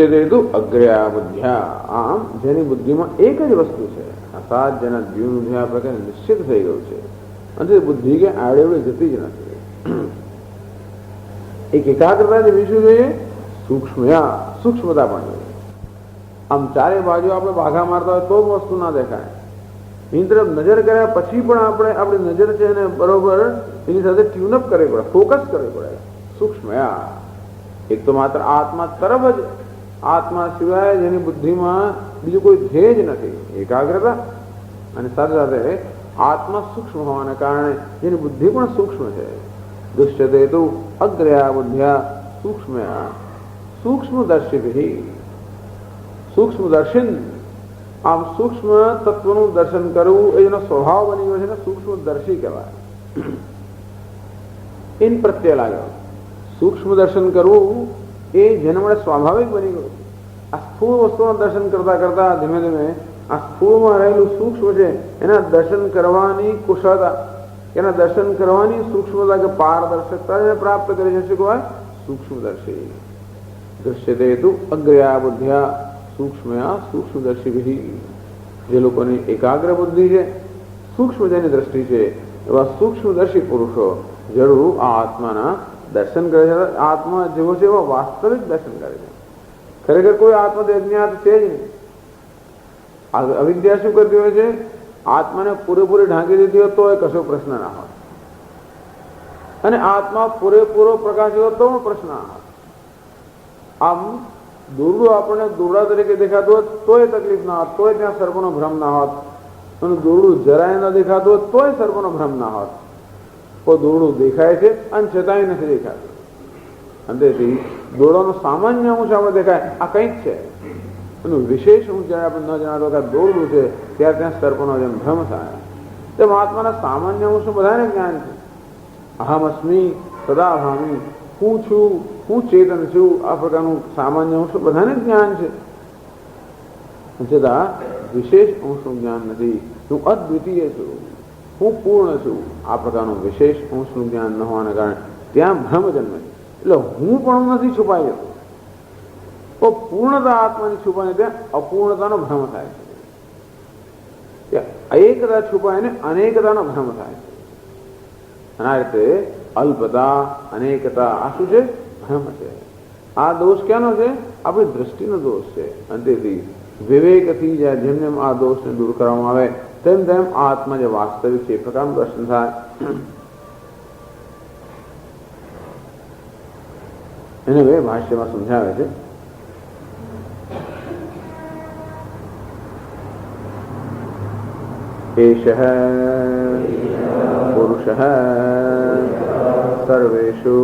દૃશ્યતે તો અગ્રયા બુદ્ધ્યા. આમ જેની બુદ્ધિમાં એક જ વસ્તુ છે, આ સાત જેના દ્વિબુદ્ધિ આ પ્રકારે નિશ્ચિત થઈ ગયું છે, અને બુદ્ધિ કે આડેવડે જતી જ નથી. એક એકાગ્રતા જે વિશે જોઈએ, સૂક્ષ્મતા પણ જોઈએ. આમ ચારે બાજુ આપણે બાઘા મારતા હોય તો વસ્તુ ના દેખાય. એની તરફ નજર કર્યા પછી પણ આપણે આપણી નજર છે એને બરોબર એની સાથે ટ્યુનઅપ કરવી પડે, ફોકસ કરવી પડે. સૂક્ષ્મયા એક તો માત્ર આત્મા તરફ જ, આત્મા સિવાય જેની બુદ્ધિમાં બીજું કોઈ ધ્યેય જ નથી, એકાગ્રતા. અને સાથે સાથે આત્મા સૂક્ષ્મ હોવાને કારણે જેની બુદ્ધિ પણ સૂક્ષ્મ છે. દુષ્યતે તો અગ્રયા બુદ્ધ્યા સૂક્ષ્મયા સૂક્ષ્મદર્શિભિ. સૂક્ષ્મદર્શન, આમ સૂક્ષ્મ તત્વનું દર્શન કરવું એ જેનો સ્વભાવ બની ગયો છે ને સૂક્ષ્મદર્શી કહેવાય. ઇન પ્રત્યે લાગ્યો. સૂક્ષ્મ દર્શન કરવું એ જેના માટે સ્વાભાવિક બની ગયું. આ સ્થૂળ વસ્તુનું દર્શન કરતા કરતા ધીમે ધીમે આ સ્થૂળમાં રહેલું સૂક્ષ્મ છે એના દર્શન કરવાની કુશળતા, એના દર્શન કરવાની સૂક્ષ્મતા કે પારદર્શકતા એને પ્રાપ્ત કરી જશે કોઈ સૂક્ષ્મદર્શી. દૃશ્યતે તુ અગ્રયા બુદ્ધ્યા સૂક્ષ્મયા સૂક્ષ્મદર્શિભિ. જે લોકોની એકાગ્ર બુદ્ધિ છે, સૂક્ષ્મ જેની દ્રષ્ટિ છે, એવા સૂક્ષ્મદર્શી પુરુષો જરૂર આ આત્માના દર્શન કરે છે. આત્મા જેવો છે એવા વાસ્તવિક દર્શન કરે છે. ખરેખર કોઈ આત્મા તો અજ્ઞાત છે જ નહીં. અવિદ્યા શું કરતી હોય છે? આત્માને પૂરેપૂરી ઢાંકી દીધી હોય તો એ કશો પ્રશ્ન ના હોય, અને આત્મા પૂરેપૂરો પ્રકાશિત હોય તો પણ પ્રશ્ન ના હોય. આમ દોરડું આપણને દોરડા તરીકે દેખાતું હોત તોય તકલીફ ના હોત, તોય ત્યાં સર્પનો ભ્રમ ના હોત. અને દોરડું જરાય ન દેખાતું હોત તોય સર્પનો ભ્રમ ના હોત. તો દોરડું દેખાય છે અને છતાંય નથી દેખાતું. અને તેથી દોરડાનો સામાન્ય અંશ આપણે દેખાય આ કંઈક છે, એનું વિશેષ અંશ જ્યારે આપણે ન જણાતો કે દોરડું છે ત્યારે ત્યાં સર્પનો જેમ ભ્રમ થાય. તેમ આત્માના સામાન્ય અંશનું બધાને જ્ઞાન છે. અહમ અસ્મિ સદા ભામી, હું છું, હું ચેતન છું, આ પ્રકારનું સામાન્ય અંશ બધાને જ્ઞાન છે. છતાં વિશેષ અંશનું જ્ઞાન નથી. હું અદ્વિતીય છું, હું પૂર્ણ છું, આ પ્રકારનું વિશેષ અંશનું જ્ઞાન ન હોવાને કારણે ત્યાં ભ્રમ જન્મે છે. એટલે હું પણ નથી છુપાઈ જતો. તો પૂર્ણતા આત્માની છુપાઈને ત્યાં અપૂર્ણતાનો ભ્રમ થાય છે. એકતા છુપાઈને અનેકતાનો ભ્રમ થાય છે. અને આ રીતે અલ્પતા, અનેકતા આ શું છે? ભ્રમ છે. આ દોષ ક્યાંનો છે? આપણી દ્રષ્ટિનો દોષ છે. અને તેથી વિવેકથી જેમ જેમ આ દોષને દૂર કરવામાં આવે તેમ તેમ આત્મા જે વાસ્તવિક છે એ પ્રકારનું દર્શન થાય. એને બે ભાષ્યમાં સમજાવે છે. એષઃ પુરુષઃ સર્વેષુ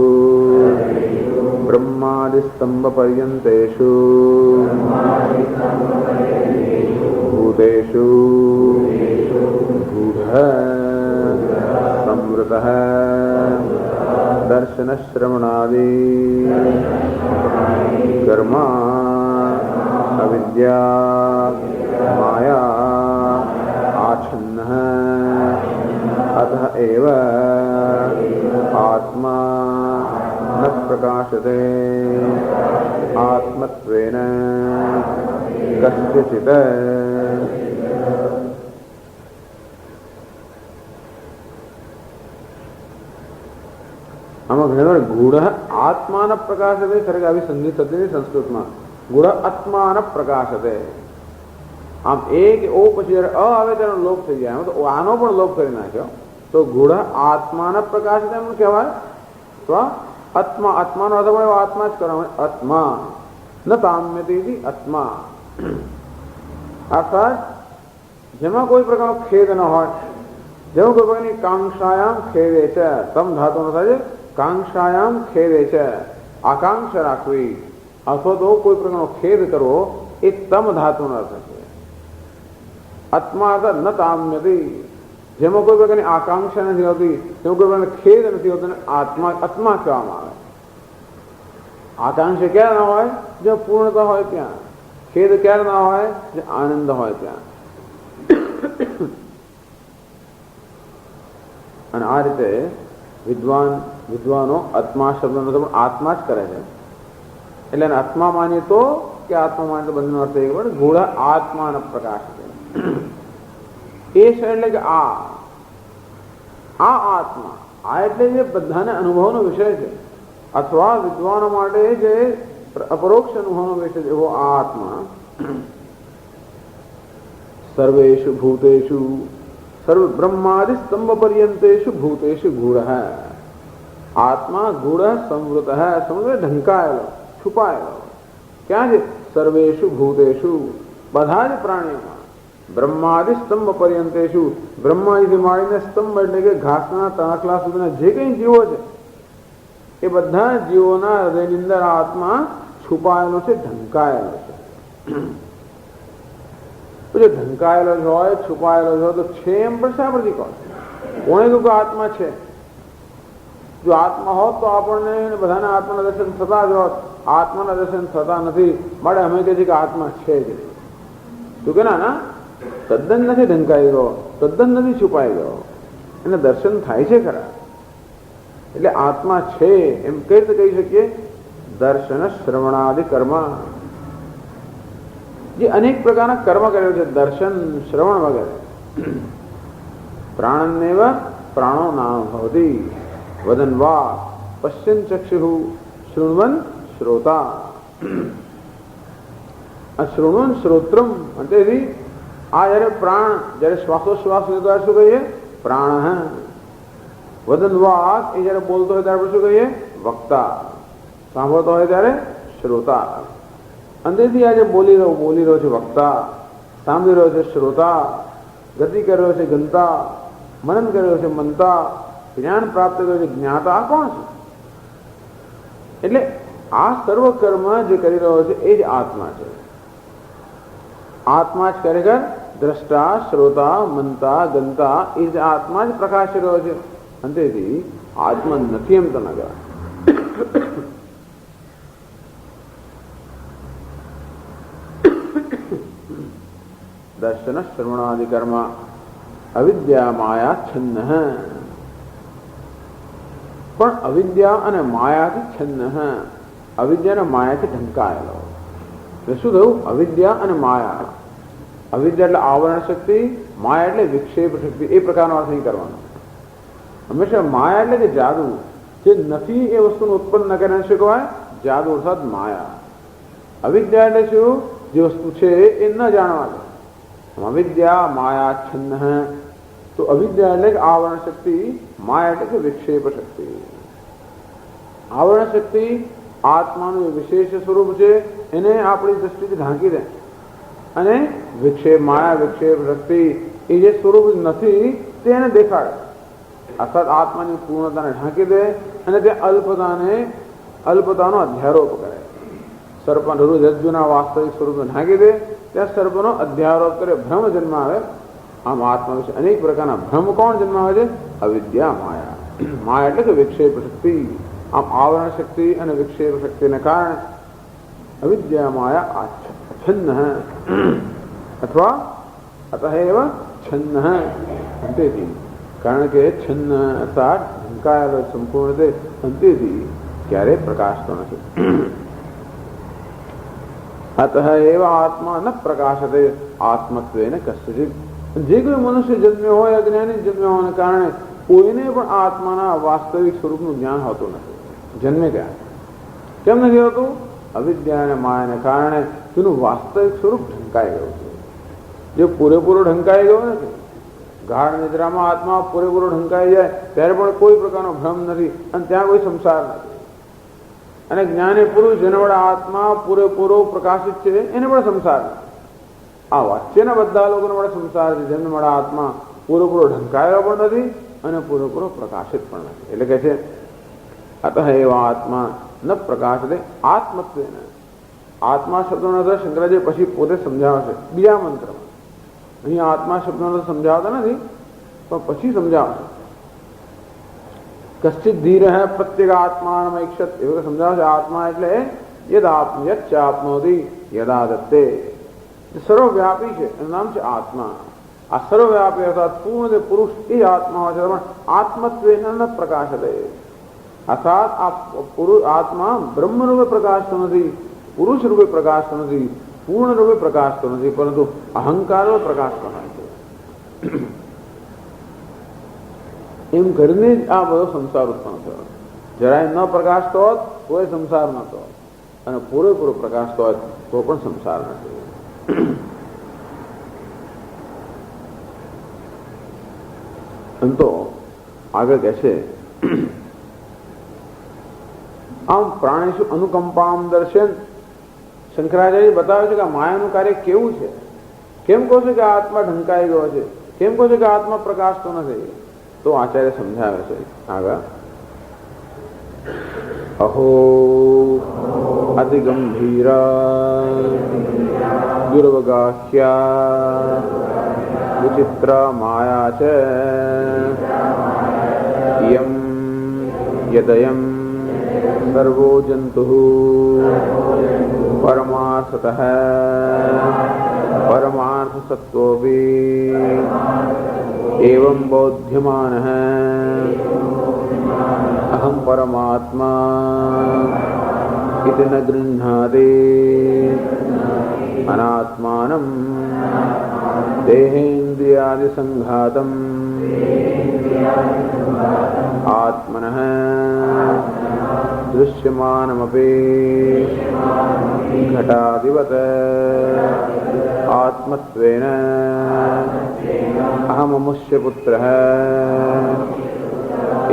બ્રહ્માદિસ્તંભપર્યંતેષુ ભૂતેષુ ગૂઢઃ સંવૃતઃ દર્શનશ્રવણાદિ કર્મા અવિદ્યા માયા આચ્છન્નઃ અતઃ એવ આત્મા ન પ્રકાશતે આત્મત્વેન કસ્યચિત. આમાં ઘણી વાર ગૂઢ આત્માન પ્રકાશતે, ખરેખર આવી સંધિ થતી નથી સંસ્કૃતમાં. ગૂઢ આત્માન પ્રકાશતે. આમ એક ઓ પછી જયારે અ આવે તેનો લોપ થઈ જાય. તો આનો પણ લોપ કરી નાખ્યો તો ગૂઢ આત્માન પ્રકાશતે એમ કહેવાય. તો આત્મા, આત્માનો અર્થ પણ આત્મા જ કરવાનો. આત્મા ન તામ્યતે આત્મા, અર્થાત જેમાં કોઈ પ્રકારનો ખેદ ન હોય, જેમાં કોઈ પ્રકારની કાંક્ષાયામ ખેદે છે. તમ ધાતુનો થાય છે કાંક્ષાયામ ખેદે છે, આકાંક્ષા રાખવી અથવા તો કોઈ પ્રકારનો ખેદ કરવો એ તમ ધાતુનો અર્થ છે. આત્મા અર્થાત ન તામ્યતી, જેમાં કોઈ પ્રકારની આકાંક્ષા નથી હોતી, જેમાં કોઈ પ્રકારનો ખેદ નથી હોતો, આત્મા આત્મા કહેવામાં આવે. આકાંક્ષા ક્યારે ના હોય? જ્યાં પૂર્ણતા હોય ત્યાં. ખેદ ક્યારે ના હોય? જે આનંદ હોય ત્યાં. અને આ રીતે વિદ્વાનો આત્મા શબ્દનો તો આત્મા જ કરે છે. એટલે આત્મા માનીએ તો કે આત્મા માટે બંધનો અર્થ એક પણ ગૂઢ આત્મા ન પ્રકાશ એ છે એટલે કે આ આત્મા આ એટલે જે બધાને અનુભવનો વિષય છે અથવા વિદ્વાનો માટે જે અપરોક્ષ અનુભવનો વિષય છે એવો આ આત્મા સર્વેષુ ભૂતેષુ સર્વ બ્રહ્માદિ સ્તંભ પર્યંતેષુ ભૂતેષુ ગૂઢ આત્મા ગૂઢ સંવૃત સમૃદ્ધ ઢંકાયેલો છુપાયેલો ક્યાં છે સર્વેષુ ભૂતેષુ બધા જ પ્રાણીઓમાં બ્રહ્માદિ સ્તંભ પર્યંતેષુ બ્રહ્માથી માંડીને સ્તંભ એટલે કે ઘાસના તણખલા સુધીના જે કંઈ જીવો છે એ બધા જીવોના હૃદયની અંદર આત્મા છુપાયેલો છે ઢંકાયેલો છે તો જે ઢંકાયેલો જ હોય છુપાયેલો જ હોય તો છે એમ પણ શા પરથી કહો કોણે કહ્યું કે આત્મા છે જો આત્મા હોત તો આપણને બધાના આત્માના દર્શન થતા જ હોત આત્માના દર્શન થતા નથી માટે અમે કહે છે કે આત્મા છે જ નહીં તું કે ના તદ્દન નથી ઢંકાઈ ગયો તદ્દન નથી છુપાઈ ગયો એને દર્શન થાય છે ખરા એટલે આત્મા છે એમ કઈ રીતે કહી શકીએ દર્શન શ્રવણાદિ કર્મ જે અનેક પ્રકારના કર્મ કર્યો છે દર્શન શ્રવણ વગેરે પ્રાણનેવ પ્રાણો નામ ભવતી વદન વા પશ્યન ચક્ષુ શૃણવન શ્રોતા શૃણવન શ્રોત્રમ અંતેથી આ જયારે પ્રાણ જયારે શ્વાસોશ્વાસ લેતો શું કહીએ પ્રાણ વદન વાક એ જયારે બોલતો હોય ત્યારે શું કહીએ વક્તા સાંભળતો હોય ત્યારે શ્રોતા અંદરથી આજે બોલી રહ્યો છે વક્તા સાંભળી રહ્યો છે શ્રોતા ગતિ કરી રહ્યો છે ગંતા મનન કરી રહ્યો છે મનતા જ્ઞાન પ્રાપ્ત કર્યું છે જ્ઞાતા આ કોણ છે એટલે આ સર્વ કર્મ જે કરી રહ્યો છે એ જ આત્મા છે આત્મા જ ખરેખર દ્રષ્ટા શ્રોતા મનતા ગંતા એ જ આત્મા જ પ્રકાશી રહ્યો છે અંતેથી આત્મા નથી એમ તો ન કહેવાય દર્શન શ્રવણાદિ કર્મ અવિદ્યા માયા છન્ન પણ અવિદ્યા અને માયાથી છન્ન અવિદ્યા અને માયાથી ઢંકાયેલો એટલે શું થયું અવિદ્યા અને માયા અવિદ્યા એટલે આવરણ શક્તિ માયા એટલે વિક્ષેપ શક્તિ એ પ્રકારનો અર્થ નહીં કરવાનો હંમેશા માયા એટલે કે જાદુ જે નથી એ વસ્તુનું ઉત્પન્ન ન કરીને શીખવાય જાદુ અર્થાત માયા અવિદ્યા એટલે શું જે વસ્તુ છે એ ન જાણવાનું અવિદ્યા માયા છન્ન તો અવિદ્યા એટલે કે આવરણ શક્તિ માયા એટલે કે વિક્ષેપ શક્તિ આવરણ શક્તિ આત્માનું વિશેષ સ્વરૂપ છે એને આપણી દ્રષ્ટિથી ઢાંકી દે અને વિક્ષેપ માયા વિક્ષેપ શક્તિ એ જે સ્વરૂપ નથી તેને દેખાડે અર્થાત આત્માની પૂર્ણતાને ઢાંકી દે અને તે અલ્પતાનો અધ્યારોપ કરે સર્પ રજ્જુના વાસ્તવિક સ્વરૂપને ઢાંકી દે ત્યાં સર્પનો અધ્યારોપ કરે ભ્રમ જન્માવે આમ આત્મા વિશે અનેક પ્રકારના ભ્રમ કોણ જન્માવે છે અવિદ્યા માયા માયા એટલે કે વિક્ષેપ શક્તિ આમ આવરણ શક્તિ અને વિક્ષેપ શક્તિને કારણે અવિદ્યા માયા છન્ન અથવા અતએવ છન્ન અંતેથી કારણ કે છન્ન અર્થાત ઢંકાયેલો સંપૂર્ણ તે અંતેથી ક્યારેય પ્રકાશતો નથી અતઃ એવ આત્મા ન પ્રકાશતે આત્મત્વેન કસ્યચિત જે કોઈ મનુષ્ય જન્મ્યો હોય અજ્ઞાની જન્મ્યો હોવાને કારણે કોઈને પણ આત્માના વાસ્તવિક સ્વરૂપનું જ્ઞાન હોતું નથી જન્મે ત્યાં કેમ નથી હોતું અવિદ્યા અને માયાને કારણે તેનું વાસ્તવિક સ્વરૂપ ઢંકાઈ ગયું છે જે પૂરેપૂરો ઢંકાઈ ગયો નથી ગાઢ નિદ્રામાં આત્મા પૂરેપૂરો ઢંકાઈ જાય ત્યારે પણ કોઈ પ્રકારનો ભ્રમ નથી અને ત્યાં કોઈ સંસાર નથી અને જ્ઞાની પુરુષ જેના વડે આત્મા પૂરેપૂરો પ્રકાશિત છે એને પણ સંસાર નથી આ વાચ્યના બધા લોકોને વડે સંસાર છે જેમને વડે આત્મા પૂરેપૂરો ઢંકાયેલો પણ નથી અને પૂરેપૂરો પ્રકાશિત પણ નથી એટલે કે છે અતઃ એવા આત્મા ન પ્રકાશતે આત્મત્વેન આત્મા શબ્દનો અર્થ શંકરાચાર્ય પછી પોતે સમજાવશે બીજા મંત્રમાં અહીંયા આત્મા શબ્દનો અર્થ સમજાવતા નથી પણ પછી સમજાવશે કશ્ચિત ધીર પ્રત્યેક આત્માનમૈક્ષત એવું સમજાવશે આત્મા એટલે યદાપ્નોતી યદા દત્તે સર્વવ્યાપી છે એનું નામ છે આત્મા આ સર્વવ્યાપી અર્થાત પૂર્ણ પુરુષ એ આત્મા હોય છે પણ આત્મત્વેન ન પ્રકાશતે અર્થાત આ પુરુષ આત્મા બ્રહ્મરૂપે પ્રકાશતો નથી પુરુષ રૂપે પ્રકાશ તો નથી, પૂર્ણ રૂપે પ્રકાશ તો નથી, પરંતુ અહંકારનો પ્રકાશ તો નથી. એમ કરીને જ આ બધો સંસાર ઉત્પન્ન થયો. જરાય ન પ્રકાશતો હોત તો એ સંસાર નતો, અને પૂરેપૂરો પ્રકાશતો હોત તો પણ સંસાર નથી. એમ તો આગળ કહે છે, આમ પ્રાણેશુ અનુકંપામ દર્શન. શંકરાચાર્ય બતાવે છે કે આ માયાનું કાર્ય કેવું છે. કેમ કહો છો કે આત્મા ઢંકાઈ ગયો છે, કેમ કહો છો કે આત્મા પ્રકાશતો નથી? તો આચાર્ય સમજાવે છે આગળ, અહો અતિ ગંભીરા દુર્વગાહ્યા વિચિત્ર માયા છે યમ યદયમ સર્વો જંતુ પરમાર્થતઃ પરમાર્થ સત્વોપી એવં બોધ્યમાનઃ અહમ પરમાત્મા ઇતિ ન ગૃહ્ણાતિ અનાત્માનં દેહેન્દ્રિયાદિ સંઘાતં આત્મનઃ દૃશ્યમાનમપી ઘટાદિવત આત્મત્વેન અહમમુષ્ય પુત્રઃ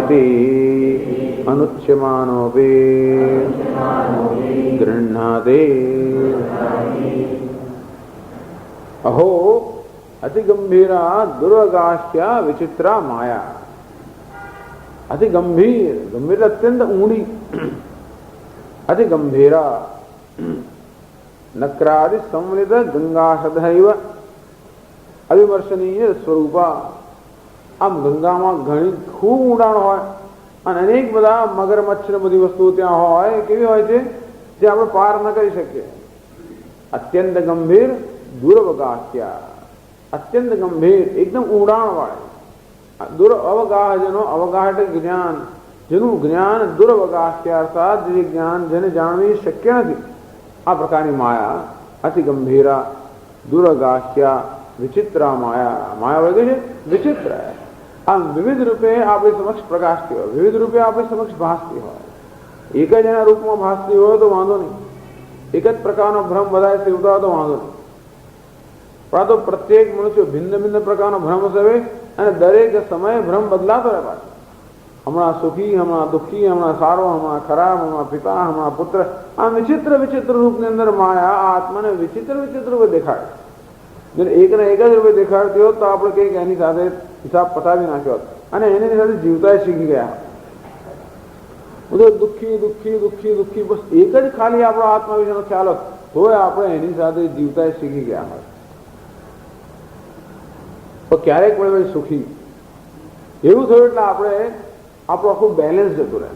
ઇતિ અનુચ્યમાનોપી ગૃહ્ણાતિ. અહો અતિ ગંભીરા દુર્વગાહ્યા વિચિત્રા માયા. અતિ ગંભીર, ગંભીર અત્યંત ઊંડી. અતિ ગંભીરા નક્રાદિ સંવૃત ગંગાસદૈવ અવિમર્શનીય સ્વરૂપા. આમ ગંગામાં ઘણી ખૂબ ઊંડાણ હોય અને અનેક બધા મગરમચ્છ ને બધી વસ્તુઓ ત્યાં હોય. કેવી હોય છે જે આપણે પાર ન કરી શકીએ. અત્યંત ગંભીર દુર્વગાહ્યા, અત્યંત ગંભીર, એકદમ ઊંડાણ વાળી. દુરઅવગાહ જેનો અવગાહ એટલે જ્ઞાન, જેનું જ્ઞાન દુરવગાહ્યા અર્થાત જે જ્ઞાન જેને જાણવી શક્ય નથી. આ પ્રકારની માયા અતિ ગંભીરા દુરગાહ્યા વિચિત્રા માયા. માયા વળગે છે વિચિત્ર. આમ વિવિધ રૂપે આપણી સમક્ષ પ્રકાશતી હોય, વિવિધ રૂપે આપણી સમક્ષ ભાસતી હોય. એક જ એના રૂપમાં ભાસતી હોય તો વાંધો નહીં, એક જ પ્રકારનો ભ્રમ બધાએ સેવતા હોય તો વાંધો નહીં. પરંતુ પ્રત્યેક મનુષ્ય ભિન્ન ભિન્ન પ્રકારનો ભ્રમ સેવે અને દરેક સમયે ભ્રમ બદલાતો રહે પાછો. હમણાં સુખી, હમણાં દુઃખી, હમણાં સારો, હમણાં ખરાબ, હમણાં પિતા, હમણાં પુત્ર. આમ વિચિત્ર વિચિત્ર રૂપની અંદર માયા આ આત્માને વિચિત્ર વિચિત્ર રૂપે દેખાડે. એકને એક જ રૂપે દેખાડતી હોત તો આપણે કંઈક એની સાથે હિસાબ પતાવી નાખ્યો હોત અને એની સાથે જીવતા શીખી ગયા. બધું દુઃખી દુઃખી દુઃખી દુઃખી, બસ એક જ ખાલી આપણો આત્મા વિશેનો ખ્યાલ હોત તોય આપણે એની સાથે જીવતા શીખી ગયા હોત. તો ક્યારેક પણ સુખી એવું થયું એટલે આપણે આપણું આખું બેલેન્સ જતું રહે.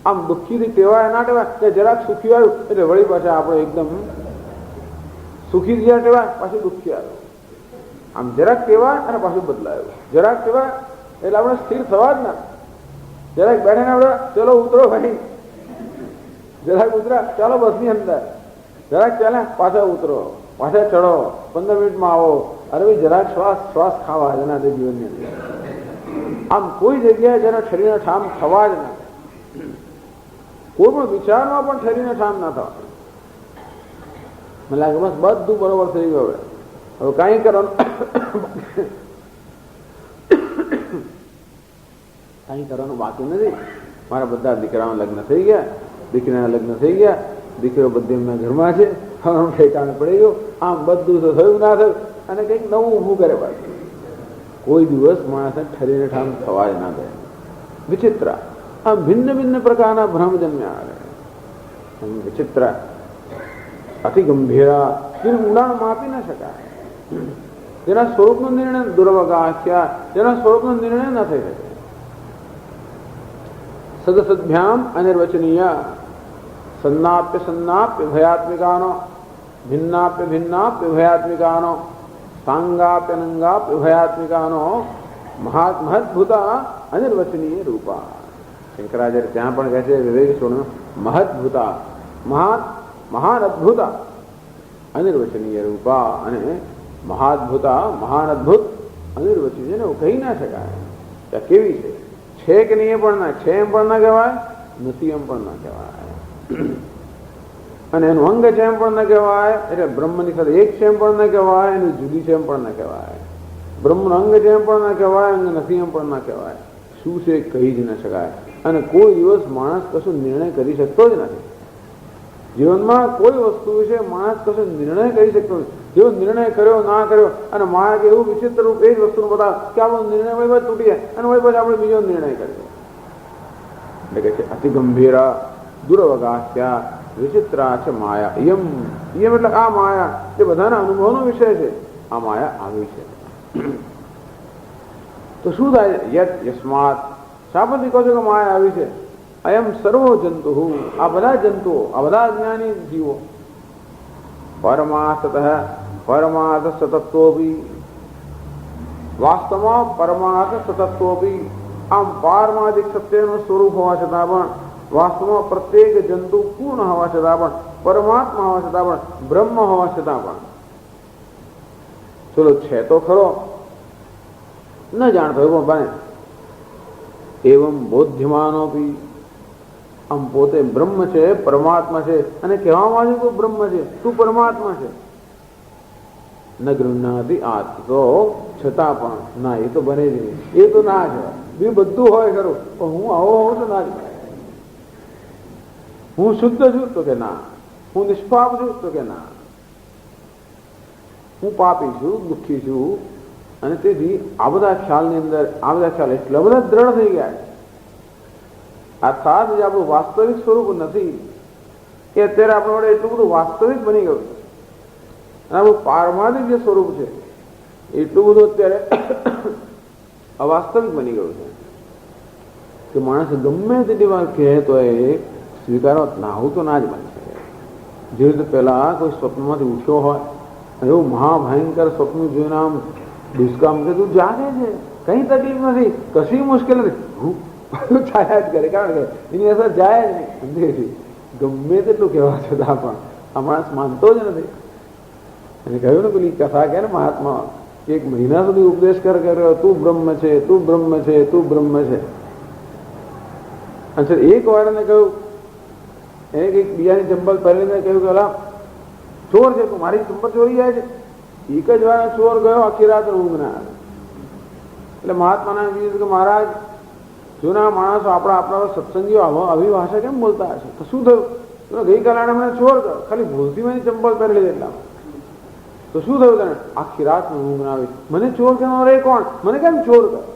આમ દુઃખીથી ટેવાય ના ટેવાય કે જરાક સુખી આવ્યું એટલે વળી પાછા આપણે એકદમ સુખી જ્યાં ટેવાય પાછું દુઃખી આવ્યું. આમ જરાક ટેવાય અને પાછું બદલાયું, જરાક ટેવાય એટલે આપણે સ્થિર થવા જ ના. જરાક બેઠાને આપણે ચલો ઉતરો ભાઈ, જરાક ઉતરા ચાલો બસની અંદર, જરાક ચાલે પાછા ઉતરો, પાછા ચડો, 15 મિનિટમાં આવો. અરે ભાઈ જરાક શ્વાસ શ્વાસ ખાવા જેના તે જીવનની અંદર. આમ કોઈ જગ્યાએ જેના શરીરને ઠામ થવા જ ના, કોઈ પણ વિચારમાં પણ શરીરને ઠામ ના થવા. મને લાગે બસ બધું બરોબર થઈ ગયું, હવે કાંઈ કરવાનું કાંઈ કરવાનું બાકી નથી. મારા બધા દીકરાના લગ્ન થઈ ગયા, દીકરીના લગ્ન થઈ ગયા, દીકરીઓ બધી એમના ઘરમાં છે, હવે ઠેકાણે પડી ગયું. આમ બધું તો થયું ના થયું અને કંઈક નવું ઊભું કરે પાછું. કોઈ દિવસ માણસને ઠરીને ઠામ થવા જ ના દે. વિચિત્ર. આમ ભિન્ન ભિન્ન પ્રકારના ભ્રમ જન્મ્યા આવે. વિચિત્ર અતિ ગંભીરા, તેનું ઊંડાણ માપી ના શકાય. તેના સ્વરૂપનો નિર્ણય દુર્વગાહ્યા, તેના સ્વરૂપનો નિર્ણય ન થઈ શકે. સદસદભ્યામ અનિર્વચનીય સન્નાપ્ય સન્નાપ્ય ભયાત્મિકાનો ભિન્નાપ્ય ભિન્નાપ્ય ભયાત્મિકાનો સાંગાપ્ય નંગાપ્ય ભયાત્મિકાનો મહદભૂતા અનિર્વચનીય રૂપા. શંકરાચાર્ય ત્યાં પણ કહે છે વિવેક છોડ મહદભૂતા, મહાત મહાન અદ્ભુતા અનિર્વચનીય રૂપા, અને મહાદ્ભુતા મહાન અદ્ભુત અનિર્વચનીય, એને કહી ના શકાય કે કેવી છે કે નહીં એ પણ ના, છે એમ પણ ના કહેવાય, નથી એમ પણ ના કહેવાય, અને એનું અંગ છે એમ પણ ના કહેવાય, એટલે બ્રહ્મની સાથે એક છે એમ પણ ના કહેવાય, એનું જુદી છે એમ પણ ના કહેવાય, બ્રહ્મનો અંગ છે એમ પણ ના કહેવાય, અંગ નથી એમ પણ ના કહેવાય, શું છે કહી જ ના શકાય. અને કોઈ દિવસ માણસ કશું નિર્ણય કરી શકતો જ નથી. જીવનમાં કોઈ વસ્તુ વિશે માણસ કશો નિર્ણય કરી શકતો નથી. જેવો નિર્ણય કર્યો ના કર્યો, અને માણસ એવું વિચિત્ર રૂપ એ જ વસ્તુનું બતાવે કે આપણો નિર્ણય વહી તૂટી જાય, અને વહી પછી આપણે બીજો નિર્ણય કર્યો. એટલે કે છે અતિ ગંભીરા દુરવગાસ્યા વિચિત્રા છે માયા. યમ યમ એટલે આ માયા જે બધાના અનુભવનો વિષય છે, આ માયા આવી છે. તો શું થાય? યત યસ્માત, શા પરથી કહો છો કે માયા આવી છે? અયમ સર્વો જંતુ, આ બધા જંતુઓ, આ બધા જ્ઞાની જીવો, પરમાર્થ પરમાર્થ સતત્વોપી, વાસ્તવમાં પરમાર્થ સતત્વોપી, આમ પારમાર્થિક સત્યનું સ્વરૂપ હોવા છતાં પણ, વાસ્તવમાં પ્રત્યેક જંતુ પૂર્ણ હોવા છતાં પણ, પરમાત્મા હોવા છતાં પણ, બ્રહ્મ હોવા છતાં પણ, ચલો છે તો ખરો, ન જાણતો એવું બને. એવમ બોધ્યમાનોપી, આમ પોતે બ્રહ્મ છે, પરમાત્મા છે, અને કહેવામાં આવ્યું તું બ્રહ્મ છે, તું પરમાત્મા છે. ન ગૃહ્ણાતિ આત્મ, તો છતાં પણ ના, એ તો બને જ નહીં, એ તો ના જ હોય. બી બધું હોય ખરું, પણ હું આવો હોઉં તો ના જ બને. હું શુદ્ધ છું તો કે ના, હું નિષ્પાપ છું તો કે ના, હું પાપી છું, દુઃખી છું. અને તેથી આ બધા ખ્યાલની અંદર આ બધા ખ્યાલ એટલા બધા દ્રઢ થઈ ગયા છે. આ સાથ જે આપણું વાસ્તવિક સ્વરૂપ નથી, એ અત્યારે આપણા વડે એટલું બધું વાસ્તવિક બની ગયું છે. અને આપણું પારમાર્થિક જે સ્વરૂપ છે એટલું બધું અત્યારે અવાસ્તવિક બની ગયું છે કે માણસ ગમે તેટલી વાર કહે તો એ સ્વીકારો ના, આવું તો ના જ બની શકે. જે રીતે પહેલા કોઈ સ્વપ્નમાંથી ઉઠ્યો હોય, એવું મહાભયંકર સ્વપ્ન જોઈને આમ દુષ્કામ કે તું જાગે છે, કઈ તકલીફ નથી, કશી મુશ્કેલ નથી, છાયા જ કરે, કારણ કે એની અસર જાય જ નહીં. ગમે તેટલું કહેવા છતાં પણ આ માણસ માનતો જ નથી. અને કહ્યું ને પેલી કથા કે ને મહાત્મા, એક મહિના સુધી ઉપદેશ કર્યો, તું બ્રહ્મ છે, તું બ્રહ્મ છે, તું બ્રહ્મ છે. અને એક વાર એને કહ્યું, એને કંઈક બીજાની ચંપલ પહેરીને કહ્યું કે અલા ચોર છે તું, મારી ચંપલ ચોરી જાય છે. એક જ વાર ચોર ગયો, આખી રાત ઊંઘ ના આવે. એટલે મહાત્માના કીધું કે મહારાજ, જૂના માણસો આપણા સત્સંગીઓ આવી ભાષા કેમ બોલતા હશે? તો શું થયું? ગઈકાલે મને ચોર કર્યો, ખાલી ભૂલથી મેં ચંપલ પહેરી લીધી એટલા. તો શું થયું તને? આખી રાત ઊંઘ ના આવી. મને ચોર કહેવાનો રે કોણ? મને કેમ ચોર કર્યો?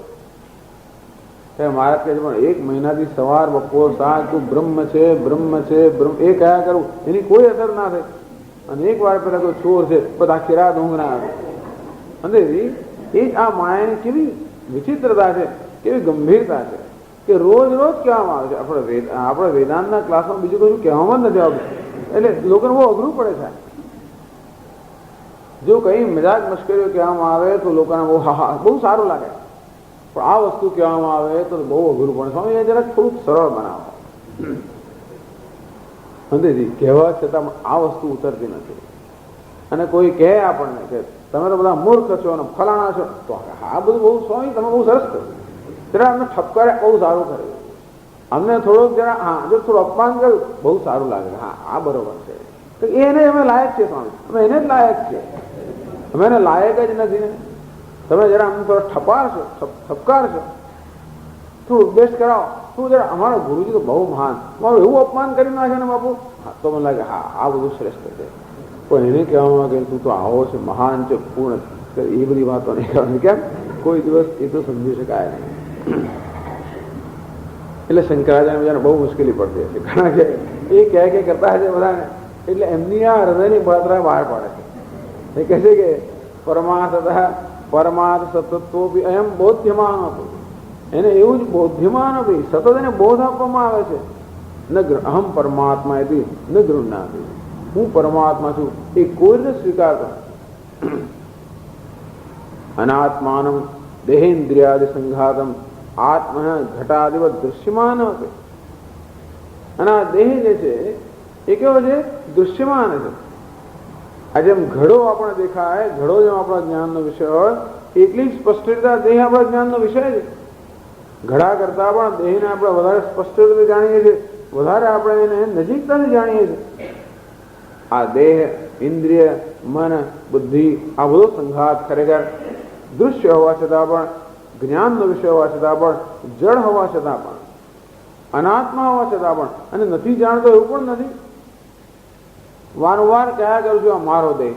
મહારાજ કહે છે પણ એક મહિનાથી સવાર બપોર સાંજ તું બ્રહ્મ છે, બ્રહ્મ છે, બ્રહ્મ એ કયા કરું, એની કોઈ અસર ના થઈ. અને એક વાર પેલા કોઈ ચોર છે, પણ આખી રાત ઊંઘ ના આવે. અને એ જ આ માયાની કેવી વિચિત્રતા છે, કેવી ગંભીરતા છે કે રોજ રોજ કહેવામાં આવે છે. આપણે વેદાંતના ક્લાસમાં બીજું કશું કહેવામાં જ નથી આવતું, એટલે લોકોને બહુ અઘરું પડે છે. જો કઈ મજાક મશ્કરીઓ કહેવામાં આવે તો લોકોને બહુ સારું લાગે, પણ આ વસ્તુ કહેવામાં આવે તો બહુ અઘરું પડે. સ્વામી એ જરાક થોડુંક સરળ બનાવો. નથી કહેવા છતાં આ વસ્તુ ઉતરતી નથી. અને કોઈ કહે આપણને કે તમે તો બધા મૂર્ખ છો અને ફલાણા છો, તો આ બધું બહુ સ્વામી તમે બહુ સરસ કર્યું, જરા અમને ઠપકારે બહુ સારું કર્યું, અમને થોડુંક જરા જો થોડું અપમાન કર્યું બહુ સારું લાગે, હા આ બરોબર છે. તો એને અમે લાયક છીએ સ્વામી, અમે એને જ લાયક છીએ, અમે એને લાયક જ નથી ને. તમે જરા અમને થોડા ઠપકારશો, થોડું બેસ્ટ કરાવો, તું જરા અમારો ગુરુજી તો બહુ મહાન, મારું એવું અપમાન કરી નાખે ને બાપુ, તો મને લાગે હા આ બધું શ્રેષ્ઠ છે. પણ એને કહેવામાં કે તું તો આવો છે, મહાન છે, પૂર્ણ છે, એ બધી વાતો નહીં કરવાની. કેમ? કોઈ દિવસ એ તો સમજી શકાય નહીં. એટલે શંકરાચાર્ય બધાને બહુ મુશ્કેલી પડતી હશે, કારણ કે એ કહે કરતા હશે બધાને, એટલે એમની આ હૃદયની બળતરા બહાર પાડે છે. એ કહે છે કે પરમાર્થ સતત્વોપી અયમ બોધ્યમાન હતું, એને એવું જ બોધ્યમાન હતું, સતત એને બોધ આપવામાં આવે છે. ન અહમ પરમાત્મા હતી ન ગૃહ્ણાતિ, હું પરમાત્મા છું એ કોઈને સ્વીકારતો. અનાત્માનમ દેહેન્દ્રિયાદિ સંઘાતમ આત્મા ઘટાદિવત દૃશ્યમાન હતું. અને આ દેહ જે છે એ કેવો છે? દૃશ્યમાન છે. આ જેમ ઘડો આપણે દેખાય, ઘડો જેમ આપણા જ્ઞાનનો વિષય હોય, એટલી જ સ્પષ્ટતા દેહ આપણા જ્ઞાનનો વિષય છે. ઘડા કરતા પણ દેહને આપણે વધારે સ્પષ્ટ રીતે જાણીએ છીએ, વધારે આપણે એને નજીકતાથી જાણીએ છીએ. આ દેહ, ઇન્દ્રિય, મન, બુદ્ધિ, આ બધો સંઘાત ખરેખર દૃશ્ય હોવા છતાં પણ, જ્ઞાનનો વિષય હોવા છતાં પણ, જડ હોવા છતાં પણ, અનાત્મા હોવા છતાં પણ, અને નથી જાણતો એવું પણ નથી. વારંવાર કયા કરું છું, આ મારો દેહ,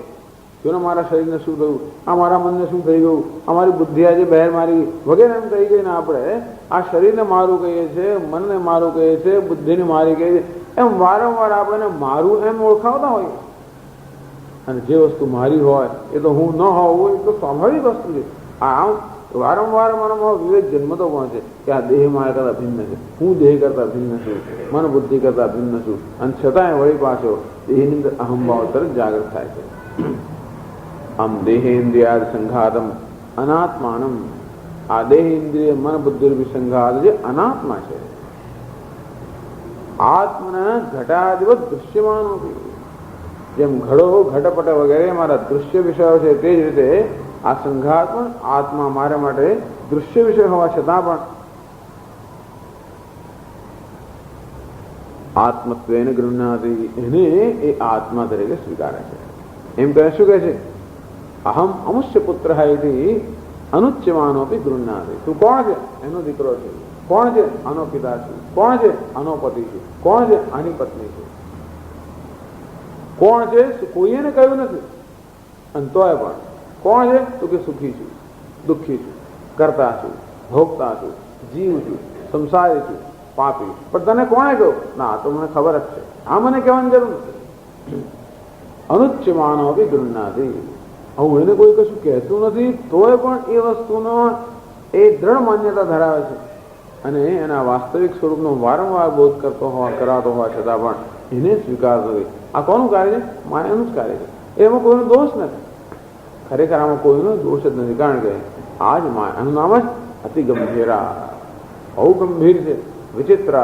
જોને મારા શરીરને શું થયું, આ મારા મનને શું થઈ ગયું, અમારી બુદ્ધિ આજે બહાર મારી વગેરે એમ કહી ગઈને આપણે આ શરીરને મારું કહીએ છીએ, મનને મારું કહીએ છીએ, બુદ્ધિને મારી કહીએ છીએ. એમ વારંવાર આપણે મારું એમ ઓળખાવતા હોઈએ. અને જે વસ્તુ મારી હોય એ તો હું ન હોવું એ તો સ્વાભાવિક વસ્તુ છે. આમ વારંવાર મારામાં વિવેક જન્મતો પણ છે કે આ દેહ મારા કરતા ભિન્ન છે, હું દેહ કરતા ભિન્ન છું, મન બુદ્ધિ કરતા ભિન્ન છું. અને છતાંય વળી પાછો દેહની અંદર અહંભાવ તરત જાગૃત થાય છે. આમ દેહેન્દ્રિયાદ સંઘાતમ અનાત્માનમ. આ દેહ ઇન્દ્રિય મન બુદ્ધિ સંઘાત જે અનાત્મા છે. આત્મના ઘટાદિવત દૃશ્યમાન. જેમ ઘડો, ઘટપટ વગેરે મારા દૃશ્ય વિષયો છે, તે જ રીતે આ સંઘાત પણ આત્મા મારા માટે દૃશ્ય વિષય હોવા છતાં પણ આત્મત્વેન ગૃહ્ણાતિ, એને એ આત્મા તરીકે સ્વીકારે છે. એમ કહે શું કહે છે? અહમ અમુષ્ય પુત્ર અનુચ્યમાનોપી ગૃહ્ણાતિ. તું કોણ છે? એનો દીકરો છે. કોણ છે? આનો પિતા છે. કોણ છે? આનો પતિ છે. કોણ છે? આની પત્ની છે. કોણ છે? કોઈએ ને કહ્યું નથી. અને તોય પણ કોણ છે? તો કે સુખી છું, દુઃખી છું, કરતા છું, ભોગતા છું, જીવ છું, સંસારી છું, પાપી. પણ તને કોણે કહ્યું? ના, તો મને ખબર જ છે. આ મને કહેવાની જરૂર નથી. અનુચ્યમાનો બી ગૃહ્ણાતિ. હું એને કોઈ કશું કહેતું નથી, તોય પણ એ વસ્તુનો એ દ્રઢ માન્યતા ધરાવે છે. અને એના વાસ્તવિક સ્વરૂપનો વારંવાર બોધ કરાતો હોવા છતાં પણ એને સ્વીકારતો નથી. આ કોનું કાર્ય છે? માયાનું જ કાર્ય છે. એમાં કોઈનો દોષ નથી. ખરેખર આમાં કોઈનો દોષ જ નથી. કારણ કે આ જ માયાનું નામ જ અતિ ગંભીરા, બહુ ગંભીર છે, વિચિત્ર,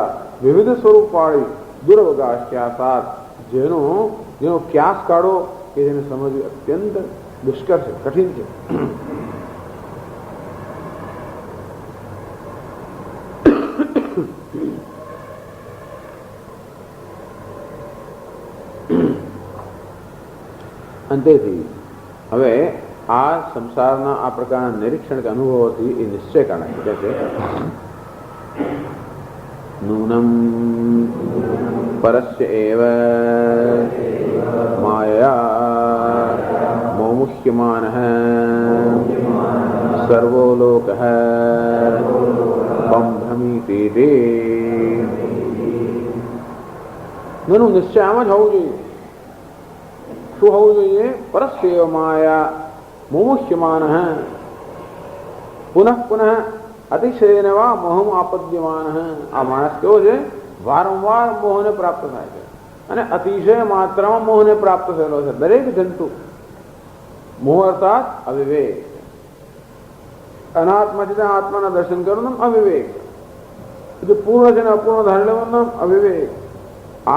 વિવિધ સ્વરૂપ વાળી, દુર્વગાશ ક્યાસાત, જેનો ક્યાસ કાઢો કે જેને સમજવું અત્યંત દુષ્કર છે, કઠિન છે. અંતેથી હવે આ સંસારના આ પ્રકારના નિરીક્ષણ કે અનુભવોથી એ નિશ્ચય કાઢે છે કે નૂનમ પરસ્ય એવ માયા મોમુહ્યમાનઃ સર્વો લોકઃ બંભ્રમિતિ. એનું નિશ્ચય આમ જ હોવું જોઈએ. શું હોવું જોઈએ? પરસ્ય માયા મોમુહ્યમાન પુનઃ પુનઃ અતિશયન વા મોહમ આપદ્યમાન. આ માણસ કેવો છે? વારંવાર મોહને પ્રાપ્ત થાય છે અને અતિશય માત્રામાં મોહને પ્રાપ્ત થયેલો છે. દરેક જંતુ મોહ અર્થાત અવિવેક. અનાત્મા છે ત્યાં આત્માના દર્શન કરવાનું નામ અવિવેક. જે પૂર્ણ છે ને અપૂર્ણ ધારણ લેવાનું નામ અવિવેક.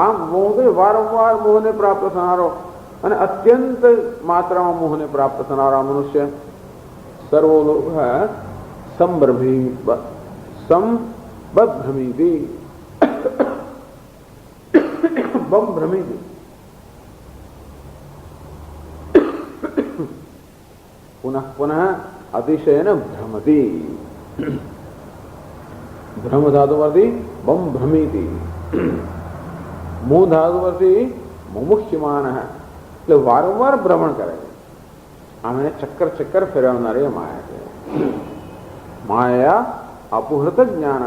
આમ મોહ વારંવાર મોહને પ્રાપ્ત થનારો અને અત્યંત માત્રામાં મોહને પ્રાપ્ત થનારા મનુષ્ય સર્વો લોક સંભ્રમિતિ બંભ્રમિતિ. પુનઃ પુનઃ અતિશયન ભ્રમતિ. ભ્રમ ધાતુ પરથી બંભ્રમિતિ. મોહ ધાતુ પરથી મુમુહ્યમાન. એટલે વારંવાર ભ્રમણ કરે છે. આમ એને ચક્કર ચક્કર ફેરવનારી માયા છે. માયા અપહૃત જ્ઞાન.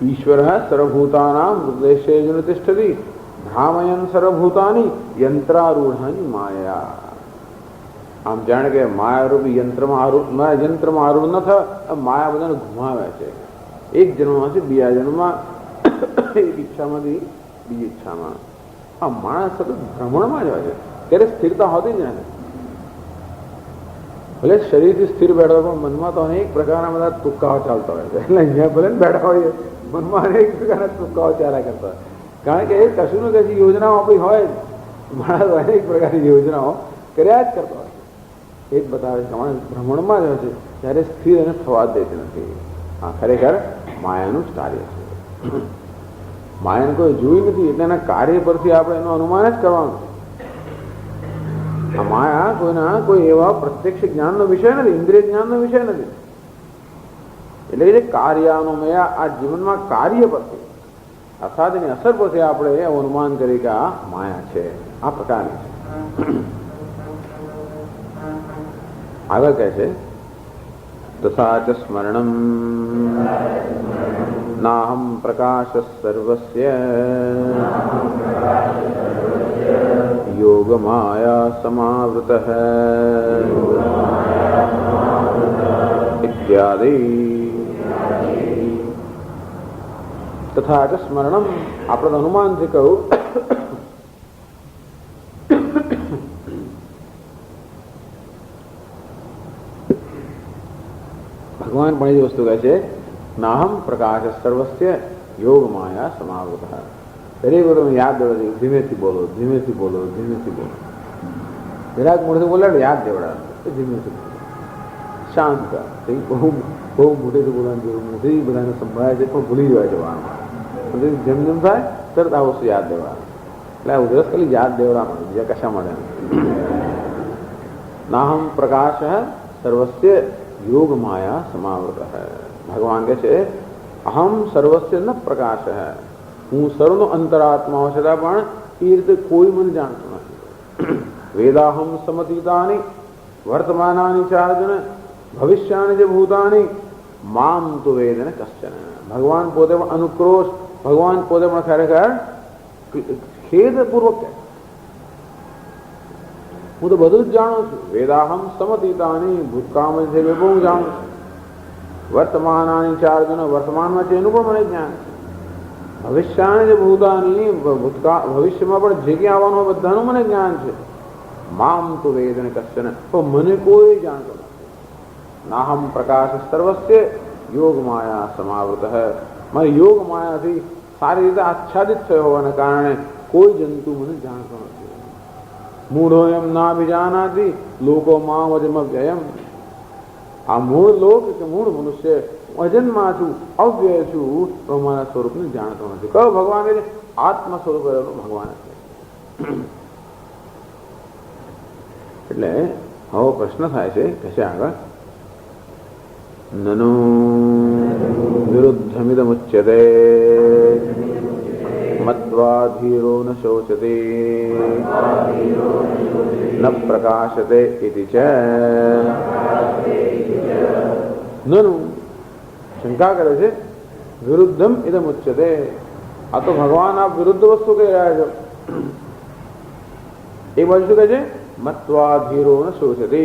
ઈશ્વર સર્વભૂતાનાં હૃદયે તિષ્ઠતિ ભ્રામયન સર્વભૂતાની યંત્રારૂઢાની માયા. આમ જાણે કે માયારૂપી યંત્રમાં આરૂઢ ન થાય, માયા બધાને ઘુમાવે છે. એક જન્મમાંથી બીજા જન્મમાં, એક ઈચ્છામાંથી બીજી ઈચ્છામાં. આ માણસ સતત ભ્રમણમાં જ હોય છે, ત્યારે સ્થિરતા હોતી જ નથી. ભલે શરીરથી સ્થિર બેઠો પણ મનમાં તો અનેક પ્રકારના બધા તુક્કાઓ ચાલતા હોય છે. એટલે અહીંયા ભલે બેઠા હોઈએ મનમાં અનેક પ્રકારના તુક્કાઓ ચાલ્યા કરતા હોય. કારણ કે એ કશું ને કશું યોજનાઓ આપણી હોય જ. માણસ અનેક પ્રકારની યોજનાઓ કર્યા જ કરતા હોય. એ જ બતાવે છે કે માણસ ભ્રમણમાં જ હોય છે ત્યારે સ્થિર અને થવા જ દેતી નથી. આ ખરેખર માયાનું જ કાર્ય છે. માયાને કોઈ જોઈ નથી એટલે એના કાર્ય પરથી આપણે એનું અનુમાન જ કરવાનું. આ માયા કોઈ એવા પ્રત્યક્ષ જ્ઞાનનો વિષય નથી, ઇન્દ્રિય જ્ઞાનનો વિષય નથી. એટલે કે કાર્યાનુમય આ જીવનમાં કાર્ય પરથી અર્થાત એની અસર પરથી આપણે અનુમાન કરીએ કે આ માયા છે, આ પ્રકારની છે. આગળ કહે છે તથા ચ સ્મરણમ નાહમ પ્રકાશ સર્વસ્ય યોગ માયા સમાવૃતઃ ઇત્યાદિ. તથા ચ સ્મરણમ આપણે અનુમાનથી કહ્યું ભગવાન પણ એ વસ્તુ કહે છે નાહમ પ્રકાશ સર્વસ્ય યોગ માયા સમાવૃત. દરેક વખત યાદ દેવડાવે, ધીમેથી બોલો, ધીમેથી બોલો, ધીમેથી બોલો. જરાક મોઢેથી બોલાડે યાદ દેવડાવે, ધીમેથી બોલો, શાંત કર. બહુ મોઢેથી બોલવાનું જરૂર નથી, બધાને સંભળાય છે પણ ભૂલી જવાય જવાનું. જેમ જેમ થાય તરત આ વસ્તુ યાદ દેવડાવે. એટલે આ ઉધરસ ખાલી યાદ દેવડાવવાનું, બીજા કશા મળે. નાહમ પ્રકાશ સર્વસ્ય યોગ માયા સમાવૃત. ભગવાન કહે છે અહમ સર્વસ્ય ન પ્રકાશ હૈ, હું સર્વનો અંતરાત્મા હોવા છતાં પણ એ રીતે કોઈ મને જાણતું નથી. વેદાહમ સમતીતાની વર્તમાનાની ચાર્જન ભવિષ્યાની જે ભૂતાની મામ તો વેદને કશ્ચન. ભગવાન પોતે પણ અનુક્રોશ, ભગવાન પોતે પણ ખરેખર ખેદપૂર્વક કહે હું તો બધું જ જાણું છું. વેદાહમ સમતીતાની ભૂતકાળમાં છે એ હું જાણું છું. વર્તમાનાની ચાર્જન વર્તમાનમાં છે એનું પણ મને જ્ઞાન છે. ભવિષ્યાની જે ભૂતાની ભવિષ્યમાં પણ જે ક્યાં આવવાનું હોય બધાનું મને જ્ઞાન છે. મામ તો વેદને કશ્ચન, તો મને કોઈ જાણતો નથી. નાહમ પ્રકાશ સર્વસ્ય યોગ માયા સમાવૃત. મારી યોગ માયાથી સારી રીતે આચ્છાદિત થયો હોવાને કારણે કોઈ જંતુ મને જાણતો નથી. મૂઢો એમ ના વિજાનાથી લોકો માં વજમ વ્યયમ. આ મૂળ લોક કે મૂળ મનુષ્ય અજન્મા છું, અવ્યય છું, તો મારા સ્વરૂપને જાણતો નથી. કયો ભગવાન છે? આત્મ સ્વરૂપ ભગવાન છે. એટલે હવે પ્રશ્ન થાય છે કશે આગળ નનો વિરુદ્ધમિદમુચ્યતે મત્વા ધીરો ન શોચતે ન પ્રકાશતે ઇતિ ચ. નનુ શંકા કરે છે વિરુદ્ધમ ઇદમુચ્યતે. આ તો ભગવાન આપ વિરુદ્ધ વસ્તુ કહી રહ્યા છો. એ બાજુ શું કહે છે? મત્વા ધીરો ન શોચતે.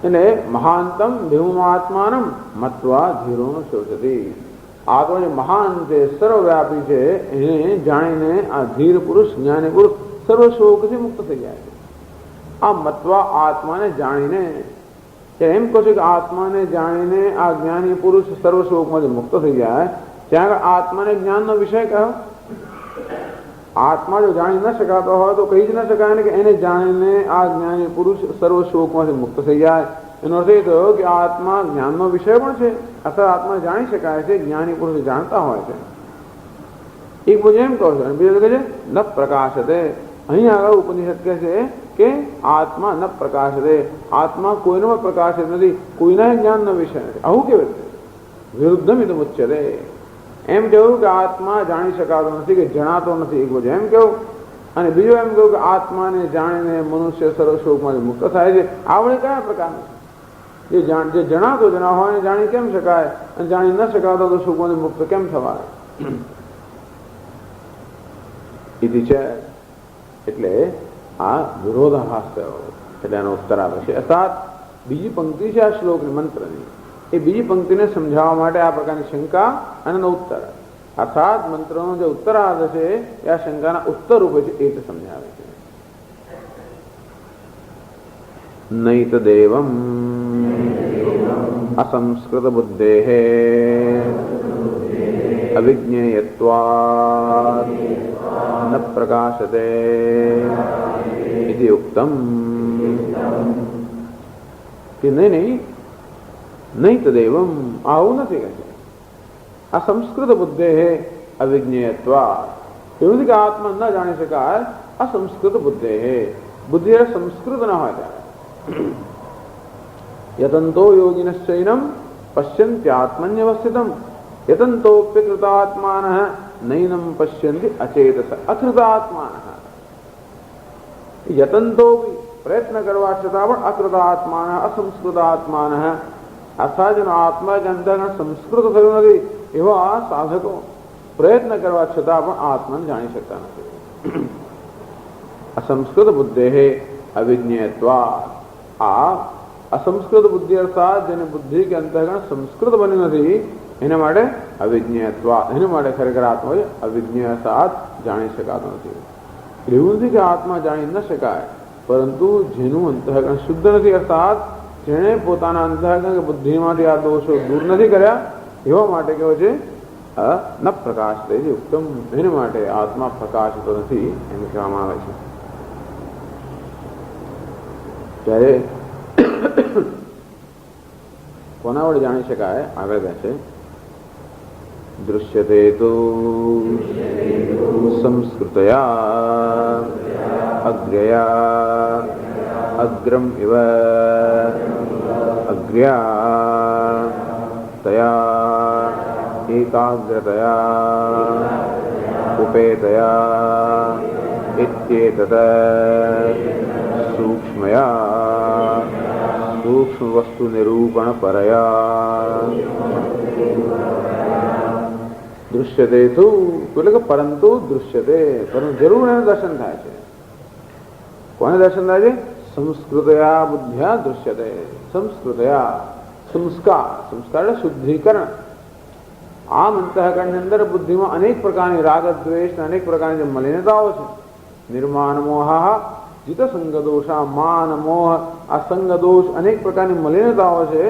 એટલે મહાનતમ ભીમાત્માનમ મત્વા ધીરો ન શોચતે. આ તો જે મહાન છે, સર્વવ્યાપી છે, એને જાણીને આ ધીર પુરુષ, જ્ઞાની પુરુષ સર્વ શોકથી મુક્ત થઈ જાય છે. આ મત્વા આત્માને જાણીને એમ કહો છો કે આત્માને જાણીને આ જ્ઞાની પુરુષ સર્વ શોકમાંથી મુક્ત થઈ જાય. ત્યાં આગળ આત્માને જ્ઞાનનો વિષય કહ્યો. આત્મા જો જાણી ન શકાતો હોય તો કહી જ ન શકાય ને કે એને જાણીને આ જ્ઞાની પુરુષ સર્વ શોકમાંથી મુક્ત થઈ જાય. એનો અર્થ એ થયો કે આત્મા જ્ઞાનનો વિષય પણ છે, અથવા આત્મા જાણી શકાય છે, જ્ઞાની પુરુષ જાણતા હોય છે. એક બધું એમ કહો છો અને બીજું કહે છે ન પ્રકાશતે. અહીં આગળ ઉપનિષદ કહે છે કે આત્મા ન પ્રકાશતે. આત્મા કોઈનો પણ પ્રકાશિત નથી, કોઈના જ્ઞાનનો વિષય નથી. આવું કેવું વિરુદ્ધમ ઇદમુચ્યતે. એમ કહેવું કે આત્મા જાણી શકાતો નથી, કે જણાતો નથી, એક બધું એમ કેવું. અને બીજું એમ કહ્યું કે આત્માને જાણીને મનુષ્ય સર્વ શોકમાંથી મુક્ત થાય છે. આવડે કયા પ્રકારનું જે જણાતો જ ના હોય જાણી કેમ શકાય, અને જાણી ન શકાતો તો શોકમાંથી મુક્ત કેમ થવાય? ઇતિ છે. એટલે આ વિરોધાભાસ થયો. એટલે એનો ઉત્તર આવે છે. અર્થાત બીજી પંક્તિ છે આ શ્લોકની, મંત્રની. એ બીજી પંક્તિને સમજાવવા માટે આ પ્રકારની શંકા અને એનો ઉત્તર. અર્થાત મંત્રનો જે ઉત્તરાર્ધ છે એ આ શંકાના ઉત્તર રૂપે છે એ સમજાવે છે. નૈતદેવમ અસંસ્કૃત બુદ્ધેઃ અવિજ્ઞેયત્વાत् ન પ્રકાશતે ઇતિ ઉક્તમ. કે નહીં તદેવમ, આવું નથી કહે. આ સંસ્કૃત બુદ્ધેઃ અવિજ્ઞેયત્વાत्, એવું નથી કે આત્મા ન જાણી શકાય. આ સંસ્કૃત બુદ્ધેઃ, બુદ્ધિ સંસ્કૃત ન હોય ત્યારે. યતંતો યોગિનશ્ચૈનમ પશ્યન્ત્યાત્મન્યવસ્થિતમ યતંતોપ્યકૃતાત્માનઃ નૈનમ પશ્યન્તિ અચેતસ અકૃતાત્માનઃ. યતંતો પ્રયત્ન કરવા છતાં પણ અકૃતાત્માનઃ અસંસ્કૃતાત્માનઃ, આથા જેનો આત્મા કે અંતઃકરણ સંસ્કૃત થયું નથી એવા સાધકો પ્રયત્ન કરવા છતાં પણ આત્માને જાણી શકતા નથી. અસંસ્કૃત બુદ્ધેઃ અવિજ્ઞેયત્વાत्, આ અસંસ્કૃત બુદ્ધિ અર્થાત જેની બુદ્ધિ કે અંતઃકરણ સંસ્કૃત બન્યું નથી એના માટે અવિજ્ઞેયત્વાत्, એના માટે ખરેખર આત્મા અવિજ્ઞેય અર્થાત જાણી શકાતો નથી. એવું નથી કે આત્મા જાણી ન શકાય, પરંતુ જેનું અંતઃકરણ શુદ્ધ નથી અર્થાત જેણે પોતાના અંતઃકરણ કે બુદ્ધિમાંથી આ દોષો દૂર નથી કર્યા એવા માટે કહેવાય છે ન પ્રકાશતે ઉત્તમ, એના માટે આત્મા પ્રકાશતો નથી એમ કહેવામાં આવે છે. ત્યારે કોના વડે જાણી શકાય? આગળ કહે છે દૃશ્યતે તો સંસ્કૃતયા અગ્રયા અગ્રમ ઇવ અગ્ર્યા તયા એકાગ્રતયા ઉપેતયા ઇત્યેતત સૂક્ષ્મયા સૂક્ષ્મ વસ્તુ નિરૂપણ પરયા દૃશ્યતે તો, એટલે કે પરંતુ દૃશ્યતે, પરંતુ જરૂર એનું દર્શન થાય છે. કોને દર્શન થાય છે? સંસ્કૃતયા બુદ્ધ્યા દૃશ્યતે. સંસ્કૃતયા સંસ્કાર, સંસ્કાર એટલે શુદ્ધિકરણ. આમ અંતઃકરણની અંદર બુદ્ધિમાં અનેક પ્રકારની રાગ દ્વેષ, અનેક પ્રકારની જે મલિનતાઓ છે, નિર્માણ મોહ જીત સંગ દોષા, માન મોહ, આ સંગ દોષ, અનેક પ્રકારની મલિનતાઓ છે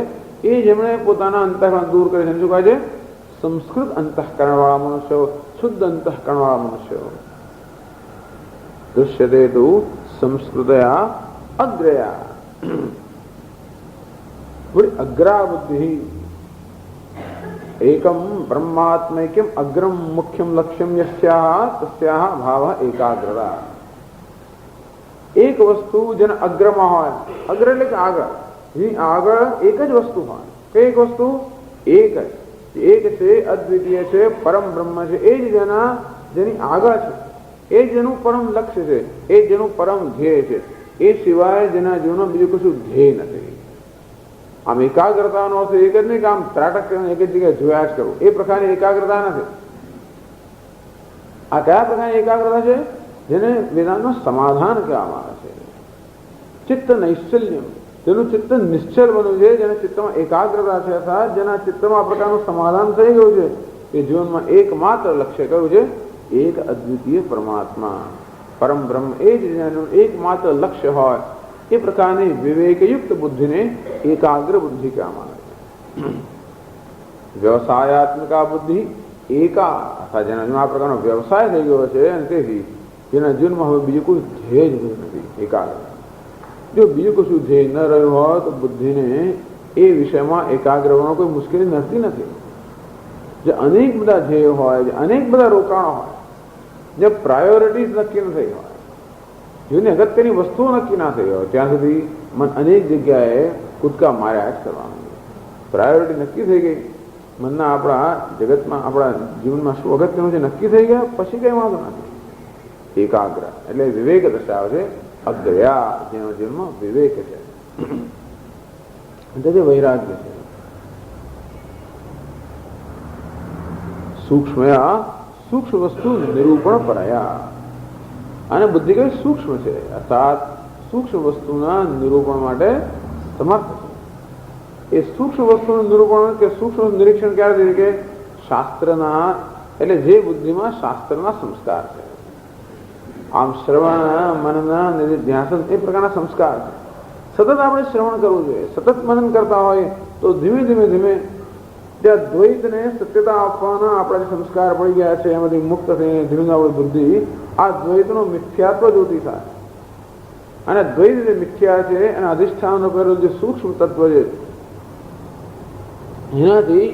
એ જેમણે પોતાના અંતઃકરણ દૂર કરી છે શું કહે છે? સંસ્કૃત અંતઃકરણ વાળા મનુષ્યો, શુદ્ધ અંતઃકરણ વાળા મનુષ્યો. દૃશ્યતે તો સંસ્કૃતયા અગ્રયા, અગ્રા બુદ્ધિ એકમ બ્રહ્માત્મૈક્યમ અગ્રમ મુખ્યમ લક્ષ્યમ યસ્યાહ તસ્યાહ ભાવ એકાગ્રતા. એક વસ્તુ જેને અગ્રમાં હોય, અગ્ર એટલે કે આગળ, આગળ એક જ વસ્તુ હોય. કઈ એક વસ્તુ? એક જ, એક છે, અદ્વિતીય છે, પરમ બ્રહ્મ છે, એ જ જેની આગળ છે, એ જ જેનું પરમ લક્ષ્ય છે, એ જ જેનું પરમ ધ્યેય છે. એ સિવાય જેના જીવનમાં બીજું કશું ધ્યેય નથી. આમ એકાગ્રતાનો અર્થ એક જ નહીં કે આમ ત્રાટક એક જ જગ્યાએ જોયા જ કરવું, એ પ્રકારની એકાગ્રતા નથી. આ કયા પ્રકારની એકાગ્રતા છે? જેને વેદાંતમાં સમાધાન કહેવામાં આવે છે. ચિત્ત નૈશ્ચલ્યમ, જેનું ચિત્ત નિશ્ચલ બન્યું છે, જેના ચિત્તમાં એકાગ્રતા છે, અર્થાત જેના ચિત્તમાં આ પ્રકારનું સમાધાન થઈ ગયું છે કે જીવનમાં એકમાત્ર લક્ષ્ય કયું છે? એક અદ્વિતીય પરમાત્મા, પરમ બ્રહ્મ, એ જ જેનું એકમાત્ર લક્ષ્ય હોય એ પ્રકારની વિવેકયુક્ત બુદ્ધિને એકાગ્ર બુદ્ધિ કહેવામાં આવે છે. વ્યવસાયાત્મકા બુદ્ધિ એકા, અથવા જેના આ પ્રકારનો વ્યવસાય થઈ ગયો છે અને તેથી જેના જીવનમાં હવે બીજું કોઈ ધ્યેય જ નથી, એકાગ્ર. જો બીજું કશું ધ્યેય ન રહ્યું હોય તો બુદ્ધિને એ વિષયમાં એકાગ્ર હોવાનો કોઈ મુશ્કેલી નડતી નથી. જે અનેક બધા ધ્યેયો હોય, જે અનેક બધા રોકાણો હોય, જે પ્રાયોરિટીઝ નક્કી ન થઈ હોય, જેની અગત્યની વસ્તુઓ નક્કી ના થઈ હોય, ત્યાં સુધી મન અનેક જગ્યાએ કૂદકા માર્યા જ કરવાનું. પ્રાયોરિટી નક્કી થઈ ગઈ, મનના આપણા જગતમાં, આપણા જીવનમાં શું અગત્યનું છે નક્કી થઈ ગયા પછી કઈ વાંધો નથી. એકાગ્ર એટલે વિવેક દર્શાવે છે. અગ્રયા, જેનો જીવનમાં વિવેક છે, એટલે વૈરાગ્ય છે. સૂક્ષ્મયા, સૂક્ષ્મ વસ્તુ નિરૂપણ પરાયા, અને બુદ્ધિ કઈ સૂક્ષ્મ છે, અર્થાત સૂક્ષ્મ વસ્તુના નિરૂપણ માટે સમર્થ છે. એ સૂક્ષ્મ વસ્તુનું નિરૂપણ કે સૂક્ષ્મ નિરીક્ષણ ક્યારે થયું કે શાસ્ત્રના, એટલે જે બુદ્ધિમાં શાસ્ત્રના સંસ્કાર છે. આમ શ્રવણ, મનન, નિધિધ્યાસન એ પ્રકારના સંસ્કાર છે. સતત આપણે શ્રવણ કરવું જોઈએ. સતત મનન કરતા હોય તો ધીમે ધીમે ધીમે ત્યાં દ્વૈતને સત્યતા આપવાના આપણા જે સંસ્કાર પડી ગયા છે એમાંથી મુક્ત થઈને ધીમે આપણી બુદ્ધિ આ દ્વૈતનો મિથ્યાત્વ જોતી થાય. અને દ્વૈત જે મિથ્યા છે એના અધિષ્ઠાન કરેલું જે સૂક્ષ્મ તત્વ છે એનાથી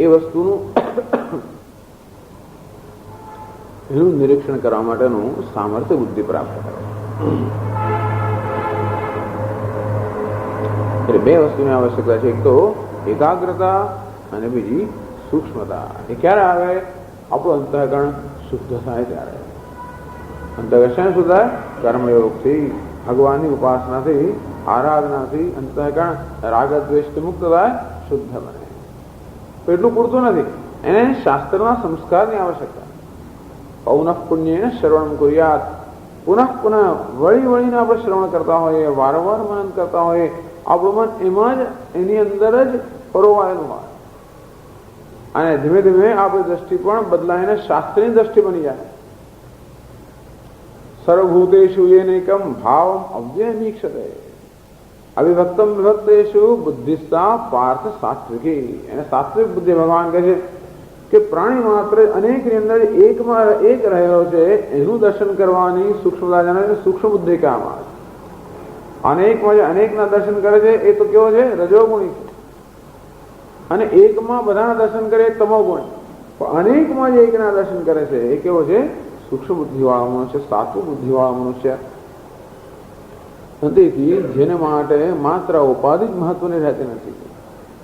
એ વસ્તુનું એનું નિરીક્ષણ કરવા માટેનું સામર્થ્ય બુદ્ધિ પ્રાપ્ત કરે. એટલે બે વસ્તુની આવશ્યકતા છે. એક તો એકાગ્રતા અને બીજી સૂક્ષ્મતા. એ ક્યારે આવે? આપણું અંતઃકરણ શુદ્ધ થાય ત્યારે. અંતઃકરણ શું શુદ્ધ થાય? કર્મયોગથી, ભગવાનની ઉપાસનાથી, આરાધનાથી અંતઃકરણ રાગ દ્વેષથી મુક્ત થાય, શુદ્ધ બને. એટલું પૂરતું નથી, એને શાસ્ત્રના સંસ્કારની આવશ્યકતા. પૌનઃ પુણ્યેન શ્રવણમ કુર્યાત. પુનઃ પુનઃ વળી વળીને આપણે શ્રવણ કરતા હોઈએ, વારંવાર મનન કરતા હોઈએ, આપણું મન એમાં જ એની અંદર જ પરોવાયેલું હોય અને ધીમે ધીમે આપણી દ્રષ્ટિ પણ બદલાઈને શાસ્ત્રની દ્રષ્ટિ બની જાય. સર્વભૂતેષુ યેનૈકમ ભાવમ અવ્યયમીક્ષતે અવિભક્તમ વિભક્તેષુ બુદ્ધિસ્તા પાર્થ સાત્વિકી. એને સાત્વિક બુદ્ધિ ભગવાન કહે છે કે પ્રાણી માત્ર અનેકની અંદર એકમાં એક રહેલો છે એનું દર્શન કરવાની સૂક્ષ્મતા જાણે સૂક્ષ્મ બુદ્ધિ કહેવામાં આવે. અનેકમાં જે અનેકના દર્શન કરે છે એ તો કેવો છે? રજોગુણી છે. અને એકમાં બધાના દર્શન કરે એ તમોગુણી. પણ અનેકમાં જે એકના દર્શન કરે છે એ કેવો છે? સૂક્ષ્મ બુદ્ધિવાળો મનુષ્ય, સાત્વિક બુદ્ધિવાળો મનુષ્ય. તેથી જેને માટે માત્ર ઉપાધિ જ મહત્વની રહેતી નથી.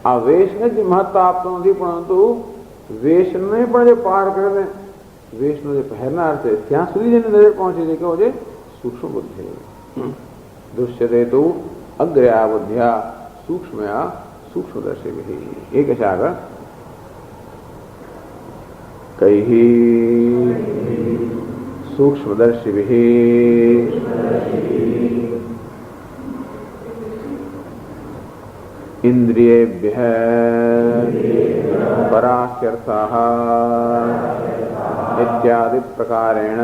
આ વેશને જ મહત્તા આપતો નથી, પરંતુ વેશને પણ જે પાર કરે ને, વેશનો જે પહેરનાર છે ત્યાં સુધી જેની નજર પહોંચે છે કેવો છે? સૂક્ષ્મ બુદ્ધિ. દૃશ્યતે તો અગ્રયા બુદ્ધ્યા સૂક્ષ્મયા સૂક્ષ્મદર્શિભિ. એ કહે છે આગળ કૈહિ સૂક્ષ્મદર્શિભિ ઇન્દ્રિયેભ્યઃ પરાહ્યર્થઃ ઇત્યાદિ પ્રકારેણ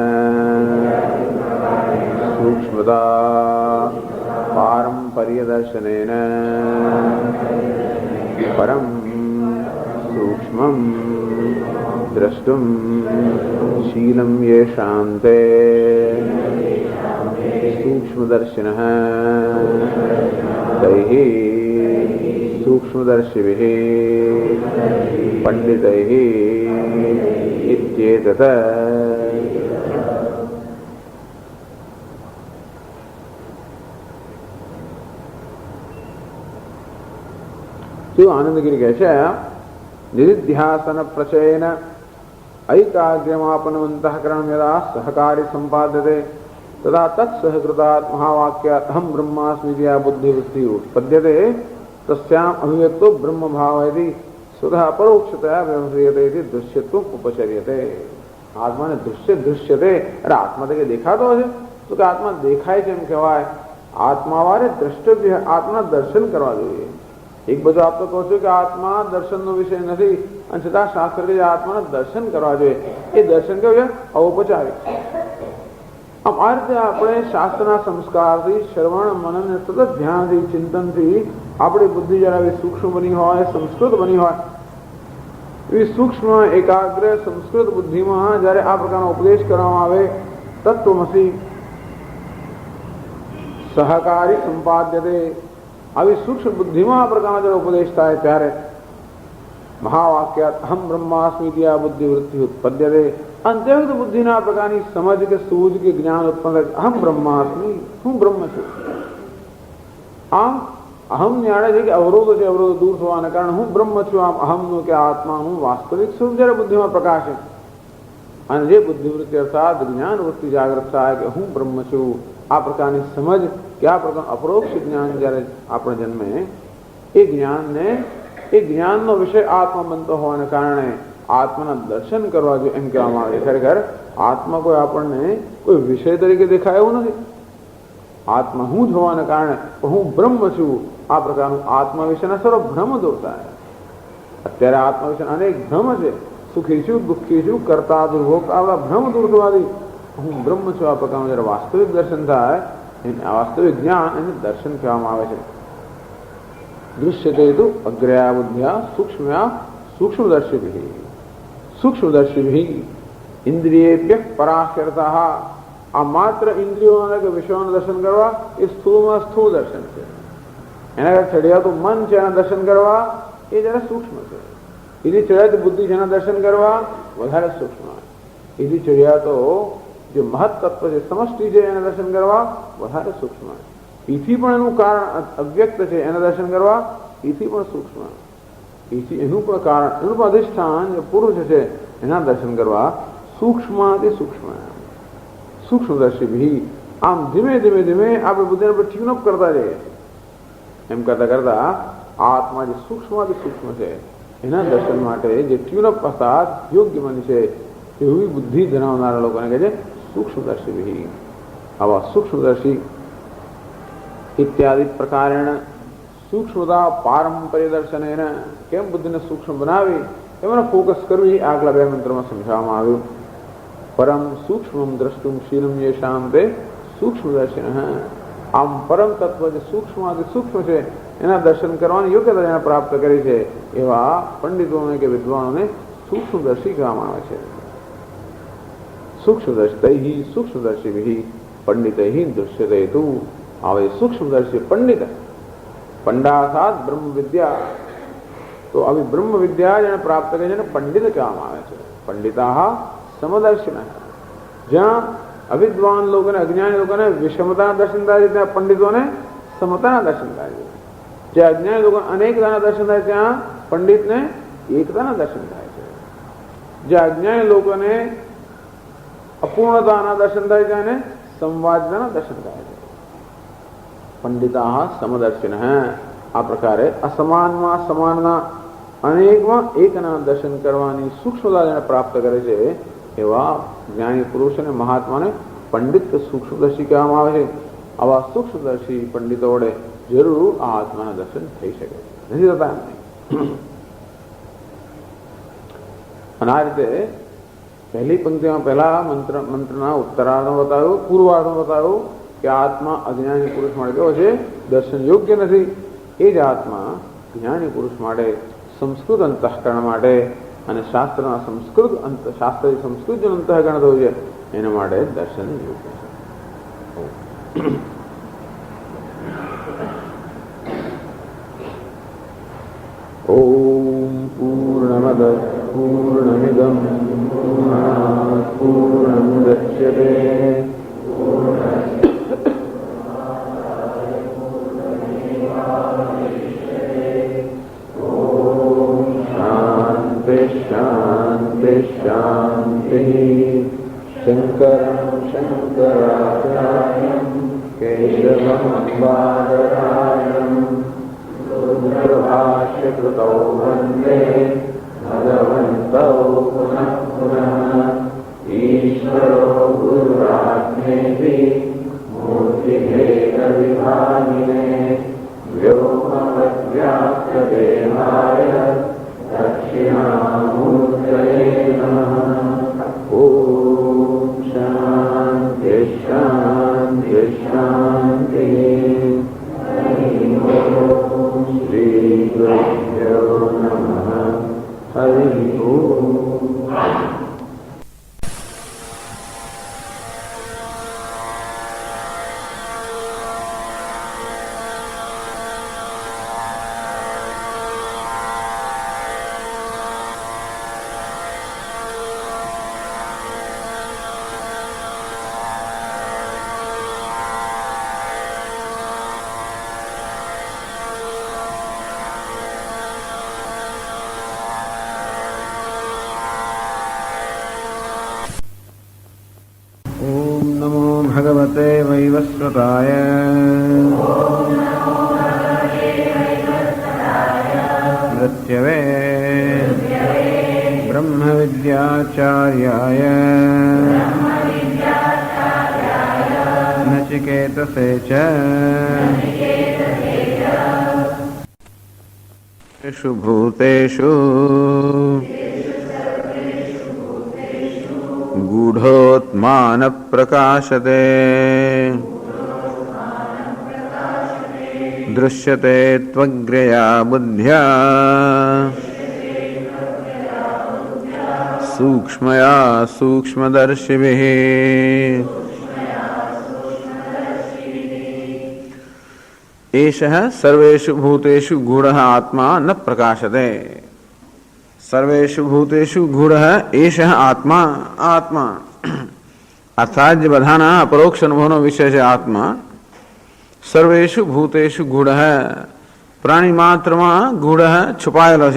સૂક્ષ્મતા પારંપર્યદર્શનેન પરમ સૂક્ષ્મં દ્રષ્ટુમ શીલમ યેષાંતે સૂક્ષ્મદર્શિનઃ તૈઃ સૂક્ષ્મદર્શિભિः પંડિતૈઃ ઇત્યેતત. જો આનંદગીરી કહે છે નિધિધ્યાસન પ્રચયન ઐકાગ્ર્યમાપનમંતઃકરણ યદા સહકારી સંપાદ્યતે તદા તત્સહકૃતાત મહાવાક્યાત અહમ બ્રહ્માસ્મિ બુદ્ધિવૃત્તિ ઉત્પદ્યતે તસ્યામ અભિવ્યક્તો બ્રહ્મભાવયતિ સ્વતઃ પરોક્ષતયા વ્યવહ્રિયતે ઇતિ દૃશ્યત્વમ ઉપચર્યતે. આત્માને દૃશ્યતે. અરે આત્મા તરીકે દેખાતો છે તો કે આત્મા દેખાય છે એમ કહેવાય. આત્માવારે દ્રષ્ટવ્ય, આત્માના દર્શન કરવા જોઈએ. એક બધું આપ તો કહો છો કે આત્મા દર્શનનો વિષય નથી અને છતાં શાસ્ત્ર કે આત્માના દર્શન કરવા જોઈએ. એ દર્શન કેવું છે? ઔપચારિક. આમ આ રીતે આપણે શાસ્ત્રના સંસ્કારથી, શ્રવણ મનન સતત ધ્યાનથી, ચિંતનથી આપણી બુદ્ધિ જયારે સૂક્ષ્મ બની હોય, સંસ્કૃત બની હોય, એવી સૂક્ષ્મ એકાગ્ર સંસ્કૃત બુદ્ધિમાં જયારે આ પ્રકારનો ઉપદેશ કરવામાં આવે, તત્વમસી સહકારી સંપાદ્યતે, આવી સૂક્ષ્મ બુદ્ધિમાં આ પ્રકારનો જયારે ઉપદેશ થાય ત્યારે મહાવાક્યાત અહમ બ્રહ્માસ્મિ આ બુદ્ધિવૃત્તિ ઉત્પદ્યતે. અંત્યવત બુદ્ધિના પ્રકારની સમજ કે સૂઝ કે જ્ઞાન ઉત્પન્ન થાય. અહમ બ્રહ્માસ્મિ, હું બ્રહ્મ છું. આમ અહમ જાણે છે કે અવરોધો છે, અવરોધો દૂર થવાના કારણે હું બ્રહ્મ છું. આમ અહમનું કે આત્માનું વાસ્તવિક સ્વરૂપ જયારે બુદ્ધિમાં પ્રકાશે અને જે બુદ્ધિવૃત્તિ અર્થાત જ્ઞાન વૃત્તિ જાગૃત થાય કે હું બ્રહ્મ છું, આ પ્રકારની સમજ કે આ પ્રકારનું અપરોક્ષ જ્ઞાન જયારે આપણે જન્મે, એ જ્ઞાનનો વિષય આત્મા બનતો હોવાને કારણે આત્માના દર્શન કરવા જોઈએ એમ કહેવામાં આવે. ખરેખર આત્મા કોઈ આપણને કોઈ વિષય તરીકે દેખાય એવું નથી. આત્મા હું જ હોવાને કારણે હું બ્રહ્મ છું, આ પ્રકારનું આત્મા વિશેના સર્વ ભ્રમ દૂર થાય. અત્યારે આત્મા વિશે અનેક ભ્રમ છે. સુખી છું, દુઃખી છું, કરતા દુર્ભોગ, આ બધા ભ્રમ દૂર થવાથી હું બ્રહ્મ છું આ પ્રકારનું જયારે વાસ્તવિક દર્શન થાય વાસ્તવિક જ્ઞાન એને દર્શન કહેવામાં આવે છે. દૃશ્યતે તો અગ્રયા બુદ્ધ્યા સૂક્ષ્મયા સૂક્ષ્મદર્શિભિ સૂક્ષ્મદર્શિભિ ઇન્દ્રિયેભ્ય પરાશ્રતા. આ માત્ર ઇન્દ્રિયોના કે વિષયોના દર્શન કરવા એ સ્થૂળમાં સ્થૂળ દર્શન છે. એના કરતા ચડિયાતું મન છે એના દર્શન કરવા એ જરા સૂક્ષ્મ છે. એથી ચડિયાતી બુદ્ધિ છે એના દર્શન કરવા વધારે સૂક્ષ્મ. એથી ચડિયાતો જે મહત્તત્વ છે સમષ્ટિ છે એના દર્શન કરવા વધારે સૂક્ષ્મ. એથી પણ એનું કારણ અવ્યક્ત છે એના દર્શન કરવા એથી પણ સૂક્ષ્મ. એથી એનું પણ કારણ એનું પણ અધિષ્ઠાન જે પુરુષ છે એના દર્શન કરવા સૂક્ષ્માતિ સૂક્ષ્મ સૂક્ષ્મદર્શિભિ. આમ ધીમે ધીમે ધીમે આપણે બુદ્ધિને આપણે ટ્યુનઅપ કરતા જઈએ. એમ કરતા કરતા આત્મા જે સૂક્ષ્માતિ સૂક્ષ્મ છે એના દર્શન માટે જે ટ્યુનઅપ અર્થાત યોગ્ય બની છે એવી બુદ્ધિ ધરાવનારા લોકોને કહે છે સૂક્ષ્મદર્શિભિ. આવા સૂક્ષ્મદર્શી ઇત્યાદિ પ્રકારેણ સૂક્ષ્મતા પારંપર્ય દર્શન એને કેમ બુદ્ધિને સૂક્ષ્મ બનાવી એમાં ફોકસ કરવી આગલા 2 મંત્રોમાં સમજાવવામાં આવ્યું. પરમ સૂક્ષ્મ દ્રષ્ટુમ શીલમ યેષામ તે સૂક્ષ્મદર્શિન. આમ પરમ તત્વ જે સૂક્ષ્માતિ સૂક્ષ્મ છે એના દર્શન કરવાની યોગ્યતા જેને પ્રાપ્ત કરી છે એવા પંડિતોને કે વિદ્વાનોને સૂક્ષ્મદર્શી કહેવામાં આવે છે. સૂક્ષ્મદર્શિ સૂક્ષ્મદર્શિભિ પંડિતૈ દૃશ્યતે તુ. આવે સૂક્ષ્મદર્શી પંડિત પંડાસાદ બ્રહ્મ વિદ્યા. તો આવી બ્રહ્મ વિદ્યા જેને પ્રાપ્ત કરી છે એને પંડિત કહેવામાં આવે છે. પંડિતા સમદર્શિન. જ્યાં અવિદ્વાન લોકોને અજ્ઞાની લોકોને વિષમતાના દર્શન થાય છે ત્યાં પંડિતોને સમતાના દર્શન થાય છે. જ્યાં અજ્ઞાની લોકોને અનેકતાના દર્શન થાય ત્યાં પંડિતને એકતાના દર્શન થાય છે. જ્યાં અજ્ઞાની લોકોને અપૂર્ણતાના દર્શન થાય છે અને સંવાદના દર્શન થાય છે. પંડિતા સમદર્શિન. આ પ્રકારે અસમાનમાં સમાનના અનેકમાં એકના દર્શન કરવાની સૂક્ષ્મતા જેને પ્રાપ્ત કરે છે એવા જ્ઞાની પુરુષ અને મહાત્માને પંડિત સૂક્ષ્મદર્શી કહેવામાં આવે છે. આવા સૂક્ષ્મદર્શી પંડિતો વડે જરૂર આ આત્માના દર્શન થઈ શકે. નથી થતા એમ નહીં. અને આ રીતે પહેલી પંક્તિમાં પહેલા મંત્રના ઉત્તરાર્ધમાં બતાવ્યું, પૂર્વાર્ધમાં બતાવ્યું કે આત્મા અજ્ઞાની પુરુષ માટે કેવો છે દર્શન યોગ્ય નથી. એ જ આત્મા જ્ઞાની પુરુષ માટે સંસ્કૃત અંતઃકરણ માટે અને શાસ્ત્રના શાસ્ત્રી સંસ્કૃત જે અંતઃકરણ થયું છે એના માટે દર્શન યોગ્ય છે. ઓમ પૂર્ણમદ પૂર્ણમિદં પૂર્ણાત પૂર્ણમુદચ્યતે शांति शांति. शंकरं शंकराचार्यं केशवं बादरायणं रुद्रभाष्यकृतौ वन्दे भगवन्तौ पुनः पुनः. ईश्वरो गुरुरात्मेति मूर्तिभेदविभागिने व्योमवद्व्याप्तदेहाय दक्षिणामूर्तये नमः. ओम शांति शांति शांति. श्री गुरुभ्यो नमः. हरि ओम. भगवते वैवस्वताय मृत्यवे ब्रह्मविद्याचार्याय नचिकेतसे च तेषु भूतेषु गूढोत्मान प्रकाशते દૃશ્યતે ત્વગ્રયા બુદ્ધ્યા સૂક્ષ્મયા સૂક્ષ્મદર્શિભિઃ एषः सर्वेषु भूतेषु गूढ़ः आत्मा न प्रकाशते। सर्वेषु भूतेषु गूढ़ः एषः आत्मा आत्मा अर्थात जो बधाना अपरोक्ष अनुभवનો વિષય છે આત્મા સર્વેષુ ભૂતેષુ ગૂઢઃ પ્રાણી માત્રમાં ગૂઢઃ છુપાયેલો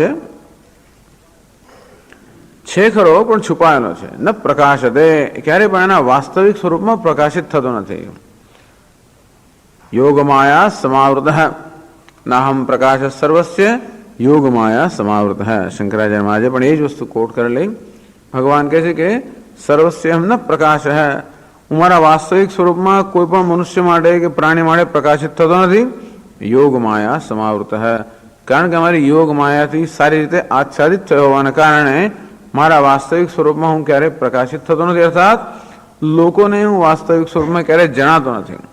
છે ખરો પણ છુપાયેલો છે ન પ્રકાશતે ક્યારે પણ એના વાસ્તવિક સ્વરૂપમાં પ્રકાશિત થતો નથી। योग माया समावृत है नाहम प्रकाश सर्वस्य योग माया समावृत है। शंकराचार्य महाराज पण एज वस्तु कोट कर ले। भगवान कहे कि सर्वस्य हम न प्रकाश है हमारा वास्तविक स्वरूप में कोई पण मनुष्य माटे के प्राणी माटे प्रकाशित थतो नहीं। योग माया समावृत है कारण के हमारी योग माया थी सारी रीते आच्छादित थयो होवाने कारणे मारा वास्तविक स्वरूप में हूँ क्यारे प्रकाशित थतो नहीं अर्थात लोकोने हूँ वास्तविक स्वरूप में क्यारे जणातो नहीं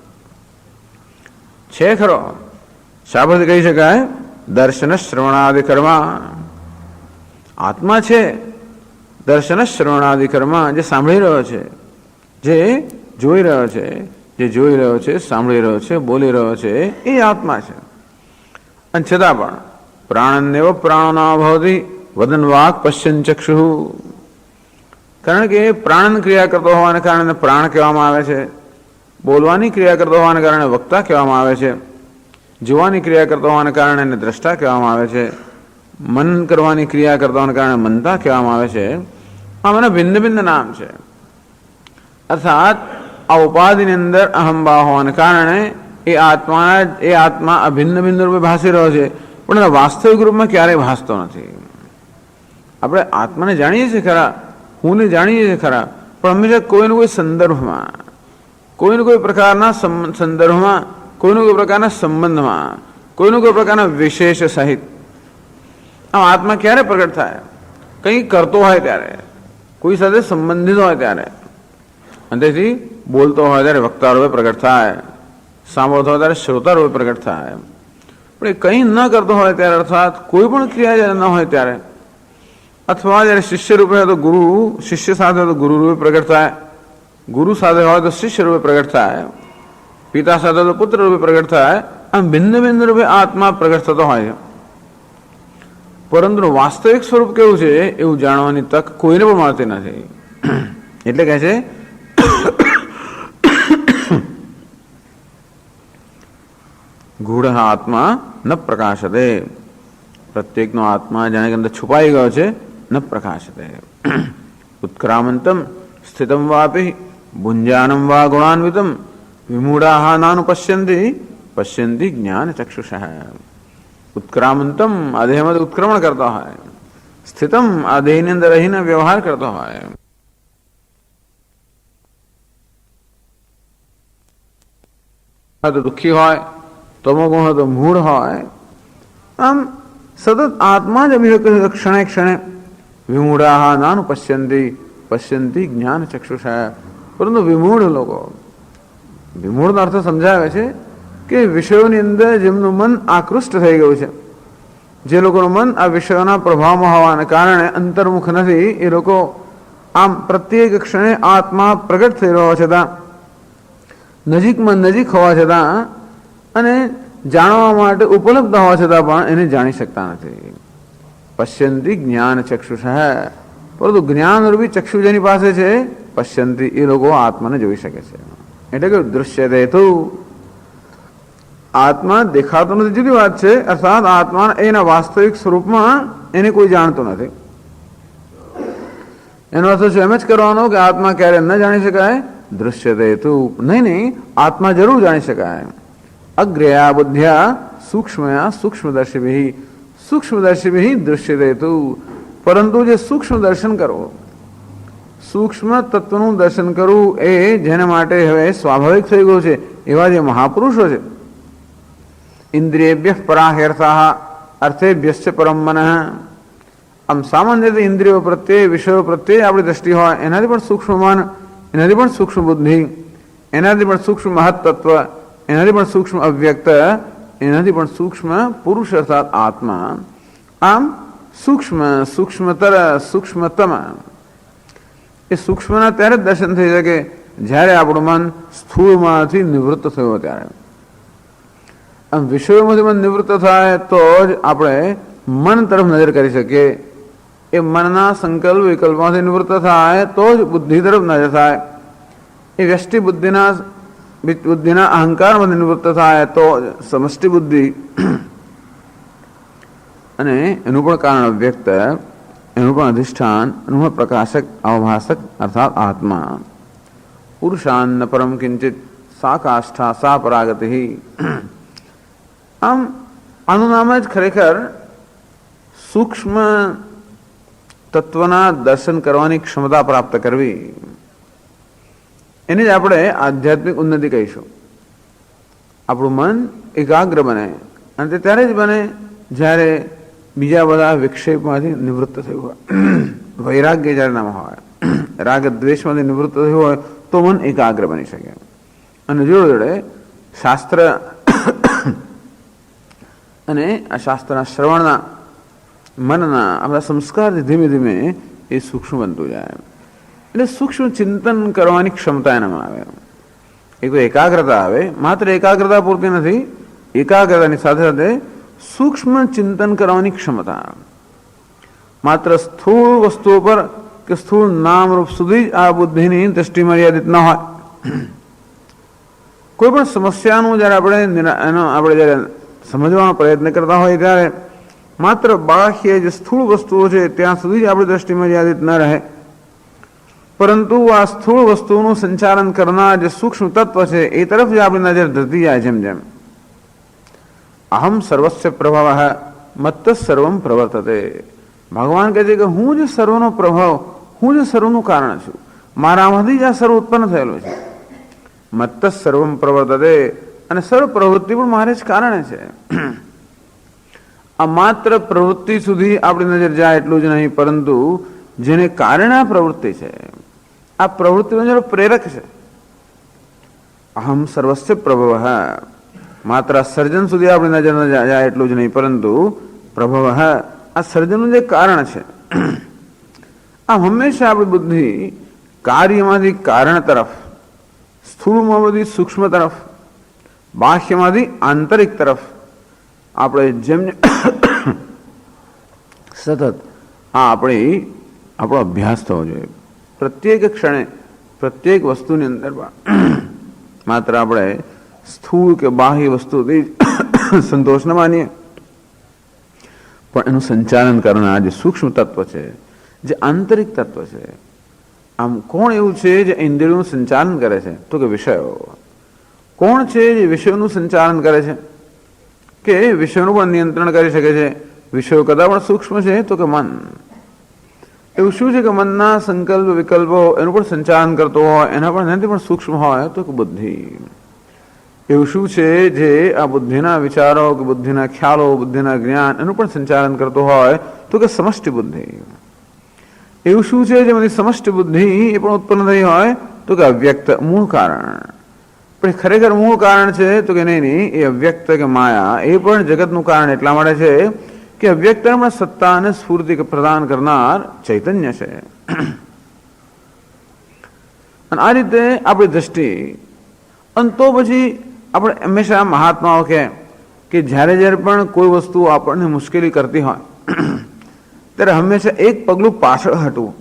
છે ખરો। શાબત કહી શકાય દર્શન શ્રવણાદિ કર્મ આત્મા છે। દર્શન શ્રવણાદિ કર્મ જે સાંભળી રહ્યો છે જે જોઈ રહ્યો છે જે જોઈ રહ્યો છે સાંભળી રહ્યો છે બોલી રહ્યો છે એ આત્મા છે। અને છતાં પણ પ્રાણન્યવ પ્રાણો ન ભવતિ વદન વાક પશ્યન ચક્ષુ કારણ કે પ્રાણ ક્રિયા કરતો હોવાને કારણે પ્રાણ કહેવામાં આવે છે। બોલવાની ક્રિયા કરતો હોવાને કારણે વક્તા કહેવામાં આવે છે। જોવાની ક્રિયા કરતો હોવાને કારણે એને દ્રષ્ટા કહેવામાં આવે છે। મન કરવાની ક્રિયા કરતા હોવાને કારણે મનતા કહેવામાં આવે છે। આમ એના ભિન્ન ભિન્ન નામ છે। અર્થાત આ ઉપાધિની અંદર અહંભાવ હોવાને કારણે એ આત્મા અભિન્ન ભિન્ન રૂપે ભાસી રહ્યો છે પણ એના વાસ્તવિક રૂપમાં ક્યારેય ભાસતો નથી। આપણે આત્માને જાણીએ છીએ ખરા હુંને જાણીએ છીએ ખરા પણ હંમેશા કોઈને કોઈ સંદર્ભમાં કોઈને કોઈ પ્રકારના સંદર્ભમાં કોઈને કોઈ પ્રકારના સંબંધમાં કોઈને કોઈ પ્રકારના વિશેષ સહિત આમ આત્મા ક્યારે પ્રગટ થાય કંઈ કરતો હોય ત્યારે કોઈ સાથે સંબંધિત હોય ત્યારે અને તેથી બોલતો હોય ત્યારે વક્તા રૂપે પ્રગટ થાય સાંભળતો હોય ત્યારે શ્રોતા રૂપે પ્રગટ થાય પણ એ કંઈ ન કરતો હોય ત્યારે અર્થાત કોઈ પણ ક્રિયા જ્યારે ન હોય ત્યારે અથવા જ્યારે શિષ્ય રૂપે હોય તો ગુરુ શિષ્ય સાથે હોય તો ગુરુ રૂપે પ્રગટ થાય गुरु साधे हो तो शिष्य रूपे प्रकट था पिता साधे तो पुत्र रूपे प्रकट था आम भिन्न भिन्न रूपे आत्मा प्रकट थतो होय परंतु वास्तविक स्वरूप केवुं छे एवुं जाणवानी तक कोईने पण મળતી નથી। એટલે કહે છે ગૂઢ આત્મા ન પ્રકાશતે પ્રત્યેકનો આત્મા જાણે કે અંદર છુપાઈ ગયો છે ન પ્રકાશતે। ઉત્ક્રામંતમ સ્થિતમ વાપી ભુંજાનમ वा गुणान्वितम विमूढ़ाः नानुपश्यन्ति पश्यन्ति ज्ञान चक्षुषः। उत्क्रामंतम आदेह में उत्क्रमण करता है स्थितम आदेह ने अंदर रहीने व्यवहार करता है। तो दुखी होय तमोगुण हो तो मूढ़ होय आम सतत आत्मा ज अभिव्यक्त क्षणे क्षणे विमूढ़ाः नानुपश्यन्ति पश्यन्ति ज्ञान चक्षुषः। परंतु विमूढ़ लोगों विमूढ़ अर्थ समझावे छे कि विषयोनी अंदर जेमनुं मन आकृष्ट थई गयुं छे जे लोकोनुं मन आ विषयोना प्रभावमां होवाने कारणे अंतर्मुख नथी ए लोको आम प्रत्येक क्षणे आत्मा प्रगट थई रह्यो छतां नजीकमां नजीक होवा छतां अने जाणवा माटे उपलब्ध होवा छतां पण एने जाणी शकता नथी। पश्यन्ति ज्ञान चक्षुषः परंतु ज्ञान रूपी चक्षु जेनी पासे छे पश्यन्ति ए लोको आत्माने जोई शके छे। એટલે કે દૃશ્યતે તો આત્મા દેખાતો નથી જુદી વાત છે અર્થાત આત્મા એના વાસ્તવિક સ્વરૂપમાં એને કોઈ જાણતો નથી। એનો અર્થ છે એમ જ કરવાનો કે આત્મા ક્યારે ન જાણી શકાય દૃશ્યતે તો નહીં આત્મા જરૂર જાણી શકાય। અગ્રયા બુદ્ધ્યા સૂક્ષ્મયા સૂક્ષ્મદર્શિભિઃ દૃશ્યતે તો પરંતુ જે સૂક્ષ્મ દર્શન કરવો સૂક્ષ્મ તત્વનું દર્શન કરવું એ જેના માટે હવે સ્વાભાવિક થઈ ગયું છે એવા જે મહાપુરુષો છે ઇન્દ્રિયેભ્યઃ પરાહ્યર્થાઃ અર્થેભ્યશ્ચ પરમ મનઃ। આમ સામાન્ય રીતે ઇન્દ્રિયો પ્રત્યે વિષયો પ્રત્યે આપણી દ્રષ્ટિ હોય એનાથી પણ સૂક્ષ્મ મન એનાથી પણ સૂક્ષ્મ બુદ્ધિ એનાથી પણ સૂક્ષ્મ મહત્તત્વ એનાથી પણ સૂક્ષ્મ અવ્યક્ત એનાથી પણ સૂક્ષ્મ પુરુષ અર્થાત આત્મા. આમ સૂક્ષ્મ, સૂક્ષ્મતર, સૂક્ષ્મતમ એ સૂક્ષ્મના ત્યારે જ દર્શન થઈ શકે જ્યારે આપણું મન સ્થૂળમાંથી નિવૃત્ત થયું ત્યારે. આમ વિષયોમાંથી મન નિવૃત્ત થાય તો જ આપણે મન તરફ નજર કરી શકીએ. એ મનના સંકલ્પ વિકલ્પમાંથી નિવૃત્ત થાય તો જ બુદ્ધિ તરફ નજર થાય. એ વ્યષ્ટિ બુદ્ધિના અહંકારમાંથી નિવૃત્ત થાય તો જ સમષ્ટિ બુદ્ધિ અને એનું પણ કારણ અવ્યક્ત, એનું પણ અધિષ્ઠાન, એનું પણ પ્રકાશક અવભાષક અર્થાત આત્મા. પુરુષાન્ન પરમ કિંચિત સા કાષ્ઠા સા પરાગતિ. આમ આનું નામ જ ખરેખર સૂક્ષ્મ તત્વના દર્શન કરવાની ક્ષમતા પ્રાપ્ત કરવી. એની જ આપણે આધ્યાત્મિક ઉન્નતિ કહીશું. આપણું મન એકાગ્ર બને અને તે ત્યારે જ બને જ્યારે બીજા બધા વિક્ષેપમાંથી નિવૃત્ત થયું હોય, વૈરાગ્ય જ્યારે નામ હોય, રાગ દ્વેષમાંથી નિવૃત્ત થયું હોય તો મન એકાગ્ર બની શકે. અને જોડે જોડે શાસ્ત્ર અને આ શાસ્ત્રના શ્રવણના મનના આપણા સંસ્કારથી ધીમે ધીમે એ સૂક્ષ્મ બનતું જાય. એટલે સૂક્ષ્મ ચિંતન કરવાની ક્ષમતા એનામાં આવે. એક તો એકાગ્રતા આવે, માત્ર એકાગ્રતા પૂરતી નથી, એકાગ્રતાની સાથે સાથે સૂક્ષ્મ ચિંતન કરવાની ક્ષમતા. માત્ર સ્થૂળ વસ્તુઓ પર કે સ્થૂળ નામ રૂપ સુધી જ આ બુદ્ધિની દ્રષ્ટિ મર્યાદિત ન હોય. કોઈ પણ સમસ્યાનું જ્યારે આપણે જ્યારે સમજવાનો પ્રયત્ન કરતા હોય ત્યારે માત્ર બાહ્ય જે સ્થૂળ વસ્તુઓ છે ત્યાં સુધી જ આપણી દ્રષ્ટિ મર્યાદિત ન રહે, પરંતુ આ સ્થૂળ વસ્તુનું સંચાલન કરનાર જે સૂક્ષ્મ તત્વ છે એ તરફ જ આપણી નજર ધરતી જાય. જેમ જેમ અહમ સર્વસ્ય પ્રભાવ મત્ત સર્વમ પ્રવર્તતે. ભગવાન કહે છે કે હું જ સર્વનો પ્રભાવ, હું જ સર્વનું કારણ છું, મારામાંથી જ આ સર્વ ઉત્પન્ન થયેલું છે. મત્ત સર્વમ પ્રવર્તતે, અને સર્વ પ્રવૃત્તિ પણ મારે જ કારણે છે. આ માત્ર પ્રવૃત્તિ સુધી આપણી નજર જાય એટલું જ નહીં, પરંતુ જેને કારણે આ પ્રવૃત્તિ છે, આ પ્રવૃત્તિનો જરો પ્રેરક છે. અહમ સર્વસ્ય પ્રભવ, માત્ર સર્જન સુધી આપણી નજર ન જાય એટલું જ નહીં, પરંતુ પ્રભવ આ સર્જનનું જે કારણ છે. આમ હંમેશા આપણી બુદ્ધિ કાર્યમાંથી કારણ તરફ, સ્થૂળમાંથી સૂક્ષ્મ તરફ, બાહ્યમાંથી આંતરિક તરફ આપણે જેમ સતત આપણો અભ્યાસ થવો જોઈએ. પ્રત્યેક ક્ષણે પ્રત્યેક વસ્તુની અંદર માત્ર આપણે સ્થૂળ કે બાહ્ય વસ્તુથી સંતોષ ન માનીએ, પણ એનું સંચાલન કરનાર જે સૂક્ષ્મ તત્વ છે, જે આંતરિક તત્વ છે. આમ કોણ એવું છે જે ઇન્દ્રિયોનું સંચાલન કરે છે? તો કે વિષયો. કોણ છે જે વિષયોનું સંચાલન કરે છે, કે વિષયોનું પણ નિયંત્રણ કરી શકે છે? વિષયો કદાચ પણ સૂક્ષ્મ છે તો કે મન. એવું શું છે કે મનના સંકલ્પ વિકલ્પો એનું પણ સંચાલન કરતો હોય, એના પણ એનાથી પણ સૂક્ષ્મ હોય તો કે બુદ્ધિ. એવું શું છે જે આ બુદ્ધિના વિચારો કે બુદ્ધિના ખ્યાલો, બુદ્ધિના જ્ઞાન એનું પણ સંચાલન કરતો હોય તો કે સમષ્ટિ બુદ્ધિ. એવું શું છે જેમાંથી સમષ્ટિ બુદ્ધિ એ પણ ઉત્પન્ન થઈ હોય તો કે અવ્યક્ત મૂળ કારણ. પણ ખરેખર મૂળ કારણ છે તો કે નહીં, એ અવ્યક્ત કે માયા એ પણ જગતનું કારણ એટલા માટે છે કે અવ્યક્તમાં સત્તા અને સ્ફૂર્તિ પ્રદાન કરનાર ચૈતન્ય છે. અને આ રીતે આપણી દ્રષ્ટિ. અને તો પછી આપણે હંમેશા મહાત્માઓ કે જ્યારે જ્યારે પણ કોઈ વસ્તુ આપણને મુશ્કેલી કરતી હોય ત્યારે હંમેશા એક પગલું પાછળ હટવું.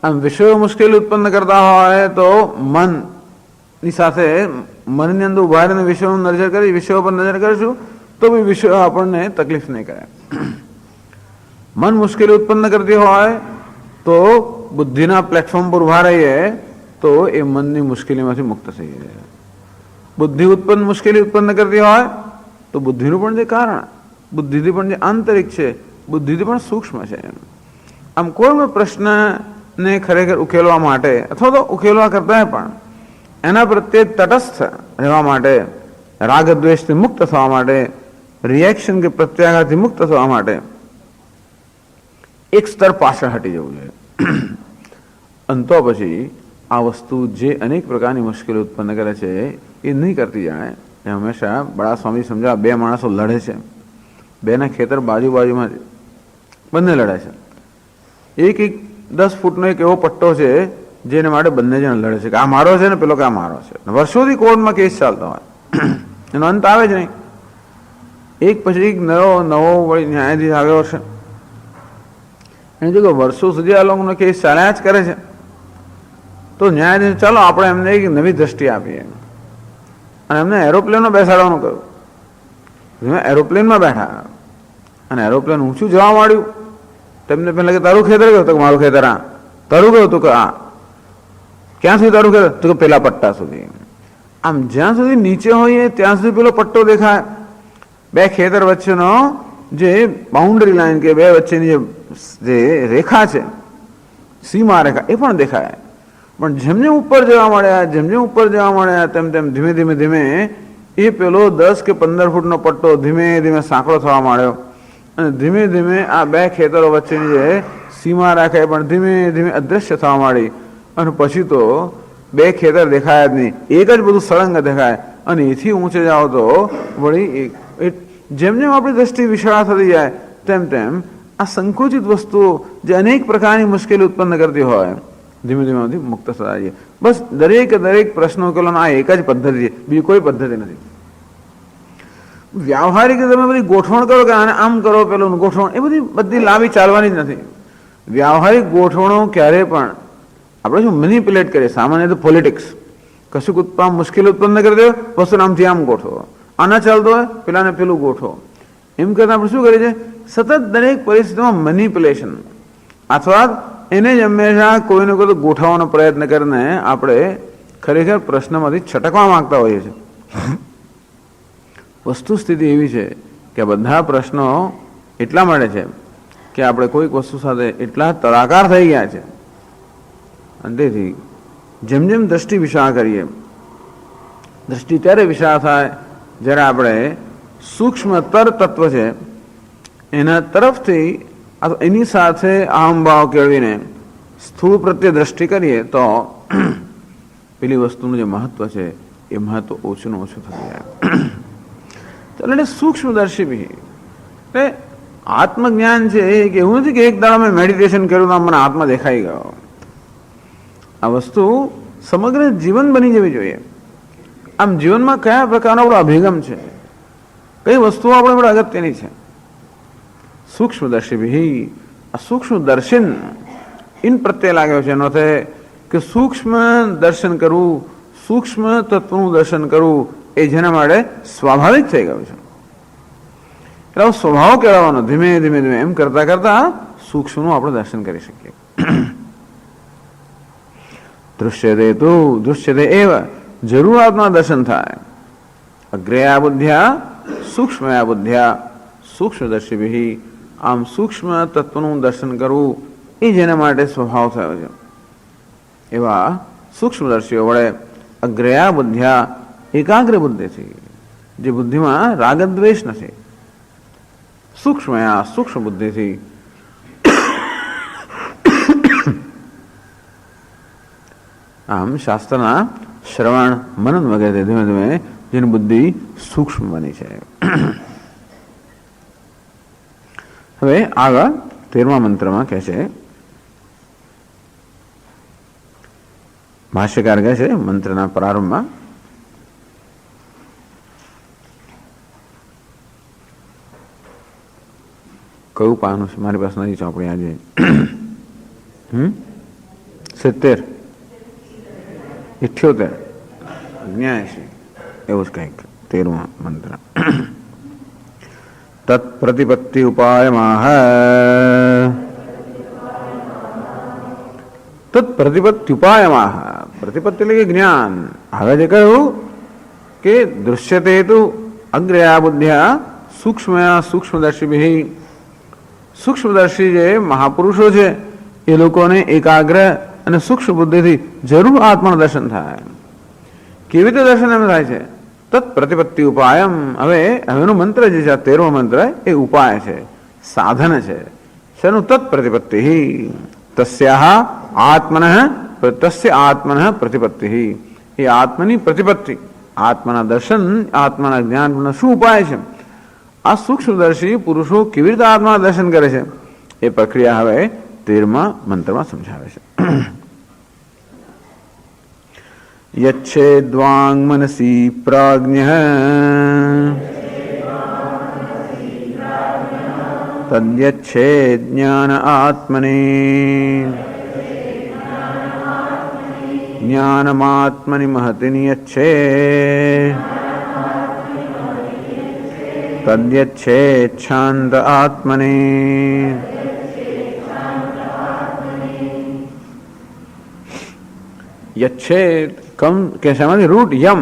આમ વિષયો મુશ્કેલી ઉત્પન્ન કરતા હોય તો મનની સાથે મનની અંદર ઉભા રહીને વિષયોનું નજર કરી, વિષયો પર નજર કરીશું તો બી વિષયો આપણને તકલીફ નહીં કરે. મન મુશ્કેલી ઉત્પન્ન કરતી હોય તો બુદ્ધિના પ્લેટફોર્મ પર ઉભા રહીએ તો એ મનની મુશ્કેલીમાંથી મુક્ત થઈ જાય. બુદ્ધિ મુશ્કેલી ઉત્પન્ન કરતી હોય તો બુદ્ધિનું પણ જે કારણ, બુદ્ધિથી પણ જે આંતરિક છે, બુદ્ધિથી પણ સૂક્ષ્મ છે. આમ કોઈ પણ પ્રશ્નને ખરેખર ઉકેલવા માટે અથવા તો ઉકેલવા કરતા પણ એના પ્રત્યે તટસ્થ રહેવા માટે, રાગ દ્વેષથી મુક્ત થવા માટે, રિએક્શન કે પ્રત્યાઘાતથી મુક્ત થવા માટે એક સ્તર પાછળ હટી જવું જોઈએ. અંતો પછી આ વસ્તુ જે અનેક પ્રકારની મુશ્કેલી ઉત્પન્ન કરે છે એ નહીં કરતી જાણે એ હંમેશા બડા સ્વામી સમજાવે, બે માણસો લડે છે, બેના ખેતર બાજુમાં છે, બંને લડે છે. એક 10 ફૂટનો એક એવો પટ્ટો છે જેને માટે બંને જણ લડે છે કે આ મારો છે ને પેલો કે આ મારો છે. વર્ષોથી કોર્ટમાં કેસ ચાલતો હોય, એનો અંત આવે જ નહીં. એક પછી એક નવો વળી ન્યાયાધીશ આવ્યો છે. એને જો કે વર્ષો સુધી આ લોકોનો કેસ ચાલ્યા જ કરે છે, તો ન્યાયાધીશ ચાલો આપણે એમને એક નવી દ્રષ્ટિ આપીએ અને એમને એરોપ્લેનમાં બેસાડવાનું કહ્યું. એરોપ્લેનમાં બેઠા અને એરોપ્લેન ઊંચું જવા માંડ્યું. તેમને પહેલા કે તારું ખેતર ગયું? તો મારું ખેતર આ. તારું ગયું? તો કે આ. ક્યાં સુધી તારું ખેતર? તો કે પેલા પટ્ટા સુધી. આમ જ્યાં સુધી નીચે હોઈએ ત્યાં સુધી પેલો પટ્ટો દેખાય. બે ખેતર વચ્ચેનો જે બાઉન્ડરી લાઈન કે બે વચ્ચેની જે રેખા છે, સીમા રેખા, એ પણ દેખાય. પણ જેમ જેમ ઉપર જવા મળ્યા તેમ તેમ ધીમે ધીમે એ પેલો 10 કે 15 ફૂટનો પટ્ટો ધીમે ધીમે સાંકડો થવા માંડ્યો અને ધીમે ધીમે આ બે ખેતરો વચ્ચેની જે સીમા રેખા એ પણ ધીમે ધીમે અદૃશ્ય થવા માંડી અને પછી તો બે ખેતર દેખાયા જ નહીં, એક જ બધું સળંગ દેખાય. અને એથી ઊંચે જાઓ તો વળી જેમ જેમ આપણી દ્રષ્ટિ વિશાળ થતી જાય તેમ તેમ આ સંકુચિત વસ્તુઓ જે અનેક પ્રકારની મુશ્કેલી ઉત્પન્ન કરતી હોય ધીમે ધીમે મુક્ત થતા જઈએ. બસ દરેક પ્રશ્નો ઉકેલવાનો આ એક જ પદ્ધતિ છે, બીજી કોઈ પદ્ધતિ નથી. વ્યાવહારિક તમે બધી ગોઠવણ કરો કે આને આમ કરો, પેલું ગોઠવણ, એ બધી લાંબી ચાલવાની જ નથી. વ્યાવહારિક ગોઠવણો ક્યારે પણ આપણે શું મેનિપ્યુલેટ કરીએ, સામાન્ય તો પોલિટિક્સ, કશુંક મુશ્કેલી ઉત્પન્ન કરી દે, વસ્તુ આમથી આમ ગોઠવો, આના ચાલતો હોય પેલાને પેલું ગોઠવો, એમ કરતા આપણે શું કરીએ છીએ? સતત દરેક પરિસ્થિતિમાં મેનિપ્યુલેશન અથવા એને જ હંમેશા કોઈને કોઈ ગોઠવવાનો પ્રયત્ન કરીને આપણે ખરેખર પ્રશ્નમાંથી છટકવા માંગતા હોઈએ છીએ. વસ્તુ સ્થિતિ એવી છે કે બધા પ્રશ્નો એટલા માટે છે કે આપણે કોઈક વસ્તુ સાથે એટલા તડાકાર થઈ ગયા છે અને તેથી જેમ જેમ દ્રષ્ટિ વિશાળ કરીએ, દ્રષ્ટિ ત્યારે વિશાળ થાય જ્યારે આપણે સૂક્ષ્મતર તત્વ છે એના તરફથી એની સાથે અહમભાવ કેળવીને સ્થૂળ પ્રત્યે દ્રષ્ટિ કરીએ તો પેલી વસ્તુનું જે મહત્વ છે એ મહત્વ ઓછું ને ઓછું થઈ જાય. એટલે સૂક્ષ્મદર્શી બી એટલે આત્મજ્ઞાન છે કે એવું નથી કે એક દાડો મેં મેડિટેશન કર્યું તો મને આત્મા દેખાઈ ગયો. આ વસ્તુ સમગ્ર જીવન બની જવી જોઈએ. આમ જીવનમાં કયા પ્રકારનો આપણો અભિગમ છે, કઈ વસ્તુઓ આપણે અગત્યની છે. સૂક્ષ્મદર્શી બી આ સૂક્ષ્મ દર્શન ઇન પ્રત્યે લાગ્યો છે. એનો અર્થ કે સૂક્ષ્મ દર્શન કરવું, સૂક્ષ્મ તત્વનું દર્શન કરવું એ જેના માટે સ્વાભાવિક થઈ ગયું છે. એટલે સ્વભાવ કેળવવાનો ધીમે ધીમે એમ કરતા કરતા સૂક્ષ્મનું આપણે દર્શન કરી શકીએ. દૃશ્યતે એવ જરૂરાતમાં દર્શન થાય. અગ્રયા બુદ્ધ્યા સૂક્ષ્મયા બુદ્ધ્યા સૂક્ષ્મદર્શી. આમ સૂક્ષ્મ તત્વનું દર્શન કરવું એ જેના માટે સ્વભાવ થયો છે એવા સૂક્ષ્મદર્શીઓ વડે અગ્રયા બુદ્ધ્યા એકાગ્ર બુદ્ધિથી, જે બુદ્ધિમાં રાગદ્વેષ નથી, સૂક્ષ્મયા સૂક્ષ્મ બુદ્ધિથી આમ શાસ્ત્રના શ્રવણ મનન વગેરે ધીમે ધીમે જેની બુદ્ધિ સૂક્ષ્મ બની છે. હવે આગળ 13મા મંત્રમાં કહે છે, ભાષ્યકાર કહે છે મંત્રના પ્રારંભમાં, કયું પાનું છે મારી પાસે નથી ચોપડી આજે? 70 78 89 એવું જ કંઈક 13મા મંત્ર. તત્પ્રતિપત્તિ ઉપાયમાહ. તત્પ્રતિપત્તિ ઉપાયમાહ, પ્રતિપત્તિ એટલે કે જ્ઞાન. હવે જે કહ્યું કે દૃશ્યતે તુ અગ્રયા બુદ્ધ્યા સૂક્ષ્મયા સૂક્ષ્મદર્શી. સૂક્ષ્મદર્શી જે મહાપુરુષો છે એ લોકોને એકાગ્ર અને સૂક્ષ્મ બુદ્ધિથી જરૂર આત્માનું દર્શન થાય. કેવી રીતે દર્શન એમ થાય છે? તત્પ્રતિપત્તિ ઉપાયમ. હવેનો મંત્ર જે છે, 13મો મંત્ર, એ ઉપાય છે, સાધન છે. શેનું? તત્પ્રતિપત્તિ. તસ્યા આત્મન પ્રતિપત્તિ. એ આત્મની પ્રતિપત્તિ, આત્માના દર્શન, આત્માના જ્ઞાન શું ઉપાય છે? આ સૂક્ષ્મદર્શી પુરુષો કેવી રીતે આત્માના દર્શન કરે છે એ પ્રક્રિયા હવે 13મા મંત્રમાં સમજાવે છે. યચ્છેદ્વાંગ મનસી પ્રાજ્ઞઃ તદ્યચ્છેદ જ્ઞાન આત્મને જ્ઞાનમાત્મનિ મહતિ નિયચ્છેદ તદ્યચ્છેદ શાંત આત્મને. યચ્છેદ કમ કે શેમાંથી? રૂટ યમ.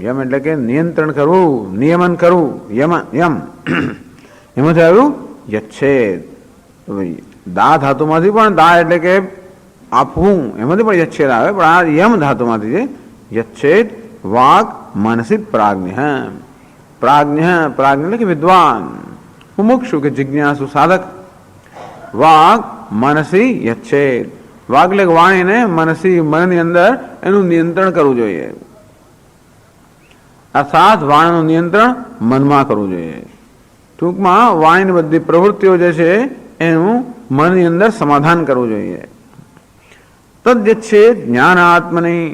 યમ એટલે કે નિયંત્રણ કરવું, નિયમન કરવું. યમ યમ એમાંથી આવ્યું યચ્છેદ. દા ધાતુમાંથી પણ, દા એટલે કે આપવું, એમાંથી પણ યચ્છેદ આવે, પણ આ યમ ધાતુમાંથી છે. યચ્છેદ વાક માનસિક પ્રાજ્ઞ. પ્રાજ્ઞ પ્રાજ્ઞ એટલે કે વિદ્વાન, મુમુક્ષુ કે જિજ્ઞાસુ સાધક. વાક માનસી યચ્છેદ. વાક એટલે વાણીને મનસી, મનની અંદર એનું નિયંત્રણ કરવું જોઈએ. અર્થાત વાણીનું નિયંત્રણ મનમાં કરવું જોઈએ. ટૂંકમાં વાણીની બધી પ્રવૃત્તિઓ જે છે એનું મનની અંદર સમાધાન કરવું જોઈએ. તદ્યચ્છેદ જ્ઞાન આત્મની.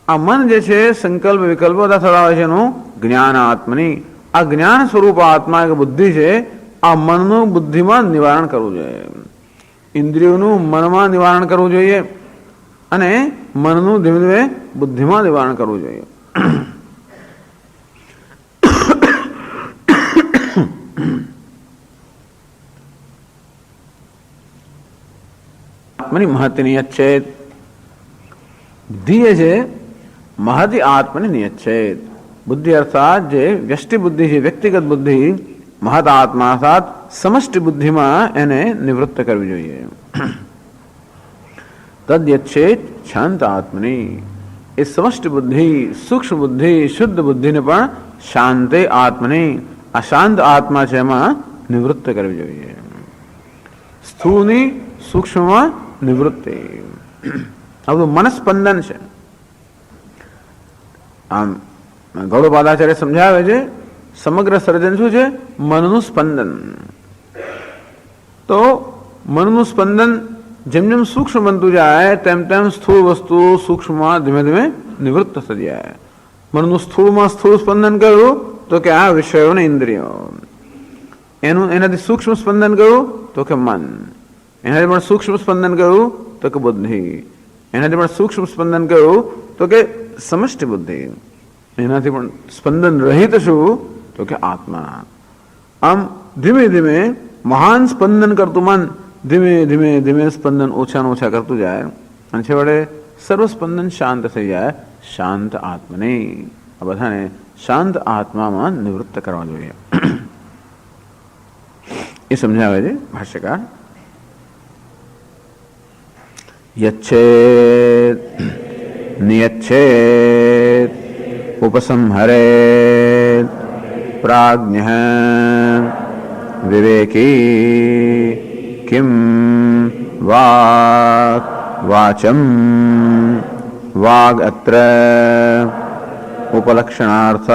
આ મન જે છે સંકલ્પ વિકલ્પો બધા થતા છે એનું જ્ઞાન આત્મની. આ જ્ઞાન સ્વરૂપ આત્મા કે બુદ્ધિ છે, આ મનનું બુદ્ધિમાં નિવારણ કરવું જોઈએ. ઇન્દ્રિયોનું મનમાં નિવારણ કરવું જોઈએ અને મનનું ધીમે ધીમે બુદ્ધિમાં નિવારણ કરવું જોઈએ. આત્મની મહત્વ નિયચ્છેદ. બુદ્ધિ એ છે મહતિ આત્મની નિયચ્છેદ. બુદ્ધિ અર્થાત જે વ્યષ્ટિ બુદ્ધિ છે, વ્યક્તિગત બુદ્ધિ, મહત આત્મા અર્થાત સમષ્ટિ બુદ્ધિમાં એને નિવૃત્ત કરવી જોઈએ. તદ્યચ્છેદ શાંત આત્મની. એ સમષ્ટિ બુદ્ધિ, સૂક્ષ્મ બુદ્ધિ, શુદ્ધ બુદ્ધિને પણ શાંતે આત્મની, આ શાંત આત્મા છે એમાં નિવૃત્ત કરવી જોઈએ. સ્થૂળની સૂક્ષ્મમાં નિવૃત્તિ. આ બધું મનસ્પંદન છે. આમ ગૌડપાદાચાર્ય સમજાવે છે સમગ્ર સર્જન શું છે? મનનું સ્પંદન. તો મનનું સ્પંદન જેમ જેમ સૂક્ષ્મ બનતું જાય તેમ તેમ સ્થૂળ વસ્તુ સૂક્ષ્મમાં ધીમે ધીમે નિવૃત્ત થતી જાય. મનનું સ્થૂળમાં સ્થૂળ સ્પંદન કર્યું તો કે આ વિષયોને ઇન્દ્રિયો, એનાથી સૂક્ષ્મ સ્પંદન કર્યું તો કે મન, એનાથી પણ સૂક્ષ્મ સ્પંદન કર્યું તો કે બુદ્ધિ, એનાથી પણ સૂક્ષ્મ સ્પંદન કર્યું તો કે સમષ્ટિ બુદ્ધિ, એનાથી પણ સ્પંદન રહિત શું તો કે આત્મા. આમ ધીમે ધીમે મહાન સ્પંદન કરતું મન ધીમે ધીમે ધીમે સ્પંદન ઓછાને ઓછા કરતું જાય અને છેવટે સર્વ સ્પંદન શાંત થઈ જાય. શાંત આત્મને. આ બધાને શાંત આત્મામાં નિવૃત્ત કરવા જોઈએ એ સમજાવે છે ભાષ્યકાર. યચ્છેદ નિયચ્છેદ ઉપસંહરેદ પ્રાજ્ઞઃ વિવેકી કિમ વાક વાચમ વાગ અત્ર ઉપલક્ષણાર્થ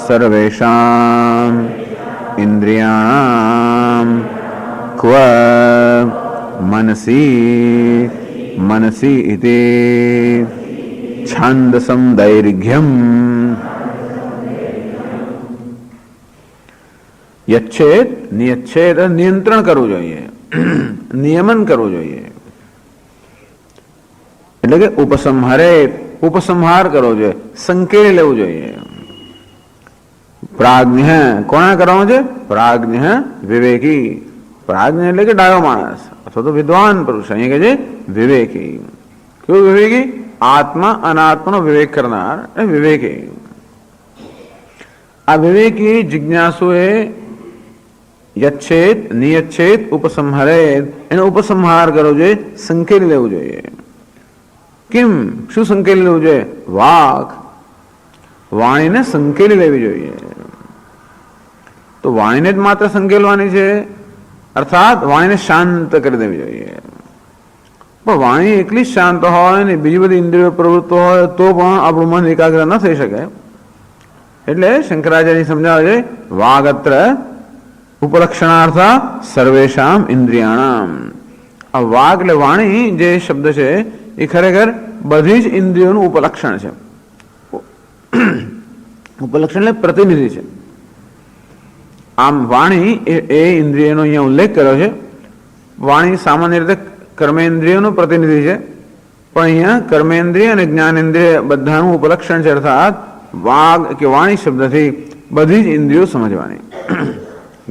સર્વેષાં ઇન્દ્રિયાણાં ક્વ મનસી મનસી ઇતિ છાંદસમ દૈર્ઘ્યમ. યચ્છેદ નિયચ્છેદ નિયંત્રણ કરવું જોઈએ, નિયમન કરવું જોઈએ. એટલે કે ઉપસંહારે, ઉપસંહાર કરવો જોઈએ, સંકેલી લેવું જોઈએ. પ્રાજ્ઞ કોને કરવાનું છે? પ્રાજ્ઞ વિવેકી. પ્રાજ્ઞ એટલે કે ડાયો માણસ અથવા તો વિદ્વાન પુરુષ. અહીંયા કે છે વિવેકી. કેવું વિવેકી? આત્મા અનાત્માનો વિવેક કરનાર એ વિવેકી. આ વિવેકી જિજ્ઞાસુએ યચ્છેદ નિયચ્છેદ ઉપસંહારેદ, એનો ઉપસંહાર કરવો જોઈએ, સંકેલી લેવું જોઈએ. કેમ? શું સંકેલી લેવું જોઈએ? વાક, વાણીને સંકેલી લેવી જોઈએ. તો વાણીને જ માત્ર સંકેલવાની છે, અર્થાત વાણીને શાંત કરી દેવી જોઈએ. પણ વાણી એકલી જ શાંત હોય ને બીજી બધી ઇન્દ્રિયો પ્રવૃત્ત હોય તો પણ આપણું મન એકાગ્ર ન થઈ શકે. એટલે શંકરાચાર્ય સમજાવે છે વાગત્ર ઉપલક્ષણાર્થ સર્વેશામ ઇન્દ્રિયાણામ. આ વાગ એટલે વાણી જે શબ્દ છે એ ખરેખર બધી જ ઇન્દ્રિયોનું ઉપલક્ષણ છે. ઉપલક્ષણ એટલે પ્રતિનિધિ છે. આમ વાણી એ ઇન્દ્રિયનો અહીંયા ઉલ્લેખ કર્યો છે. વાણી સામાન્ય રીતે કર્મેન્દ્રિયોનું પ્રતિનિધિ છે, પણ અહીંયા કર્મેન્દ્રિય અને જ્ઞાનેન્દ્રિય બધાનું ઉપલક્ષણ છે. અર્થાત વાગ કે વાણી શબ્દથી બધી જ ઇન્દ્રિયો સમજવાની.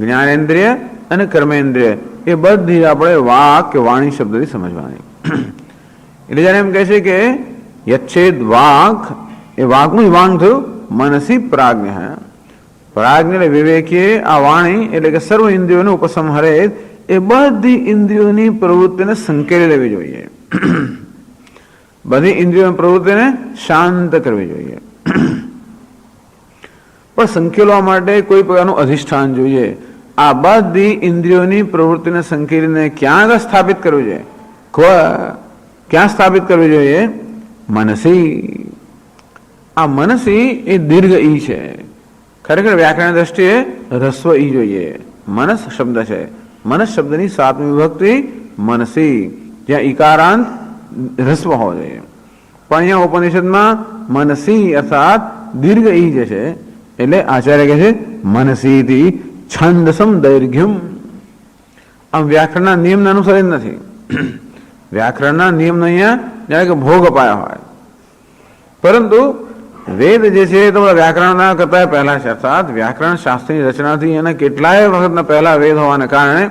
જ્ઞાનેન્દ્રિય અને કર્મેન્દ્રિય એ બધી આપણે વાગ કે વાણી શબ્દથી સમજવાની. એટલે જયારે એમ કહે છે કે યચ્છેદ વાગ, એ વાગનું જ વાંગ થયું, મનસી પ્રાજ્ઞ. પ્રાજ્ઞ એટલે વિવેકીય આ વાણી એટલે કે સર્વ ઇન્દ્રિયોને ઉપસંહરે એ બધી ઇન્દ્રિયોની પ્રવૃત્તિને સંકેલી લેવી જોઈએ. બધી ઇન્દ્રિયોની પ્રવૃત્તિને શાંત કરવી જોઈએ. પણ સંકેલવા માટે કોઈ પ્રકારનું અધિષ્ઠાન જોઈએ. આ બધી ઇન્દ્રિયોની પ્રવૃત્તિને સંકેલીને ક્યાં સ્થાપિત કરવી જોઈએ? ક્યાં સ્થાપિત કરવી જોઈએ? મનસી. આ મનસી એ દીર્ઘ ઈ છે. ખરેખર વ્યાકરણ દ્રષ્ટિએ રસ્વ ઈ જોઈએ. મનસ શબ્દ છે. મનસ શબ્દની સાતમી વિભક્તિ મનસી, જ્યાં ઈકારાંત રસ્વ હોવો જોઈએ. પણ અહીંયા ઉપનિષદમાં મનસી અર્થાત દીર્ઘ ઈ જે છે એટલે આચાર્ય કહે છે મનસીથી છંદસમ દૈર્ઘ્યમ. આમ વ્યાકરણના નિયમને અનુસરી નથી. વ્યાકરણના નિયમનો અહીંયા જાણે કે ભોગ અપાયા હોય. પરંતુ વેદ જે છે એ તો વ્યાકરણના કરતા પહેલા છે. અર્થાત વ્યાકરણ શાસ્ત્રની રચનાથી એના કેટલાય વખતના પહેલા વેદ હોવાને કારણે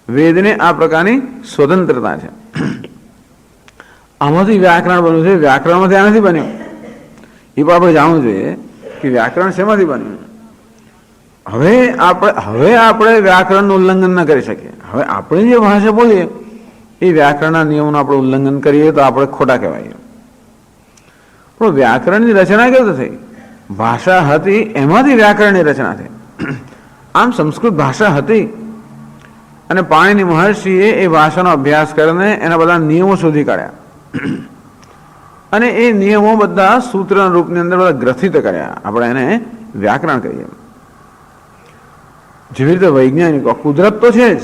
વેદને આ પ્રકારની સ્વતંત્રતા છે. આમાંથી વ્યાકરણ બન્યું છે, વ્યાકરણમાંથી આ નથી બન્યું. એ પણ આપણે જાણવું જોઈએ કે વ્યાકરણ શેમાંથી બન્યું. હવે આપણે વ્યાકરણનું ઉલ્લંઘન ન કરી શકીએ. હવે આપણે જે ભાષા બોલીએ એ વ્યાકરણના નિયમોનું આપણે ઉલ્લંઘન કરીએ તો આપણે ખોટા કહેવાય. પણ વ્યાકરણની રચના કેવી થઈ? ભાષા હતી એમાંથી વ્યાકરણની રચના થઈ. આમ સંસ્કૃત ભાષા હતી અને પાણીની મહર્ષિએ એ ભાષાનો અભ્યાસ કરીને એના બધા નિયમો શોધી કાઢ્યા અને એ નિયમો બધા સૂત્રના રૂપની અંદર બધા ગ્રથિત કર્યા. આપણે એને વ્યાકરણ કહીએ. જેવી રીતે વૈજ્ઞાનિકો, કુદરત તો છે જ,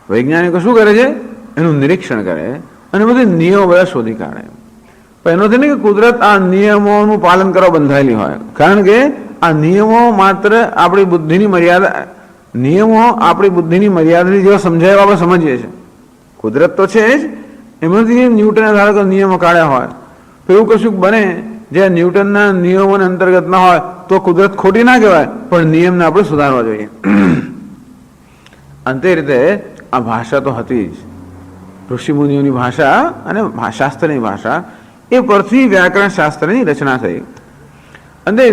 વૈજ્ઞાનિકો શું કરે છે? એનું નિરીક્ષણ કરે અને બધે નિયમો બધા શોધી કાઢે. પણ એનો નથી કે કુદરત આ નિયમોનું પાલન કરવા બંધાયેલી હોય. કારણ કે આ નિયમો માત્ર આપણી બુદ્ધિની મર્યાદા, નિયમો આપણી બુદ્ધિની મર્યાદાથી જેવા સમજાય આપણે સમજીએ છીએ. કુદરત તો છે જ, એમાંથી ન્યૂટને ધારો કે નિયમો કાઢ્યા હોય તો એવું કશું બને જે ન્યૂટનના નિયમોને અંતર્ગત ના હોય તો કુદરત ખોટી ના કહેવાય, પણ નિયમને આપણે સુધારવા જોઈએ. અંતે રીતે આ ભાષા તો હતી જ, ઋષિમુનિઓની ભાષા અને શાસ્ત્રની ભાષા, એ પરથી વ્યાકરણ શાસ્ત્રની રચના થઈ. અને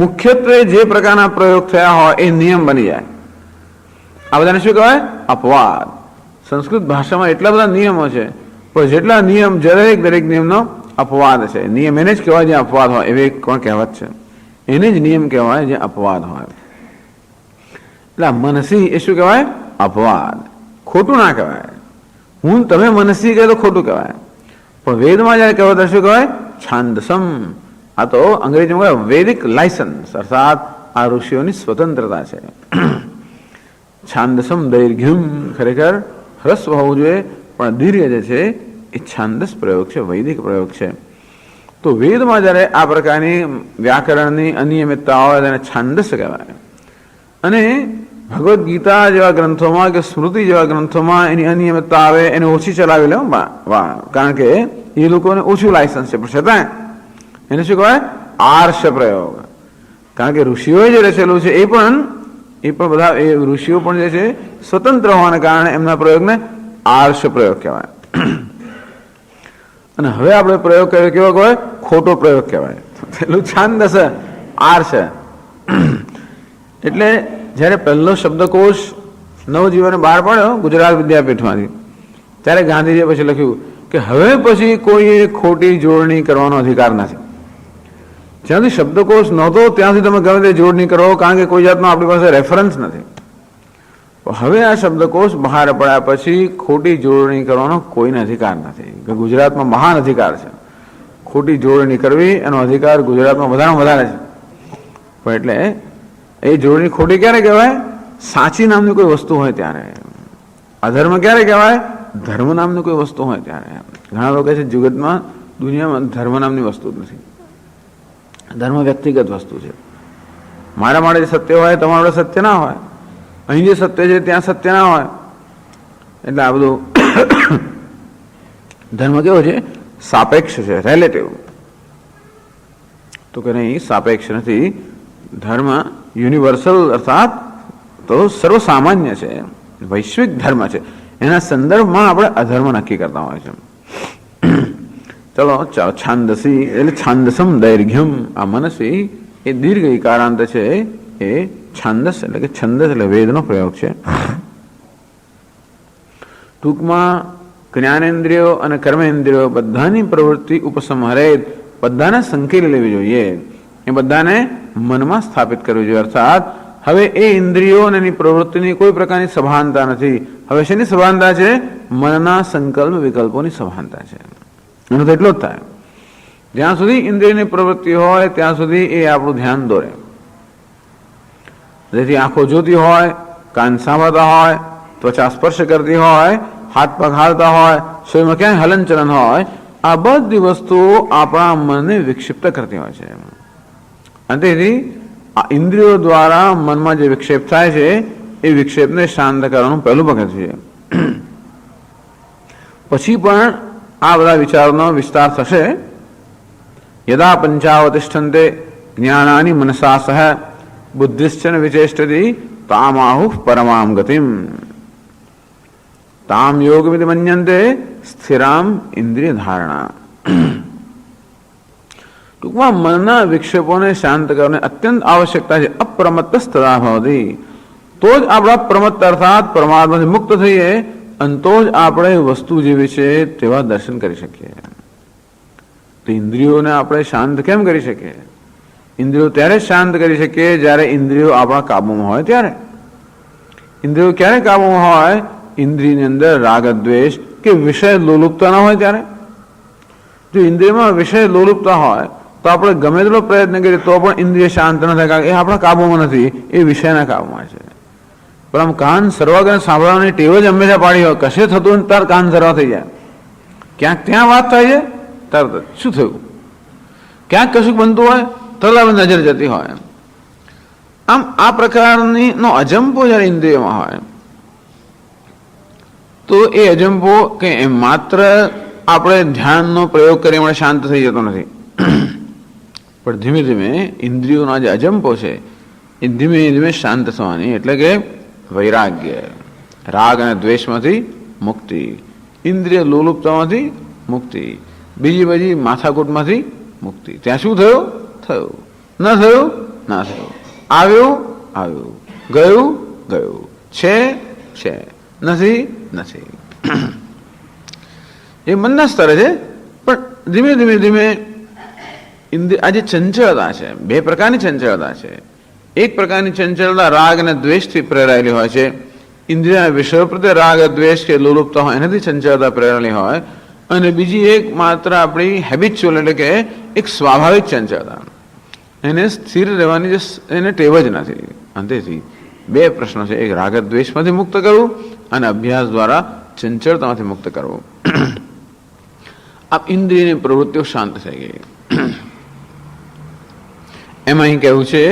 મુખ્યત્વે જે પ્રકારના પ્રયોગ થયા હોય એ નિયમ બની જાય. આ બધાને શું કહેવાય? અપવાદ. સંસ્કૃત ભાષામાં એટલા બધા નિયમો છે, પણ જેટલા નિયમ દરેક નિયમનો અપવાદ છે. નિયમ એને જ કહેવાય જે અપવાદ હોય. એવી એક પણ કહેવત છે, એને જ નિયમ કહેવાય જે અપવાદ હોય. એટલે મનસી એ શું કહેવાય? અપવાદ. ખોટું ના કહેવાય. તમે મનસી કહે તો ખોટું કહેવાય. પણ વેદમાં જયારે કહેવાય તો શું કહેવાય? છાંદસમ. આ તો અંગ્રેજીમાં કહેવાય વૈદિક લાયસન્સ, અર્થાત આ ઋષિઓની સ્વતંત્રતા છે. છાંદસમ દૈર્ઘ્યમ, ખરેખર હ્રસ્વ હોવું જોઈએ, પણ દીર્ઘ જે છે એ છાંદસ પ્રયોગ છે, વૈદિક પ્રયોગ છે. તો વેદમાં જયારે આ પ્રકારની વ્યાકરણની અનિયમિતતા હોય તેને છાંદસ કહેવાય. અને ભગવદ્ ગીતા જેવા ગ્રંથોમાં કે સ્મૃતિ જેવા ગ્રંથોમાં એની અનિયમિતતા આવે એને ઓછી ચલાવી લે. કારણ કે એ લોકોને ઓછું લાયસન્સ છે, પણ છતાં એને શું કહેવાય? આર્ષ પ્રયોગ. કારણ કે ઋષિઓએ જે રચેલું છે એ પણ બધા એ ઋષિઓ પણ જે છે સ્વતંત્ર હોવાને કારણે એમના પ્રયોગને આર્ષ પ્રયોગ કહેવાય. અને હવે આપણે પ્રયોગ કર્યો કેવો કહેવાય? ખોટો પ્રયોગ કહેવાય. પેલું છાંદસ, આર્ષ. એટલે જ્યારે પહેલો શબ્દકોશ નવજીવને બહાર પાડ્યો ગુજરાત વિદ્યાપીઠમાંથી, ત્યારે ગાંધીજીએ પછી લખ્યું કે હવે પછી કોઈ ખોટી જોડણી કરવાનો અધિકાર નથી. જ્યાંથી શબ્દકોશ નહોતો ત્યાંથી તમે ગમે તે જોડણી કરો, કારણ કે કોઈ જાતનો આપણી પાસે રેફરન્સ નથી. હવે આ શબ્દકોશ બહાર પડ્યા પછી ખોટી જોડણી કરવાનો કોઈને અધિકાર નથી. ગુજરાતમાં મહાન અધિકાર છે, ખોટી જોડણી કરવી એનો અધિકાર ગુજરાતમાં વધારે વધારે છે. પણ એટલે એ જોડણી ખોટી ક્યારે કહેવાય? સાચી નામની કોઈ વસ્તુ હોય ત્યારે. અધર્મ ક્યારે કહેવાય? ધર્મ નામની કોઈ વસ્તુ હોય ત્યારે. ઘણા લોકો કહે છે જગતમાં દુનિયામાં ધર્મ નામની વસ્તુ જ નથી, ધર્મ વ્યક્તિગત વસ્તુ છે. મારા માટે જે સત્ય હોય તમારા માટે સત્ય ના હોય, અહીં જે સત્ય છે ત્યાં સત્ય ના હોય. એટલે આ બધું ધર્મ કેવો છે? સાપેક્ષ છે, રિલેટિવ. તો કે નહીં, સાપેક્ષ નથી. ધર્મ યુનિવર્સલ અર્થાત તો સર્વસામાન્ય છે, વૈશ્વિક ધર્મ છે. એના સંદર્ભમાં આપણે અધર્મ નક્કી કરતા હોય છે. ચલો છાંદસી એટલે છાંદસમ દૈર્ઘ્યમ. આ મનસી એ દીર્ઘ ઇકારાંત છે, એ છાંદસ એટલે કે છંદસ એટલે વેદનો પ્રયોગ છે. ટૂંકમાં જ્ઞાનેન્દ્રિયો અને કર્મેન્દ્રિયો બધાની પ્રવૃત્તિ ઉપસંહારે બધાને સંકેલી લેવી જોઈએ, એ બધાને મનમાં સ્થાપિત કરવી જોઈએ. અર્થાત હવે એ ઇન્દ્રિયો અને એની પ્રવૃત્તિની કોઈ પ્રકારની સભાનતા નથી. હવે શેની સભાનતા છે? મનના સંકલ્પ વિકલ્પોની સભાનતા છે. એનો તો એટલો જ થાય. જ્યાં સુધી ઇન્દ્રિયની પ્રવૃત્તિ હોય ત્યાં સુધી એ આપણું ધ્યાન દોરે. જેથી આંખો જોતી હોય, કાન સાંભળતા હોય, ત્વચા સ્પર્શ કરતી હોય, હાથ પગ હાલતા હોય, શરીરમાં ક્યાંય હલનચલન હોય, આ બધી વસ્તુઓ આપણા મનને વિક્ષિપ્ત કરતી હોય છે. અને તેથી આ ઇન્દ્રિયો દ્વારા મનમાં જે વિક્ષેપ થાય છે એ વિક્ષેપને શાંત કરવાનું પહેલું પગથિયું છે. પછી પણ આ બધા વિચારોનો વિસ્તાર થશે. યદા પંચાવતિષ્ઠન્તે જ્ઞાનાની મનસા સહ બુદ્ધિશ્ચન વિચેષ્ટતિ તામાહુ પરમામ ગતિમ તામ યોગમિતિ મન્યન્તે સ્થિરામ ઇન્દ્રિય ધારણા. ટૂંકમાં મનના વિક્ષેપોને શાંત કરવાની અત્યંત આવશ્યકતા છે. અપ્રમત્ત તદા ભવતિ. તો જ આપણા પ્રમત્ત અર્થાત પરમાત્માથી મુક્ત થઈએ અને તો જ આપણે વસ્તુ જેવી છે તેવા દર્શન કરી શકીએ. તો ઇન્દ્રિયોને આપણે શાંત કેમ કરી શકીએ? ઇન્દ્રિયો ત્યારે શાંત કરી શકીએ જ્યારે ઇન્દ્રિયો આપણા કાબુમાં હોય ત્યારે. ઇન્દ્રિયો ક્યારે કાબુમાં હોય? ઇન્દ્રિયની અંદર રાગ દ્વેષ કે વિષય લોલુપતા ન હોય ત્યારે. જો ઇન્દ્રિયમાં વિષય લોલુપતા હોય તો આપણે ગમે તેટલો પ્રયત્ન કરીએ તો પણ ઇન્દ્રિય શાંત ન થાય, કારણ કે એ આપણા કાબુમાં નથી, એ વિષયના કાબુમાં છે. પણ આમ કાન સર્વગન સાંભળવાની ટેવ જ હંમેશા પાડી હોય, કશે થતું તાર કાન સર્વા થઈ જાય. ક્યાંક ત્યાં વાત થાય છે તરત શું થયું, ક્યાંક કશું બનતું હોય તરત આપણે નજર જતી હોય. આમ આ પ્રકારની નો અજંપો જયારે ઇન્દ્રિયોમાં હોય તો એ અજંપો કે માત્ર આપણે ધ્યાનનો પ્રયોગ કરી આપણે શાંત થઈ જતો નથી, પણ ધીમે ધીમે ઇન્દ્રિયોના જે અજંપો છે એ ધીમે ધીમે શાંત થવાની, એટલે કે વૈરાગ્ય, રાગ અને દ્વેષમાંથી મુક્તિ, ઇન્દ્રિય લોલુપતામાંથી મુક્તિ, બીજી બધી માથાકૂટમાંથી મુક્તિ. ત્યાં શું થયું? થયું. ન થયું? ના થયું. આવ્યું? આવ્યું. ગયું? ગયું. છે? છે. નથી? નથી. એ મનના સ્તરે છે. પણ ધીમે ધીમે ધીમે આ જે ચંચળતા છે, બે પ્રકારની ચંચળતા છે. એક પ્રકારની ચંચળતા રાગ અને દ્વેષથી પ્રેરાયેલી હોય છે. ઇન્દ્રિય વિષયો પ્રત્યે રાગ દ્વેષ કે લોલુપતા હોય એનાથી ચંચળતા પ્રેરાયેલી હોય. અને બીજી એક માત્ર આપણી હેબિચ્યુઅલ એટલે કે એક સ્વાભાવિક ચંચળતા, એને સ્થિર રહેવાની જે એને ટેવ જ નથી. અંતેથી બે પ્રશ્નો છે, એક રાગ દ્વેષમાંથી મુક્ત કરવું અને અભ્યાસ દ્વારા ચંચળતામાંથી મુક્ત કરવું. આ ઇન્દ્રિયની પ્રવૃત્તિઓ શાંત થઈ ગઈ. એમાં અહીં કહેવું છે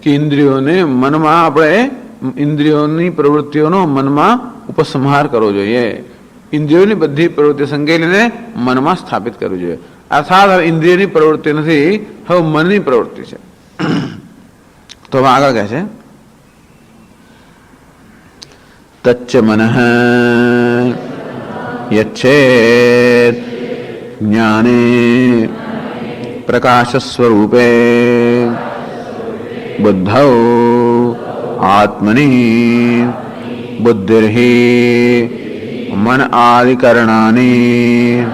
કે ઇન્દ્રિયોને મનમાં આપણે ઇન્દ્રિયોની પ્રવૃત્તિઓનો મનમાં ઉપસંહાર કરવો જોઈએ. ઇન્દ્રિયોની બધી પ્રવૃત્તિ સંકેલીને મનમાં સ્થાપિત કરવી જોઈએ. અર્થાત હવે ઇન્દ્રિયની પ્રવૃત્તિ નથી, હવે મનની પ્રવૃત્તિ છે. તો હવે આગળ કહે છે તચ્ચ મનઃ યચ્છેત જ્ઞાને પ્રકાશ સ્વરૂપે બુદ્ધૌ આત્મની બુદ્ધિર્હિ મન આદિકરણાની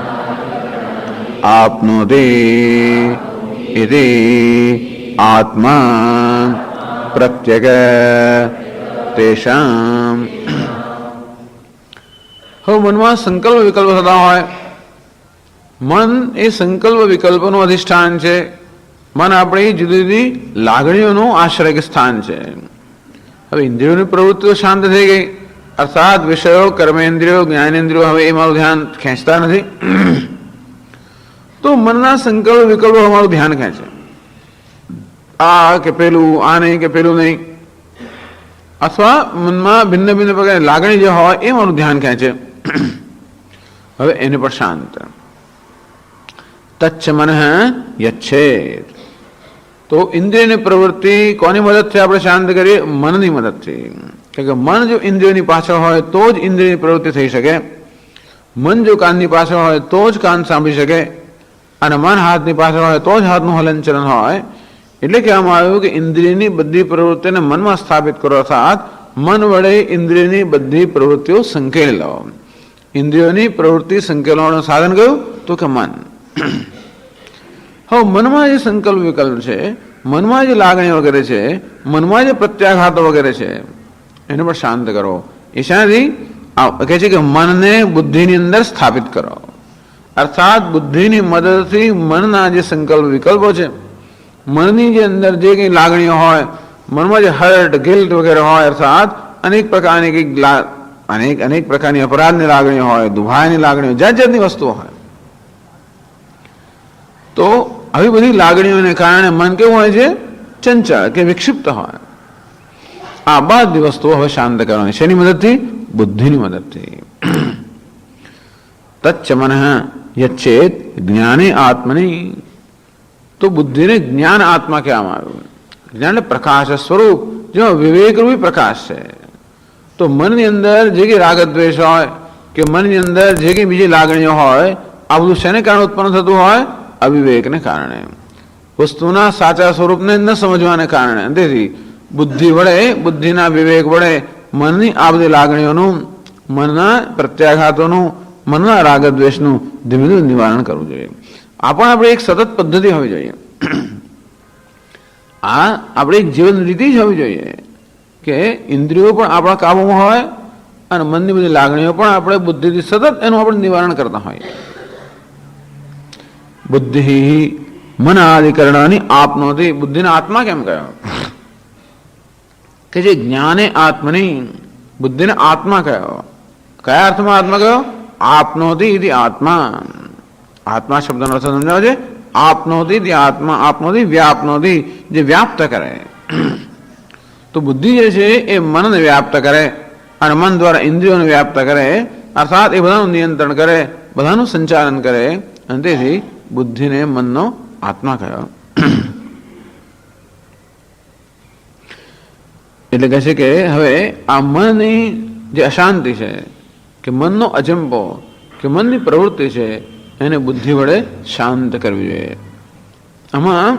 આપનોતિ ઇતિ આત્મા પ્રત્યગ તેષાં હવે મનમાં સંકલ્પ વિકલ્પ થતા હોય, મન એ સંકલ્પ વિકલ્પનું અધિષ્ઠાન છે. મન આપણી જુદી જુદી લાગણીઓનું આશ્રય સ્થાન છે. હવે ઇન્દ્રિયોની પ્રવૃત્તિઓ શાંત થઈ ગઈ, અર્થાત વિષયો, કર્મેન્દ્રિયો, જ્ઞાનેન્દ્રિયો હવે એ મારું ધ્યાન ખેંચતા નથી, તો મનના સંકલ્પ વિકલ્પો અમારું ધ્યાન ખેંચે. આ કે પેલું, આ નહીં કે પેલું નહીં, અથવા મનમાં ભિન્ન ભિન્ન પ્રકારની લાગણી જે હોય એ મારું ધ્યાન ખેંચે. હવે એને પણ શાંત. તચ્છ મન યચ્છેદ. તો ઇન્દ્રિયની પ્રવૃત્તિ કોની મદદથી આપણે શાંત કરીએ? મનની મદદથી. કે મન જો ઇન્દ્રિયોની પાછળ હોય તો જ ઇન્દ્રિયની પ્રવૃત્તિ થઈ શકે. મન જો કાનની પાછળ હોય તો જ કાન સાંભળી શકે, અને મન હાથની પાછળ હોય તો જ હાથનું હલનચલન હોય. એટલે કહેવામાં આવ્યું કે ઇન્દ્રિયની બધી પ્રવૃત્તિને મનમાં સ્થાપિત કરો, અર્થાત મન વડે ઇન્દ્રિયની બધી પ્રવૃત્તિઓ સંકેલી લો. ઇન્દ્રિયોની પ્રવૃત્તિ સંકેલવાનું સાધન કયું? તો કે મન. હવે મનમાં જે સંકલ્પ વિકલ્પ છે, મનમાં જે લાગણી વગેરે છે, મનમાં જે પ્રત્યાઘાતો વગેરે છે, એને પણ શાંત કરો. એ શાંતિ કહે છે કે મનને બુદ્ધિની અંદર સ્થાપિત કરો, અર્થાત બુદ્ધિની મદદથી મનના જે સંકલ્પ વિકલ્પો છે, મનની જે અંદર જે કંઈ લાગણીઓ હોય, મનમાં જે હર્ટ ગિલ્ટ વગેરે હોય, અર્થાત અનેક પ્રકારની કંઈક અનેક પ્રકારની અપરાધની લાગણીઓ હોય, દુભાયની લાગણીઓ, જાત જાતની વસ્તુઓ હોય, તો આવી બધી લાગણીઓને કારણે મન કેવું હોય છે? ચંચળ કે વિક્ષિપ્ત હોય. આ બધી વસ્તુઓ હવે શાંત કરવાની. શેની મદદથી? બુદ્ધિની મદદથી. તચ્ચ મન યચ્છેદ જ્ઞાને આત્મની. તો બુદ્ધિને જ્ઞાન આત્મા કહેવામાં આવ્યું. જ્ઞાન એટલે પ્રકાશ સ્વરૂપ, જેમાં વિવેકરૂપી પ્રકાશ છે. તો મનની અંદર જે કંઈ રાગદ્વેષ હોય, કે મનની અંદર જે કંઈ બીજી લાગણીઓ હોય, આ બધું શેને કારણે ઉત્પન્ન થતું હોય? અવિવેકને કારણે, વસ્તુના સાચા સ્વરૂપને ન સમજવાને કારણે. તેથી બુદ્ધિ વડે, બુદ્ધિના વિવેક વડે મનની આ બધી લાગણીઓનું, મનના પ્રત્યાઘાતોનું, મનના રાગદ્વેષનું ધીમે ધીમે નિવારણ કરવું જોઈએ. આ પણ આપણે એક સતત પદ્ધતિ હોવી જોઈએ. આ આપણી એક જીવન રીતિ જ હોવી જોઈએ કે ઇન્દ્રિયો પણ આપણા કાબુમાં હોય અને મનની બધી લાગણીઓ પણ આપણે બુદ્ધિથી સતત એનું આપણે નિવારણ કરતા હોય. બુદ્ધિ મન આદિકરણાની આપનોતી. બુદ્ધિને આત્મા કેમ કહ્યો? કે જે જ્ઞાને આત્મની, બુદ્ધિને આત્મા કહ્યો. કયા અર્થમાં આત્મા કહ્યો? આપનોતી ઇતિ આત્મા. આત્મા શબ્દનો અર્થ સમજાવો છે. આપનોતી ઇતિ આત્મા. આપનોતી વ્યાપનોતી, જે વ્યાપ્ત કરે. તો બુદ્ધિ જે છે એ મનને વ્યાપ્ત કરે અને મન દ્વારા ઇન્દ્રિયોને વ્યાપ્ત કરે, અર્થાત એ બધાનું નિયંત્રણ કરે, બધાનું સંચાલન કરે. અને તેથી બુદ્ધિને મનનો આત્મા કહ્યો. એટલે કહે છે કે હવે આ મનની જે અશાંતિ છે, કે મનનો અજંપો, કે મનની પ્રવૃત્તિ છે, એને બુદ્ધિ વડે શાંત કરવી જોઈએ. આમાં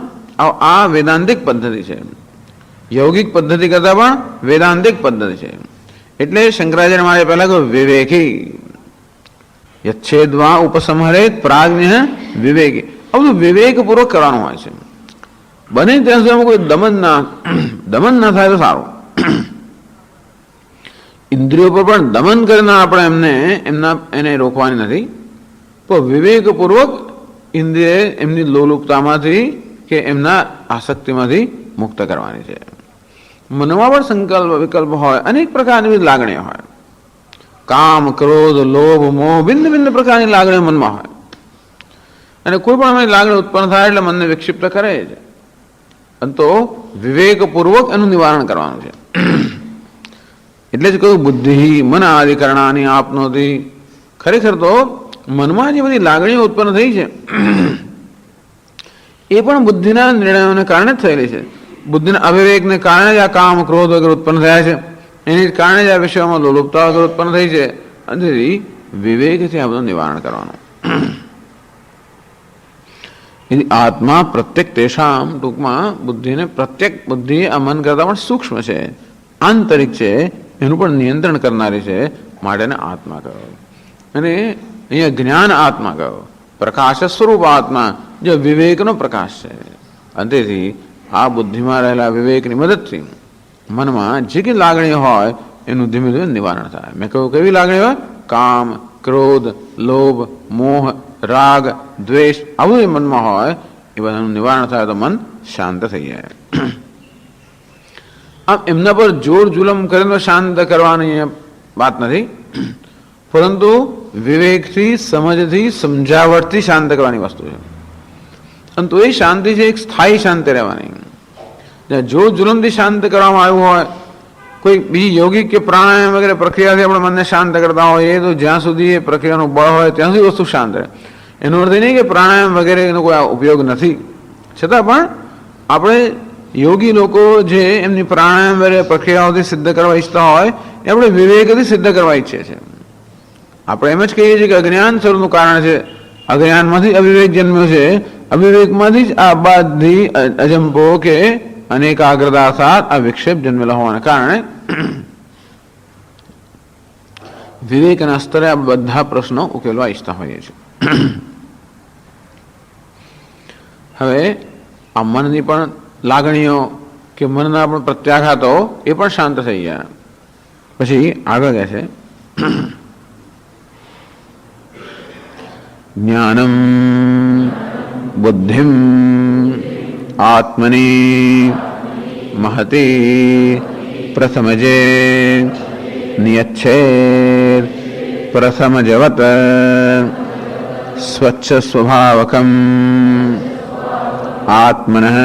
આ વેદાંતિક પદ્ધતિ છે. યૌગિક પદ્ધતિ કરતા પણ વેદાંતિક પદ્ધતિ છે. એટલે શંકરાચાર્ય મારે પહેલા કહ્યું વિવેકી યચ્છેદ્વા ઉપસંહરે પ્રાજ્ઞ વિવેકી. આ બધું વિવેકપૂર્વક કરવાનું હોય છે. બને ત્યાં સુધી કોઈ દમન ના થાય તો સારું. ઇન્દ્રિયો પર પણ દમન કરીને આપણે એને રોકવાની નથી, તો વિવેકપૂર્વક ઇન્દ્રિય એમની લોલુપતામાંથી કે એમના આસક્તિમાંથી મુક્ત કરવાની છે. મનમાં પણ સંકલ્પ વિકલ્પ હોય, અનેક પ્રકારની લાગણીઓ હોય. કામ, ક્રોધ, લોભ, મોહ, ભિન્ન ભિન્ન પ્રકારની લાગણીઓ મનમાં હોય. અને કોઈ પણ અમારી લાગણી ઉત્પન્ન થાય એટલે મનને વિક્ષિપ્ત કરે છે. તો વિવેકપૂર્વક એનું નિવારણ કરવાનું છે. એટલે જ કહ્યું બુદ્ધિ મન આદિકરણાની આપનોતી. ખરેખર તો મનમાં જે બધી લાગણીઓ ઉત્પન્ન થઈ છે એ પણ બુદ્ધિના નિર્ણયોને કારણે જ થયેલી છે. બુદ્ધિના અવિવેકને કારણે જ આ કામ, ક્રોધ વગેરે ઉત્પન્ન થયા છે. એની કારણે જ આ વિષયોમાં લોલુપતા વગેરે ઉત્પન્ન થઈ છે. અને વિવેકથી આ બધું નિવારણ કરવાનું. આત્મા પ્રત્યેક તેષામ, ટૂંકમાં બુદ્ધિને પ્રત્યેક બુદ્ધિ આ મન કરતા પણ સૂક્ષ્મ છે, આંતરિક છે, એનું પણ નિયંત્રણ કરનારી છે, માટે આત્મા કહો. અને અહીંયા જ્ઞાન આત્મા કહો. પ્રકાશ સ્વરૂપ આત્મા જે વિવેકનો પ્રકાશ છે. અને તેથી આ બુદ્ધિમાં રહેલા વિવેકની મદદથી મનમાં જે કંઈ લાગણી હોય એનું ધીમે ધીમે નિવારણ થાય. મેં કહ્યું કેવી લાગણી હોય? કામ, ક્રોધ, લોભ, મોહ, રાગ, દ્વેષ આવું જે મનમાં હોય એ બધાનું નિવારણ થાય તો મન શાંત થઈ જાય. આમ એમના પર જોર જુલમ કરીને શાંત કરવાની વાત નથી, પરંતુ વિવેકથી, સમજથી, સમજાવટથી શાંત કરવાની વસ્તુ છે. અને તો એ શાંતિ છે એક સ્થાયી શાંતિ રહેવાની. જોર જુલમથી શાંત કરવામાં આવ્યું હોય, કોઈ બીજી યોગિક કે પ્રાણાયામ વગેરે પ્રક્રિયાથી આપણે મનને શાંત કરતા હોય, એ તો જ્યાં સુધી એ પ્રક્રિયાનું બળ હોય ત્યાં સુધી વસ્તુ શાંત રહે. એનો અર્થ એ નહીં કે પ્રાણાયામ વગેરે એનો કોઈ ઉપયોગ નથી, છતાં પણ આપણે યોગી લોકો જે એમની પ્રાણાયામ વગેરે પ્રક્રિયાઓથી સિદ્ધ કરવા ઈચ્છતા હોય એ આપણે વિવેકથી સિદ્ધ કરવા ઈચ્છીએ છીએ. આપણે એમ જ કહીએ છીએ કે અજ્ઞાન સ્વરૂપનું કારણ છે, અજ્ઞાનમાંથી અવિવેક જન્મ્યો છે, અવિવેકમાંથી જ આ બધી અજંપો કે અનેકાગ્રતા સાથ આ વિક્ષેપ જન્મેલા હોવાના કારણે વિવેકના સ્તરે આ બધા પ્રશ્નો ઉકેલવા ઈચ્છતા હોઈએ છીએ. હવે આ મનની પણ લાગણીઓ કે મનના પણ પ્રત્યાઘાતો એ પણ શાંત થઈ ગયા. પછી આગળ કહે છે જ્ઞાનમ બુદ્ધિમ આત્મની મહતી પ્રથમજે નિયચ્છેદ પ્રથમજવત સ્વચ્છ સ્વભાવકમ આત્મનઃ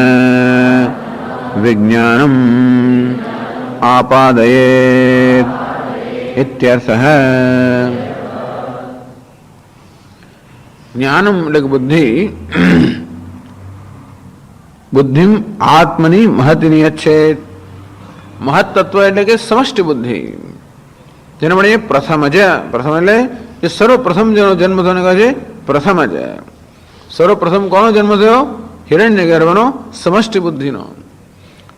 વિજ્ઞાનમ આપાદયેત ઇત્યર્થઃ. જ્ઞાનમ એટલે બુદ્ધિ, બુદ્ધિમ આત્મની મહત્વની છે. મહત તત્વ એટલે કે સમષ્ટિ બુદ્ધિ, જેને મળે પ્રથમ જ. પ્રથમ એટલે જે સર્વપ્રથમ જેનો જન્મ થયો કહે છે પ્રથમ જ. સર્વપ્રથમ કોનો જન્મ થયો? હિરણ્યગર્ભનો, સમષ્ટિ બુદ્ધિનો.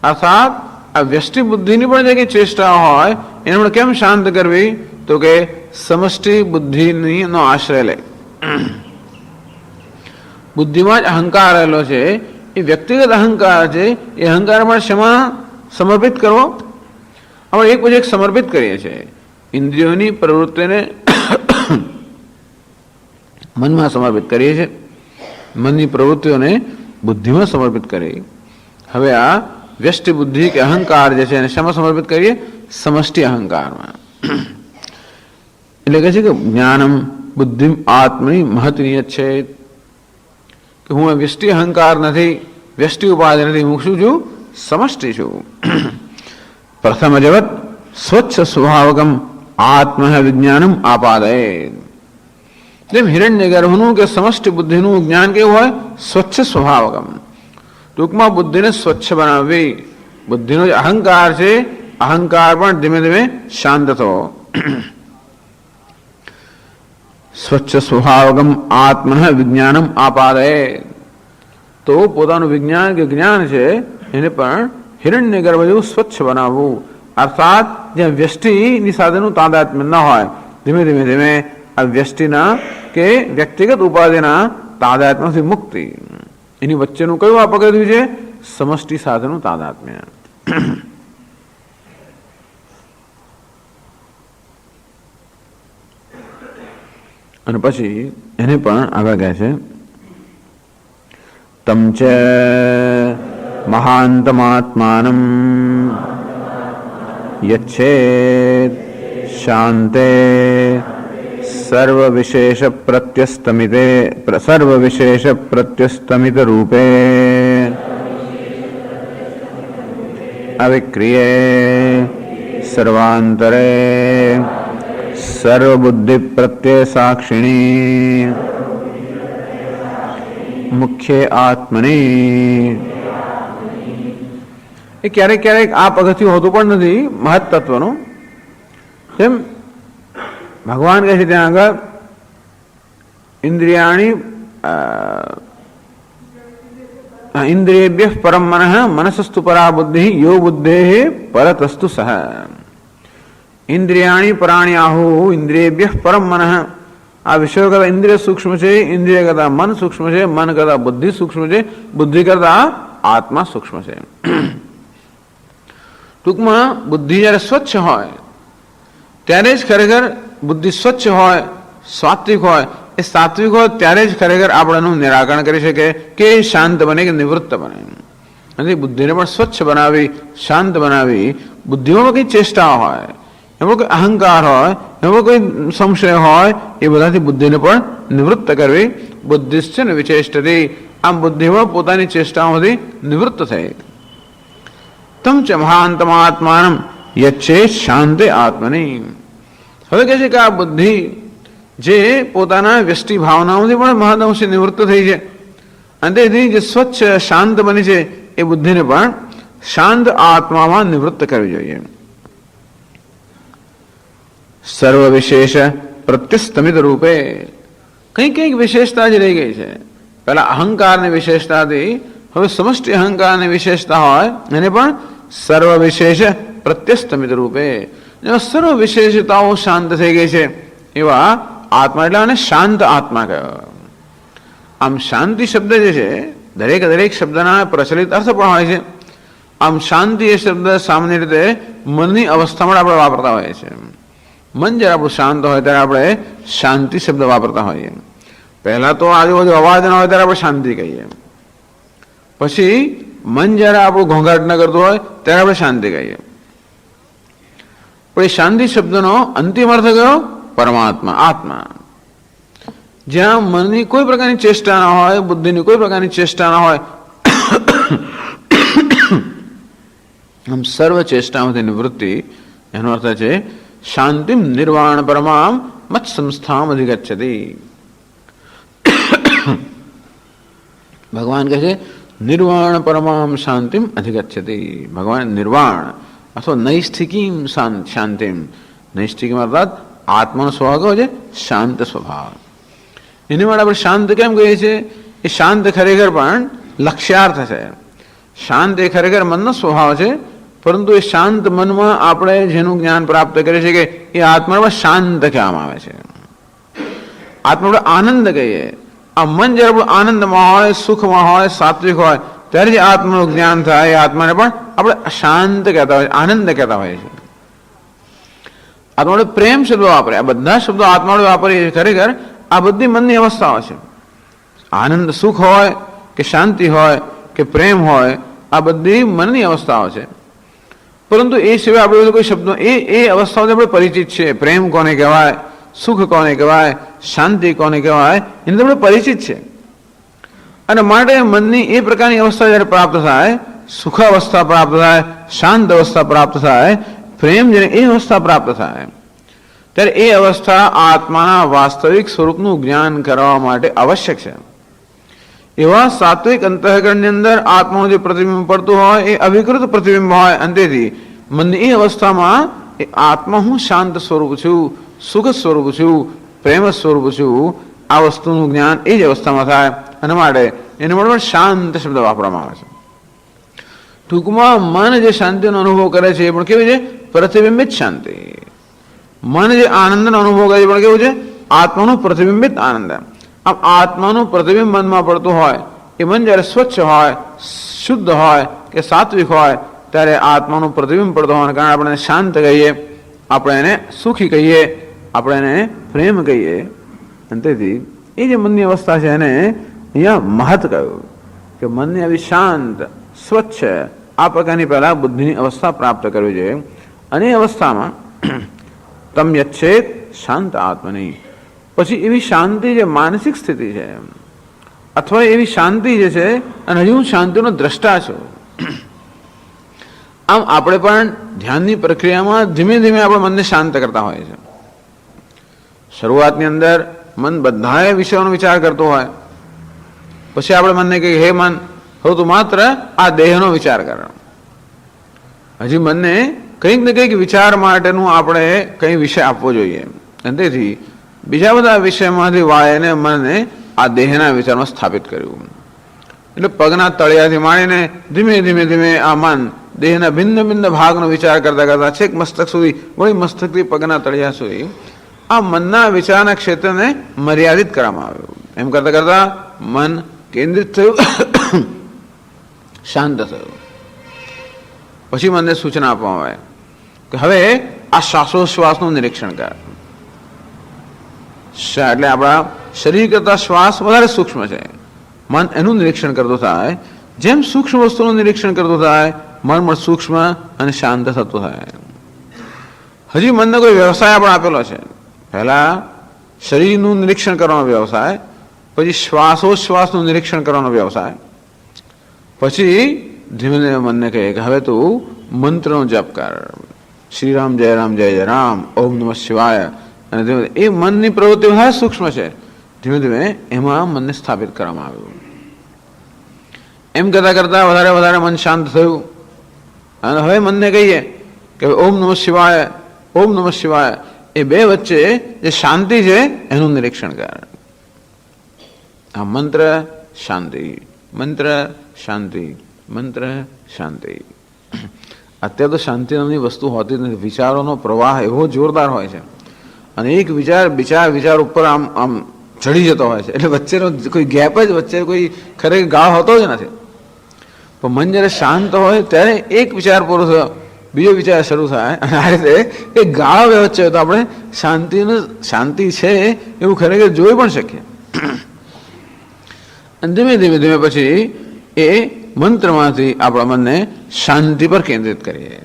અર્થાત આ વ્યષ્ટિ બુદ્ધિની પણ જે કંઈ ચેષ્ટા હોય એને પણ કેમ શાંત કરવી? તો કે સમષ્ટિ બુદ્ધિની નો આશ્રય લે. બુદ્ધિમાં જ અહંકાર રહેલો છે, એ વ્યક્તિગત અહંકાર છે. એ અહંકાર પણ શેમાં સમર્પિત કરવો? આપણે એક પછી એક સમર્પિત કરીએ છીએ. ઇન્દ્રિયોની પ્રવૃત્તિને મનમાં સમર્પિત કરીએ છીએ, મનની પ્રવૃત્તિઓને બુદ્ધિમાં સમર્પિત કરી. હવે આ વ્યષ્ટિ બુદ્ધિ કે અહંકાર જે છે એને શેમાં સમર્પિત કરીએ? સમષ્ટિ અહંકારમાં. એટલે કહે છે કે જ્ઞાનમ બુદ્ધિ આત્મની મહત્વની છે કે હું વ્યષ્ટિ અહંકાર નથી, વ્યષ્ટિ ઉપાધિ નથી, હું શું છું? સમષ્ટિ છું. પ્રથમ જગત સ્વચ્છ સ્વભાવકમ આત્મ વિજ્ઞાનમ આપાદયે. જેમ હિરણ્યગર્ભનું કે સમષ્ટિ બુદ્ધિનું જ્ઞાન કેવું હોય? સ્વચ્છ સ્વભાવકમ. ટૂંકમાં બુદ્ધિને સ્વચ્છ બનાવવી. બુદ્ધિનો જે અહંકાર છે, અહંકાર પણ ધીમે ધીમે શાંત થવો. સ્વચ્છ સ્વભાવગમ આત્મ વિજ્ઞાનમ આપાદયે. તો પોતાનું વિજ્ઞાન કે જ્ઞાન છે એને પણ હિરણ્યગર્ભ જેવું સ્વચ્છ બનાવવું. અર્થાત જ્યાં વ્યષ્ટિની સાથેનું તાદાત્મ્ય ન હોય, ધીમે ધીમે ધીમે આ વ્યષ્ટિના કે વ્યક્તિગત ઉપાધિના તાદાત્મ્યથી મુક્તિ. એની વચ્ચેનું કયું આ પકડ્યું છે? સમષ્ટિ સાથેનું તાદાત્મ્ય. અને પછી એને પણ આગળ કહે છે તમ ચ મહાંતમાત્માનમ યચ્છેદ શાંતે સર્વ વિશેષ પ્રત્યસ્તમિત રૂપે અવિક્રિયે સર્વાંતરે સર્વબુદ્ધિ પ્રત્યય સાક્ષિણી મુખ્ય આત્મની. એ ક્યારેક ક્યારેક આ પગથિયું હોતું પણ નથી મહત તત્વનું. જેમ ભગવાન કહે છે ત્યાં આગળ ઇન્દ્રિયાણી ઇન્દ્રિયેભ્યઃ પરમ મનઃ મનસસ્તુ પરા બુદ્ધિ યો બુદ્ધેઃ પરતસ્તુ સહ. ઇન્દ્રિયાણી પ્રાણ્યાહુ ઇન્દ્રિયેભ્યઃ પરમ મનઃ. આ વિષયો કરતા ઇન્દ્રિય સૂક્ષ્મ છે, ઇન્દ્રિય કરતા મન સૂક્ષ્મ છે, મન કરતા બુદ્ધિ સૂક્ષ્મ છે, બુદ્ધિ કરતા આત્મા સૂક્ષ્મ છે. ટૂંકમાં બુદ્ધિ જ્યારે સ્વચ્છ હોય ત્યારે જ ખરેખર બુદ્ધિ સ્વચ્છ હોય, સાત્વિક હોય, એ સાત્વિક હોય ત્યારે જ ખરેખર આપણે એનું નિરાકરણ કરી શકે કે શાંત બને કે નિવૃત્ત બને. અને બુદ્ધિને પણ સ્વચ્છ બનાવી, શાંત બનાવી, બુદ્ધિમાં કંઈ ચેષ્ટા હોય, એમાં કોઈ અહંકાર હોય, એમાં કોઈ સંશય હોય, એ બધાથી બુદ્ધિને પણ નિવૃત્ત કરવી. બુદ્ધિશ્ચ ને વિચેષ્ટતી, આમ બુદ્ધિમાં પોતાની ચેષ્ટાઓથી નિવૃત્ત થઈ. તમ ચ મહાંતમાત્માનમ યચ્છે શાંતે આત્મની. હવે કહે છે કે આ બુદ્ધિ જે પોતાના વ્યષ્ટિ ભાવનાઓથી પણ મહદઅંશે નિવૃત્ત થઈ છે, અને તેથી જે સ્વચ્છ શાંત બની છે એ બુદ્ધિને પણ શાંત આત્મામાં નિવૃત્ત કરવી જોઈએ. સર્વ વિશેષ પ્રત્યસ્તમિત રૂપે, કંઈક વિશેષતા જ રહી ગઈ છે. પહેલા અહંકારની વિશેષતાથી હવે સમષ્ટિ અહંકારની વિશેષતા હોય એને પણ સર્વ વિશેષ પ્રત્યસ્તમિત રૂપે, જેમાં સર્વ વિશેષતાઓ શાંત થઈ ગઈ છે એવા આત્મા, એટલે આને શાંત આત્મા કહેવાય. આમ શાંતિ શબ્દ જે છે દરેક શબ્દના પ્રચલિત અર્થ પણ હોય છે. આમ શાંતિ એ શબ્દ સામાન્ય રીતે મનની અવસ્થામાં આપણે વાપરતા હોઈએ છીએ. મન જ્યારે આપણું શાંત હોય ત્યારે આપણે શાંતિ શબ્દ વાપરતા હોઈએ. પહેલા તો આજુબાજુ અવાજ ન હોય ત્યારે આપણે શાંતિ કહીએ. પછી મન જ્યારે આપણું ઘોંઘાટ ન કરતું હોય ત્યારે આપણે શાંતિ કહીએ. પણ એ શાંતિ શબ્દનો અંતિમ અર્થ કયો? પરમાત્મા, આત્મા. જ્યાં મનની કોઈ પ્રકારની ચેષ્ટા ના હોય, બુદ્ધિની કોઈ પ્રકારની ચેષ્ટા ના હોય, આમ સર્વ ચેષ્ટાઓથી નિવૃત્તિ, એનો અર્થ છે શાંતિમ નિર્વાણ પરમામ મત સંસ્થામ અધિગચ્છતિ. ભગવાન કહે છે નિર્વાણ પરમામ શાંતિમ અધિગચ્છતિ. ભગવાન નિર્વાણ અથવા નૈષ્ઠિકીમ શાંતિમ, નૈષ્ઠિકીમ અર્થાત આત્માનો સ્વભાવ કયો છે? શાંત સ્વભાવ. એની માટે આપણે શાંત કેમ કહીએ છીએ? એ શાંત ખરેખર પણ લક્ષ્યાર્થ છે. શાંત એ ખરેખર મનનો સ્વભાવ છે, પરંતુ એ શાંત મનમાં આપણે જેનું જ્ઞાન પ્રાપ્ત કરીએ છીએ કે એ આત્મામાં શાંત કહેવામાં આવે છે. આત્મા આપણે આનંદ કહીએ. આ મન જ્યારે આનંદમાં હોય, સુખમાં હોય, સાત્વિક હોય ત્યારે જે આત્માનું જ્ઞાન થાય, એ આત્માને પણ આપણે શાંત કહેતા હોય, આનંદ કહેતા હોઈએ છીએ. આત્મા પ્રેમ શબ્દો વાપરે, આ બધા શબ્દો આત્મા વાપરીએ. ખરેખર આ બધી મનની અવસ્થાઓ છે. આનંદ, સુખ હોય કે શાંતિ હોય કે પ્રેમ હોય, આ બધી મનની અવસ્થાઓ છે. પરંતુ એ સિવાય આપણે કોઈ શબ્દો એ અવસ્થાઓથી આપણે પરિચિત છે. પ્રેમ કોને કહેવાય, સુખ કોને કહેવાય, શાંતિ કોને કહેવાય, એનાથી આપણે પરિચિત છે. અને માટે મનની એ પ્રકારની અવસ્થા જ્યારે પ્રાપ્ત થાય, સુખ અવસ્થા પ્રાપ્ત થાય, શાંત અવસ્થા પ્રાપ્ત થાય, પ્રેમ જ્યારે એ અવસ્થા પ્રાપ્ત થાય, ત્યારે એ અવસ્થા આત્માના વાસ્તવિક સ્વરૂપનું જ્ઞાન કરવા માટે આવશ્યક છે. એવા સાત્વિક અંતઃકરણની અંદર આત્માનું જે પ્રતિબિંબ પડતું હોય એ અવિકૃત પ્રતિબિંબ હોય. અંતેથી મનની એ અવસ્થામાં એ આત્મા હું શાંત સ્વરૂપ છું, સુખ સ્વરૂપ છું, પ્રેમ સ્વરૂપ છું, આ વસ્તુનું જ્ઞાન એ જ અવસ્થામાં થાય. અને માટે એને માટે શાંત શબ્દ વાપરવામાં આવે છે. ટૂંકમાં મન જે શાંતિનો અનુભવ કરે છે એ પણ કેવી છે? પ્રતિબિંબિત શાંતિ. મન જે આનંદનો અનુભવ કરે છે પણ કેવું છે? આત્માનું પ્રતિબિંબિત આનંદ. આમ આત્માનું પ્રતિબિંબ મનમાં પડતું હોય, એ મન જ્યારે સ્વચ્છ હોય, શુદ્ધ હોય કે સાત્વિક હોય ત્યારે આત્માનું પ્રતિબિંબ પડતું હોવાને કારણે આપણે એને શાંત કહીએ, આપણે એને સુખી કહીએ, આપણે એને પ્રેમ કહીએ. અને તેથી એ જે મનની અવસ્થા છે એને અહીંયા મહત કહ્યું કે મનને આવી શાંત, સ્વચ્છ આ પ્રકારની પહેલા બુદ્ધિની અવસ્થા પ્રાપ્ત કરવી જોઈએ. અને એ અવસ્થામાં તમ યચ્છેત શાંત આત્મની, પછી એવી શાંતિ જે માનસિક સ્થિતિ છે, અથવા એવી શાંતિ જે છે, અને હજી હું શાંતિનો દ્રષ્ટા છું. આમ આપણે પણ ધ્યાનની પ્રક્રિયામાં ધીમે ધીમે આપણે મનને શાંત કરતા હોઈએ છીએ. શરૂઆતની અંદર મન બધા વિષયોનો વિચાર કરતો હોય, પછી આપણે મનને કહીએ હે મન, હવે તું માત્ર આ દેહનો વિચાર કર. હજી મનને કંઈક ને કંઈક વિચાર માટેનું આપણે કંઈ વિષય આપવો જોઈએ. અને તેથી બીજા બધા વિષયમાંથી વાળીને મનને આ દેહના વિચારમાં સ્થાપિત કર્યું. એટલે પગના તળિયાથી માંડીને ધીમે ધીમે ધીમે આ મન દેહના ભિન્ન ભિન્ન ભાગનો વિચાર કરતા કરતા છેક મસ્તક સુધી, વળી મસ્તકથી પગના તળિયા સુધી આ મનના વિચારના ક્ષેત્રને મર્યાદિત કરવામાં આવ્યું. એમ કરતા કરતા મન કેન્દ્રિત થયું, શાંત થયું. પછી મનને સૂચના આપવામાં આવે કે હવે આ શ્વાસોશ્વાસનું નિરીક્ષણ કર. એટલે આપણા શરીર કરતા શ્વાસ વધારે સૂક્ષ્મ છે. મન એનું નિરીક્ષણ કરતો થાય. જેમ સૂક્ષ્મ વસ્તુનું નિરીક્ષણ કરતો થાય મન પણ સૂક્ષ્મ અને શાંત થતું થાય. હજી મનને કોઈ વ્યવસાય પણ આપેલો છે. પહેલા શરીરનું નિરીક્ષણ કરવાનો વ્યવસાય, પછી શ્વાસોચ્છ્વાસનું નિરીક્ષણ કરવાનો વ્યવસાય, પછી ધીમે ધીમે મનને કહે કે હવે તું મંત્રનો જપ કર. શ્રીરામ જય રામ જય જય રામ, ઓમ નમઃ શિવાય. અને ધીમે એ મનની પ્રવૃત્તિ વધારે સૂક્ષ્મ છે. ધીમે ધીમે એમાં મનને સ્થાપિત કરવામાં આવ્યું. એમ કરતા કરતા વધારે વધારે મન શાંત થયું. અને હવે મનને કહીએ કે ઓમ નમઃ શિવાય, ઓમ નમઃ શિવાય. એ બે વચ્ચે જે શાંતિ છે એનું નિરીક્ષણ કર. આ મંત્ર શાંતિ, મંત્ર શાંતિ, મંત્ર શાંતિ. અત્યારે તો શાંતિ નામની વસ્તુ હોતી નથી. વિચારોનો પ્રવાહ એવો જોરદાર હોય છે અને એક વિચાર ઉપર આમ આમ ચડી જતો હોય છે. એટલે વચ્ચેનો કોઈ ગેપ જ, વચ્ચે કોઈ ખરેખર ગાળો હોતો જ નથી. પણ મન જ્યારે શાંત હોય ત્યારે એક વિચાર પૂરો થયો, બીજો વિચાર શરૂ થાય અને આ રીતે એ ગાળો વચ્ચે હોય તો આપણે શાંતિ છે એવું ખરેખર જોઈ પણ શકીએ. અને ધીમે ધીમે ધીમે પછી એ મંત્રમાંથી આપણા મનને શાંતિ પર કેન્દ્રિત કરીએ.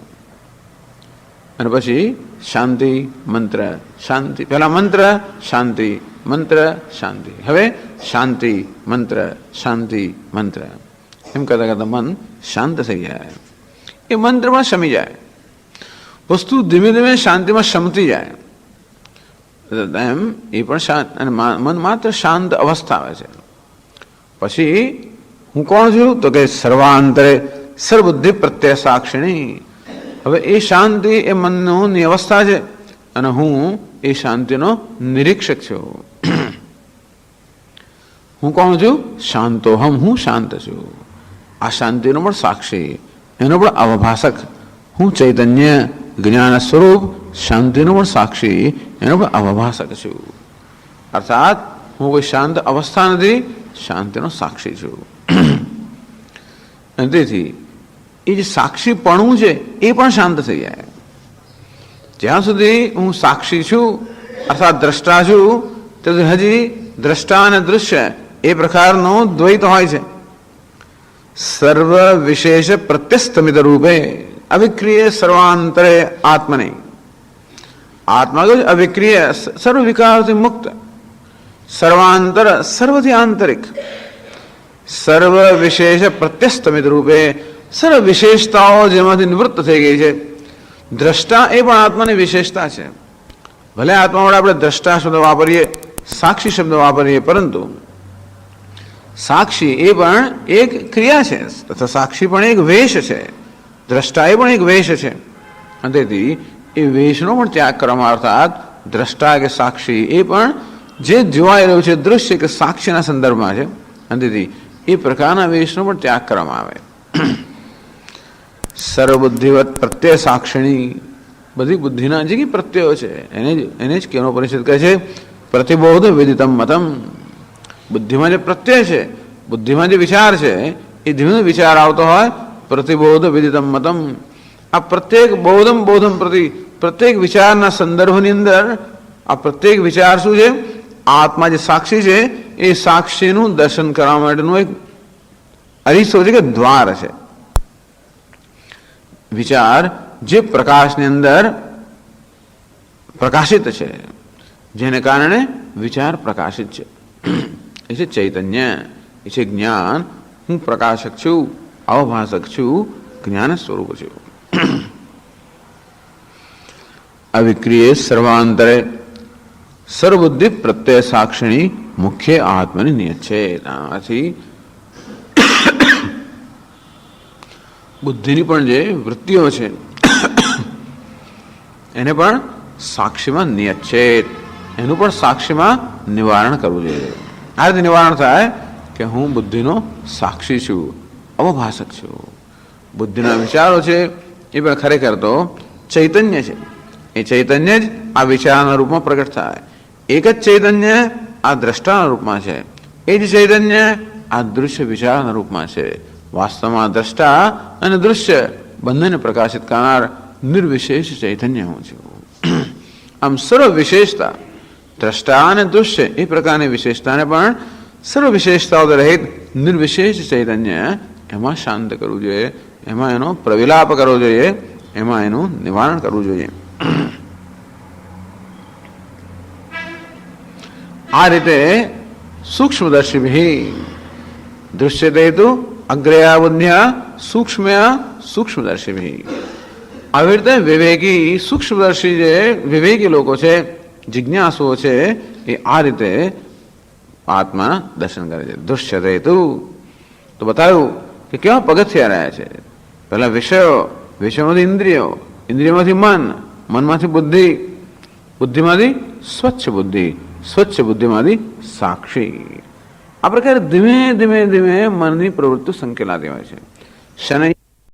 અને પછી શાંતિ મંત્ર, શાંતિ, પહેલા મંત્ર શાંતિ, મંત્ર શાંતિ, હવે શાંતિ મંત્ર, શાંતિ મંત્ર. એમ કરતા કરતા મન શાંત થઈ જાય. એ મંત્રમાં શમી જાય. વસ્તુ ધીમે ધીમે શાંતિમાં શમતી જાય. એમ એ પણ શાંત, અને મન માત્ર શાંત અવસ્થા આવે છે. પછી હું કોણ છું તો કે સર્વાંતરે સર્વબુદ્ધિ પ્રત્યય સાક્ષિણી. હવે એ શાંતિ એ મનની અવસ્થા છે અને હું એ શાંતિનો નિરીક્ષક છું. હું કોણ છું? શાંતોહમ, હું શાંત છું. આ શાંતિનો પણ સાક્ષી, એનો પણ અવભાષક. હું ચૈતન્ય જ્ઞાન સ્વરૂપ શાંતિનો પણ સાક્ષી, એનો પણ અવભાષક છું. અર્થાત હું કોઈ શાંત અવસ્થા નથી, શાંતિનો સાક્ષી છું. અને તેથી એ જે સાક્ષીપણું છે એ પણ શાંત થઈ જાય. જ્યાં સુધી હું સાક્ષી છું અર્થાત દ્રષ્ટા છું ત્યાં હજી દ્રષ્ટા અને દૃશ્ય એ પ્રકારનો દ્વૈત હોય છે. સર્વ વિશેષ પ્રત્યસ્તમિત રૂપે અવિક્રિય સર્વાંતરે આત્મને. આત્મા તો અવિક્રિય, સર્વ વિકારથી મુક્ત, સર્વાંતર, સર્વથી આંતરિક, સર્વ વિશેષ પ્રત્યસ્તમિત રૂપે સર્વ વિશેષતાઓ જેમાંથી નિવૃત્ત થઈ ગઈ છે. દ્રષ્ટા એ પણ આત્માની વિશેષતા છે. ભલે આત્મા વડે આપણે દ્રષ્ટા શબ્દ વાપરીએ, સાક્ષી શબ્દ વાપરીએ, પરંતુ સાક્ષી એ પણ એક ક્રિયા છે તથા સાક્ષી પણ એક વેશ છે. દ્રષ્ટા એ પણ એક વેશ છે. અને તેથી એ વેશનો પણ ત્યાગ કરવામાં, અર્થાત દ્રષ્ટા કે સાક્ષી એ પણ જે જોવાઈ રહ્યું છે દૃશ્ય કે સાક્ષીના સંદર્ભમાં છે. અને તેથી એ પ્રકારના વેશનો પણ ત્યાગ કરવામાં આવે. સર્વબુદ્ધિવત પ્રત્યય સાક્ષિણી. બધી બુદ્ધિના જે કંઈ પ્રત્યયો છે એને જ કેનોપનિષદ કહે છે પ્રતિબોધ વિદિતમ મતમ. બુદ્ધિમાં જે પ્રત્યય છે, બુદ્ધિમાં જે વિચાર છે એ ધીમે વિચાર આવતો હોય પ્રતિબોધ વિદિતમ મતમ. આ પ્રત્યેક બોધમ પ્રતિ, પ્રત્યેક વિચારના સંદર્ભની અંદર આ પ્રત્યેક વિચાર શું છે? આત્મા જે સાક્ષી છે એ સાક્ષીનું દર્શન કરવા માટેનું એક અરીસો છે કે દ્વાર છે. વિચાર જે પ્રકાશની અંદર પ્રકાશિત છે, જેને કારણે વિચાર પ્રકાશિત છે, એ છે ચૈતન્ય, એ છે જ્ઞાન. હું પ્રકાશક છું, અવભાષક છું, જ્ઞાન સ્વરૂપ છું. અવિક્રિય સર્વાંતરે સર્વબુદ્ધિ પ્રત્યય સાક્ષિણી મુખ્ય આત્મની નિયત છે. આથી બુદ્ધિની પણ જે વૃત્તિઓ છે એને પણ સાક્ષીમાં નિયત છે. એનું પણ સાક્ષીમાં નિવારણ કરવું જોઈએ. આ રીતે નિવારણ થાય કે હું બુદ્ધિનો સાક્ષી છું, અવભાષક છું. બુદ્ધિના વિચારો છે એ પણ ખરેખર તો ચૈતન્ય છે. એ ચૈતન્ય જ આ વિચારના રૂપમાં પ્રગટ થાય. એક જ ચૈતન્ય આ દ્રષ્ટાના રૂપમાં છે. એ જ ચૈતન્ય આ દૃશ્ય વિચારના રૂપમાં છે. વાસ્તવમાં દ્રષ્ટા અને દૃશ્ય બંનેને પ્રકાશિત કરનાર નિર્વિશેષ ચૈતન્ય હું છું. આમ સર્વ વિશેષતા દ્રષ્ટા અને દૃશ્ય એ પ્રકારની વિશેષતાને પણ સર્વ વિશેષતાઓ રહિત નિર્વિશેષ ચૈતન્ય એમાં શાંત કરવું જોઈએ, એમાં એનો પ્રવિલાપ કરવો જોઈએ, એમાં એનું નિવારણ કરવું જોઈએ. આ રીતે સૂક્ષ્મદર્શિભિ દૃશ્યતે તુ અગ્રયા બુદ્ધ્યા સૂક્ષ્મયા સૂક્ષ્મદર્શિભિ. આવી રીતે વિવેકી સૂક્ષ્મદર્શી જે વિવેકી લોકો છે, જિજ્ઞાસુઓ છે, એ આ રીતે આત્મા દર્શન કરે છે. દૃશ્યતે તુ તો બતાવ્યું કે કેવા પગથિયા રહ્યા છે. પહેલા વિષયો, વિષયોમાંથી ઇન્દ્રિયો, ઇન્દ્રિયોમાંથી મન, મનમાંથી બુદ્ધિ, બુદ્ધિમાંથી સ્વચ્છ બુદ્ધિ, સ્વચ્છ બુદ્ધિમાંથી સાક્ષી. આ પ્રકારે ધીમે ધીમે ધીમે મનની પ્રવૃત્તિ સંકેલાતી હોય છે. શનૈ